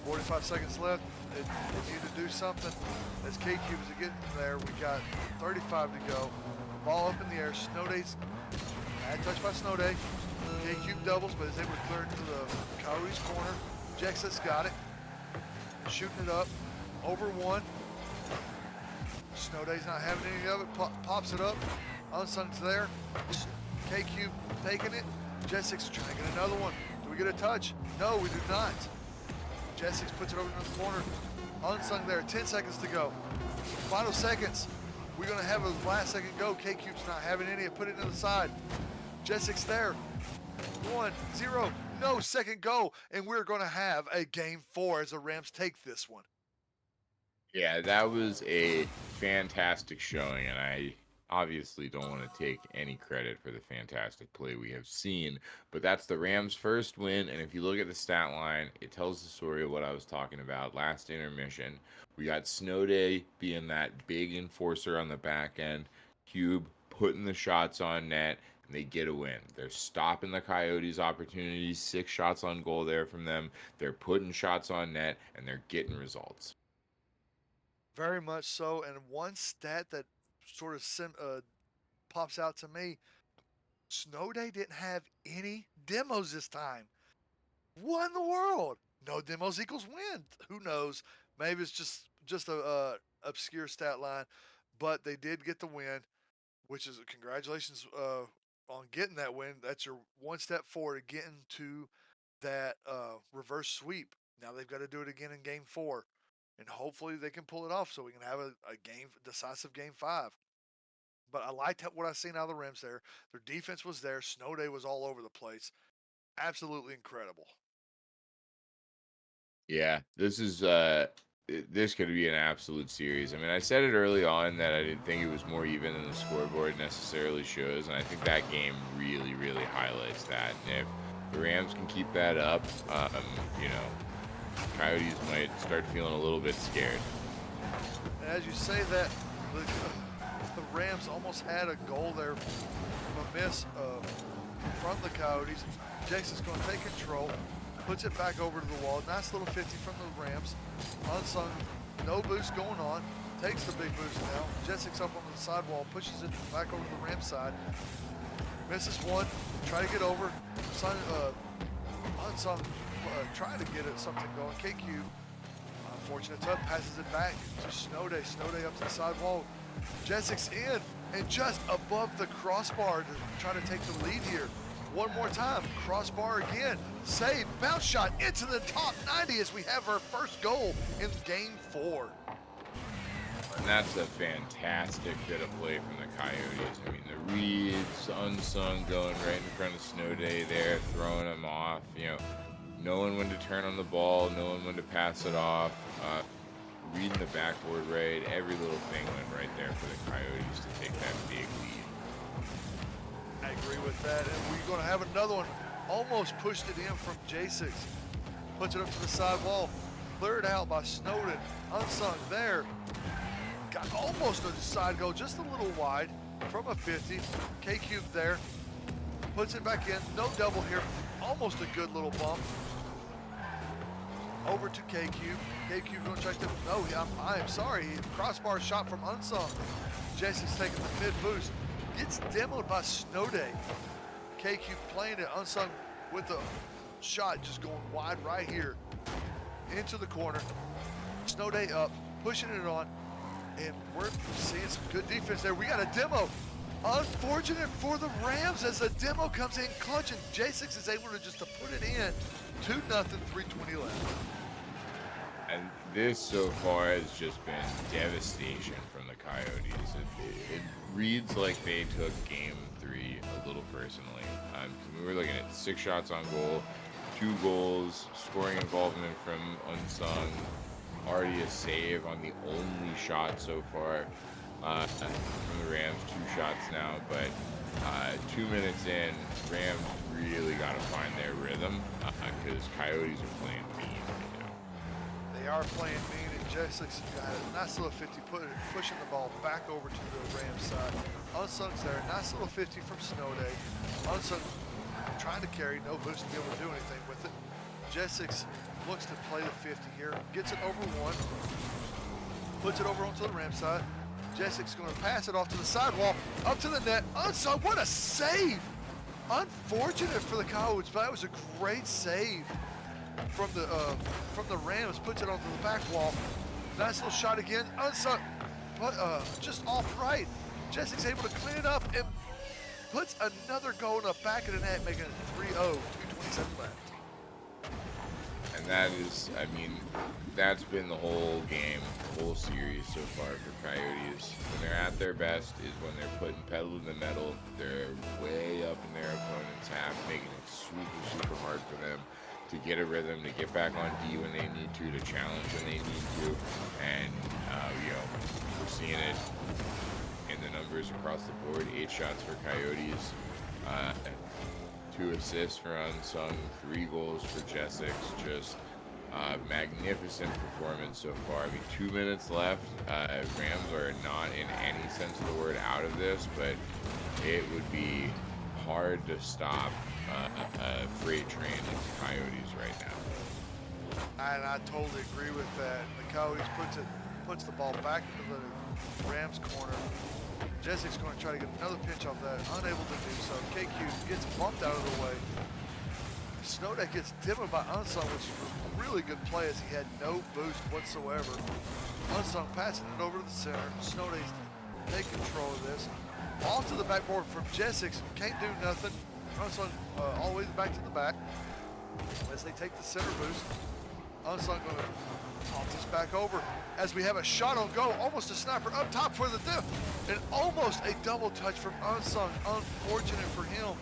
45 seconds left. They need to do something. As K-Cube is getting there, we got 35 to go. Ball up in the air. Snowday's bad touch by Snowday. K-Cube doubles, but is able to clear it to the Coyotes corner. Jexa's got it. Shooting it up. Over one. Snowday's not having any of it. Pops it up. Unsung's there. K-Cube taking it. Jessic's trying to get another one. Do we get a touch? No, we do not. Jessic's puts it over in the corner. Unsung there. 10 seconds to go. Final seconds. We're going to have a last second go. K-Cube's not having any. Put it to the side. Jessic's there. 1-0. No, second go. And we're going to have a game 4 as the Rams take this one. Yeah, that was a fantastic showing, and I obviously don't want to take any credit for the fantastic play we have seen, but that's the Rams' first win, and if you look at the stat line, it tells the story of what I was talking about last intermission. We got Snow Day being that big enforcer on the back end, Cube putting the shots on net, and they get a win. They're stopping the Coyotes' opportunities, 6 shots on goal there from them. They're putting shots on net, and they're getting results. Very much so. And one stat that sort of pops out to me, Snow Day didn't have any demos this time. What in the world? No demos equals win. Who knows? Maybe it's just a obscure stat line, but they did get the win, which is congratulations on getting that win. That's your one step forward to getting to that reverse sweep. Now they've got to do it again in game 4. And hopefully they can pull it off so we can have a decisive game 5. But I liked what I seen out of the Rams there. Their defense was there. Snow Day was all over the place. Absolutely incredible. Yeah, this could be an absolute series. I mean, I said it early on that I didn't think it was more even than the scoreboard necessarily shows, and I think that game really, really highlights that. And if the Rams can keep that up, you know, Coyotes might start feeling a little bit scared. And as you say that, the Rams almost had a goal there from a miss from the Coyotes. Jason's going to take control, puts it back over to the wall. Nice little 50 from the Rams. Unsung, no boost going on. Takes the big boost now. Jessic's up on the sidewall, pushes it back over to the Rams side. Misses one, try to get over. Unsung trying to get it something going. KQ, unfortunate tough, passes it back to Snow Day. Snow Day up to the sidewall. Jessic's in and just above the crossbar to try to take the lead here. One more time, crossbar again, save, bounce shot into the top 90 as we have our first goal in game 4. And that's a fantastic bit of play from the Coyotes. I mean, the reads, Unsung going right in front of Snow Day there, throwing him off, you know, knowing when to turn on the ball, knowing when to pass it off, reading the backboard right. Every little thing went right there for the Coyotes to take that big lead. I agree with that, and we're going to have another one. Almost pushed it in from J6. Puts it up to the side wall. Cleared out by Snowden. Unsung there. Got almost a side goal, just a little wide from a 50. K-Cube there. Puts it back in. No double here. Almost a good little bump. Over to K-Cube. K-Cube going to try to... No, I am sorry. Crossbar shot from Unsung. J6 taking the mid boost. Gets demoed by Snow Day. K-Cube playing it. Unsung with the shot just going wide right here. Into the corner. Snow Day up. Pushing it on. And we're seeing some good defense there. We got a demo. Unfortunate for the Rams as the demo comes in clutch. And J6 is able to just to put it in. 2-0, 3:20 left. And this so far has just been devastation from the Coyotes. It reads like they took game 3 a little personally. We were looking at 6 shots on goal, 2 goals, scoring involvement from Unsung, already a save on the only shot so far from the Rams, 2 shots now, but 2 minutes in, Rams really got to find their rhythm because Coyotes are playing mean right now. They are playing mean, and J6 got a nice little 50, pushing the ball back over to the Rams side. Unsung's there, nice little 50 from Snow Day. Unsung trying to carry, no boost to be able to do anything with it. J6 looks to play the 50 here, gets it over one, puts it over onto the Rams side. J6 going to pass it off to the sidewall, up to the net. Unsung, what a save! Unfortunate for the Coyotes, but that was a great save from the Rams. Puts it onto the back wall. Nice little shot again. Unsung, but just off right. Jesse's able to clean it up and puts another goal in the back of the net, making it 3-0, 2:27 left. And that is, I mean, that's been the whole game, the whole series so far for Coyotes. When they're at their best is when they're putting pedal to the metal. They're way up in their opponent's half, making it super, super hard for them to get a rhythm, to get back on D when they need to challenge when they need to. And, we're seeing it in the numbers across the board. 8 shots for Coyotes. 2 assists for Unsung, 3 goals for Jessex. Just magnificent performance so far. I mean, 2 minutes left. Rams are not in any sense of the word out of this, but it would be hard to stop a freight train into Coyotes right now. And I totally agree with that. The Coyotes puts the ball back into the Rams corner. Jessek's going to try to get another pinch off that, unable to do so. KQ gets bumped out of the way. Snowday gets dimmed by Unsung, which was a really good play as he had no boost whatsoever. Unsung passing it over to the center. Snowday's take control of this. Off to the backboard from Jessex. Can't do nothing. Unsung all the way back to the back as they take the center boost. Unsung going to toss this back over as we have a shot on goal. Almost a sniper up top for the dip. And almost a double touch from Unsung. Unfortunate for him.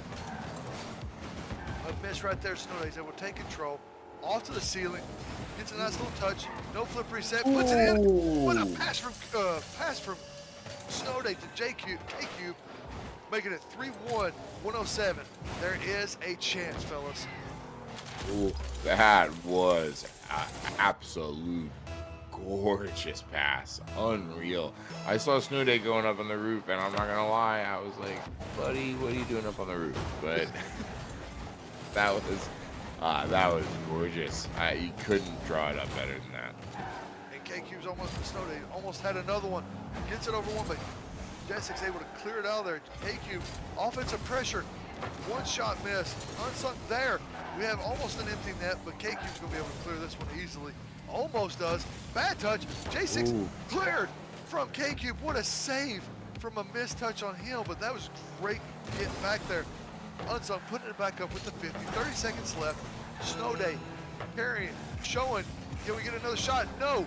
A miss right there. Snowday's able to take control. Off to the ceiling. Gets a nice little touch. No flip reset. Puts it in. What a pass from Snowday to KQ. Making it 3-1, 107. There is a chance, fellas. Ooh, that was an absolute gorgeous pass. Unreal. I saw Snowday going up on the roof, and I'm not going to lie, I was like, buddy, what are you doing up on the roof? But that was gorgeous. You couldn't draw it up better than that. And KQ's Snowday almost had another one. Gets it over one, but Jessek's able to clear it out of there. KQ, offensive pressure. One shot missed. Unsung there. We have almost an empty net, but KQ's going to be able to clear this one easily. Almost does. Bad touch. J6 cleared from KQ. What a save from a missed touch on him, but that was great getting back there. Unsung putting it back up with the 50. 30 seconds left. Snowday carrying, showing. Can we get another shot? No.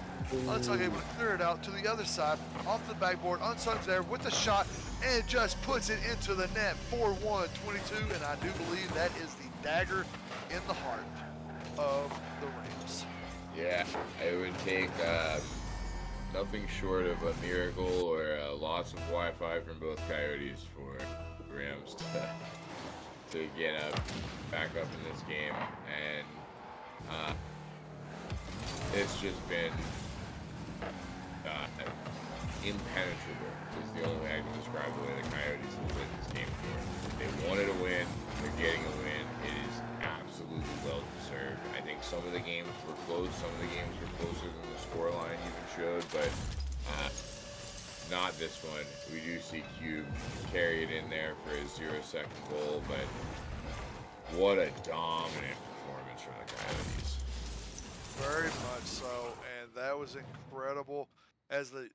Unsung able to clear it out to the other side, off the backboard. Unsung's there with the shot and just puts it into the net. 4-1, 22, and I do believe that is the dagger in the heart of the Rams. Yeah, it would take nothing short of a miracle or a loss of Wi-Fi from both Coyotes for the Rams to get back up in this game, and it's just been impenetrable is the only way I can describe the way the Coyotes have played this game for. They wanted a win, they're getting a win. It is absolutely well deserved. I think some of the games were close, some of the games were closer than the scoreline even showed, but not this one. We do see Cube carry it in there for his 0-second goal, but what a dominant performance from the Coyotes. Very much so, and that was incredible. As the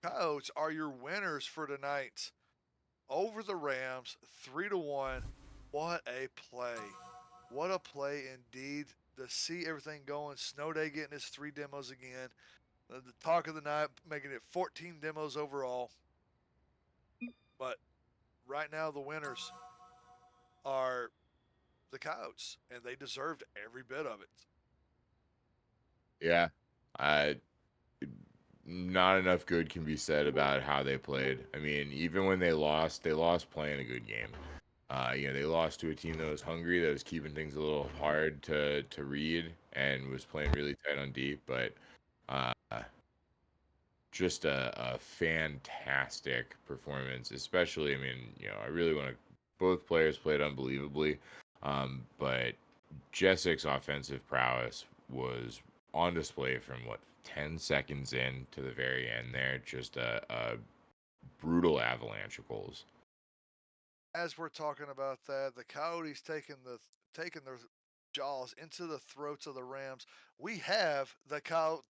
Coyotes are your winners for tonight over the Rams, 3-1. What a play! What a play indeed. To see everything going, Snowday getting his 3 demos again. The talk of the night, making it 14 demos overall. But right now, the winners are the Coyotes, and they deserved every bit of it. Yeah, not enough good can be said about how they played. I mean, even when they lost playing a good game. They lost to a team that was hungry, that was keeping things a little hard to read, and was playing really tight on deep. But just a fantastic performance, especially. I mean, I really want to. Both players played unbelievably, but Jessek's offensive prowess was on display from 10 seconds in to the very end there. Just a brutal avalanche of goals. As we're talking about that, the Coyotes taking their jaws into the throats of the Rams. We have the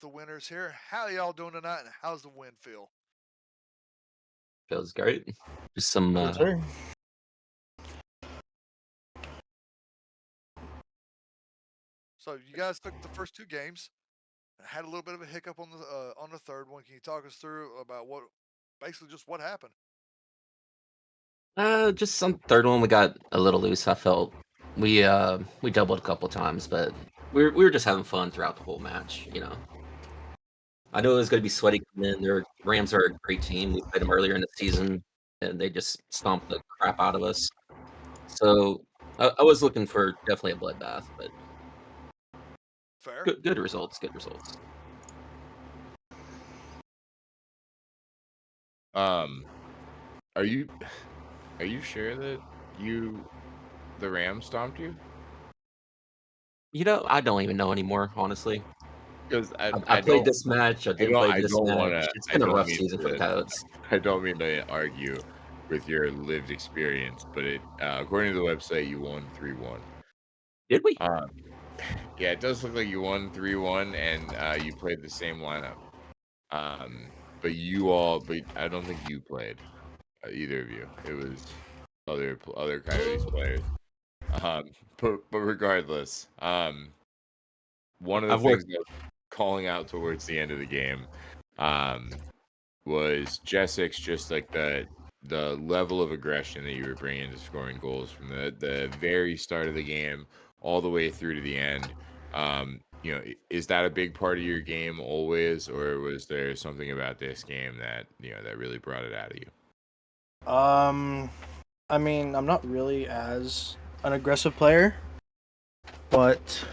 winners here. How y'all doing tonight, and how's the win feel? Feels great. Just some Yes, sir. So you guys took the first 2 games, had a little bit of a hiccup on the third one. Can you talk us through about basically just what happened? Just some third one we got a little loose. I felt we doubled a couple times, but we were just having fun throughout the whole match. I knew it was going to be sweaty coming in. Their Rams are a great team. We played them earlier in the season, and they just stomped the crap out of us. So I was looking for definitely a bloodbath, but Fair. good results. Good results. Are you sure that the Rams stomped you? I don't even know anymore, honestly. Because I played this match. I didn't play I this don't match. wanna It's I been a don't rough mean season for the to Coyotes. I don't mean to argue with your lived experience, but according to the website, you won 3-1. Did we? Um, yeah, it does look like you won 3-1, and you played the same lineup. But I don't think you played, either of you. It was other Coyotes players. Um, but regardless, one of the I've things worked. that I was calling out towards the end of the game, um, was Jessex, just like the level of aggression that you were bringing to scoring goals from the very start of the game all the way through to the end. Is that a big part of your game always, or was there something about this game that that really brought it out of you? I mean, I'm not really as an aggressive player, but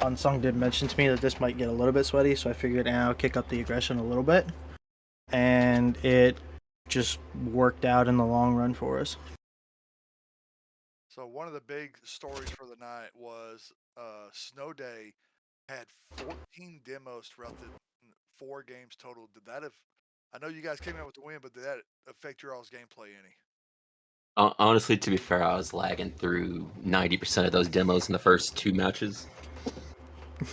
Unsung did mention to me that this might get a little bit sweaty, so I figured I'll kick up the aggression a little bit, and it just worked out in the long run for us. So one of the big stories for the night was Snow Day had 14 demos throughout the 4 games total. Did that have? I know you guys came out with the win, but did that affect your all's gameplay any? Honestly, to be fair, I was lagging through 90% of those demos in the first 2 matches.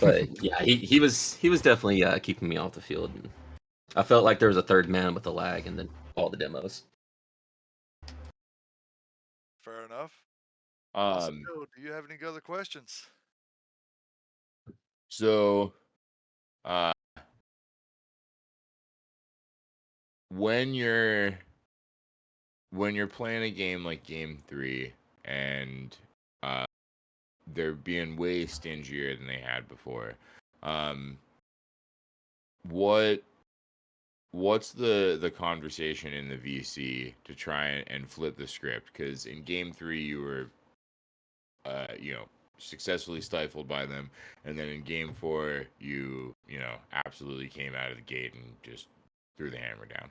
But yeah, he was definitely keeping me off the field. And I felt like there was a third man with the lag and then all the demos. Fair enough. Awesome. Um, Bill, do you have any other questions? so uh, when you're playing a game like Game 3 and they're being way stingier than they had before, um, what what's the conversation in the VC to try and flip the script? Because in Game 3 you were successfully stifled by them, and then in Game 4 you absolutely came out of the gate and just threw the hammer down.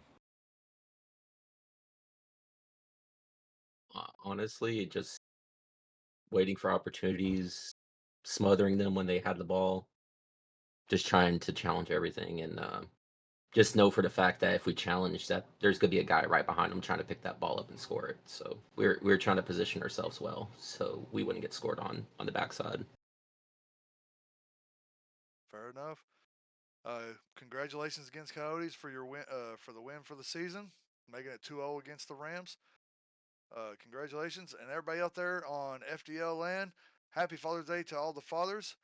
Honestly, just waiting for opportunities, smothering them when they had the ball, just trying to challenge everything, and just know for the fact that if we challenge that, there's gonna be a guy right behind him trying to pick that ball up and score it. So we're trying to position ourselves well, so we wouldn't get scored on the backside. Fair enough. Congratulations against Coyotes for your win for the win for the season, making it 2-0 against the Rams. Congratulations, and everybody out there on FDL land. Happy Father's Day to all the fathers.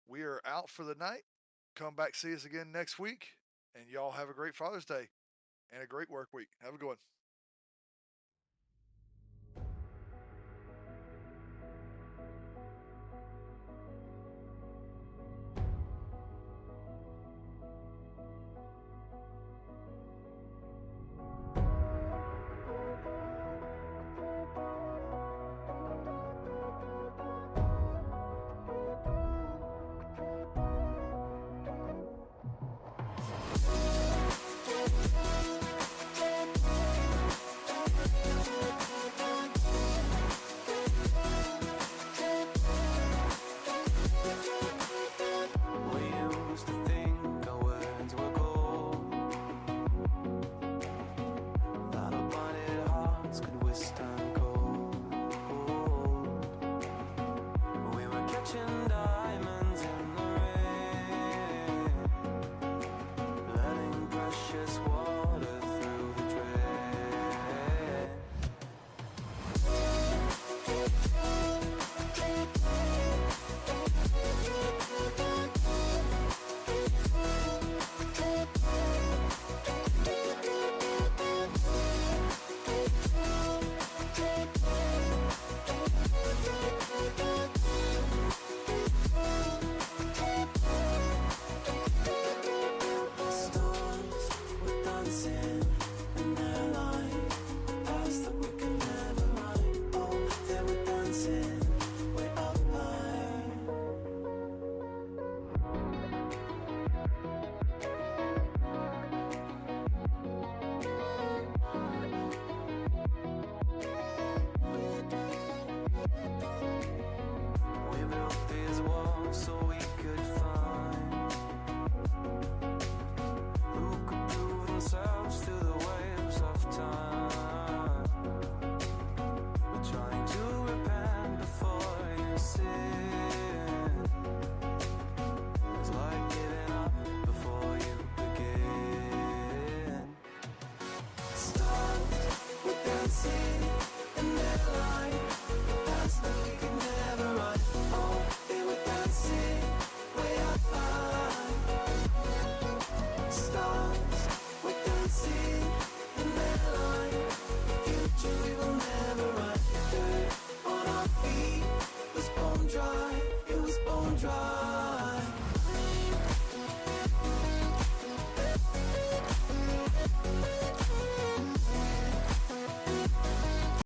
We are out for the night. Come back, see us again next week, and y'all have a great Father's Day and a great work week. Have a good one. We used to think our words were gold, that our blinded hearts could withstand cold. We were catching diamonds in the rain, letting precious water through the drain. ourselves to the waves of time. We're trying to repent before you sin. It's like giving up before you begin. Stars were dancing in their light, paths that we could never run. Oh, they were dancing way up high. Stars were dancing in their light, future we will never run. Dirt on our feet was bone dry, it was bone dry.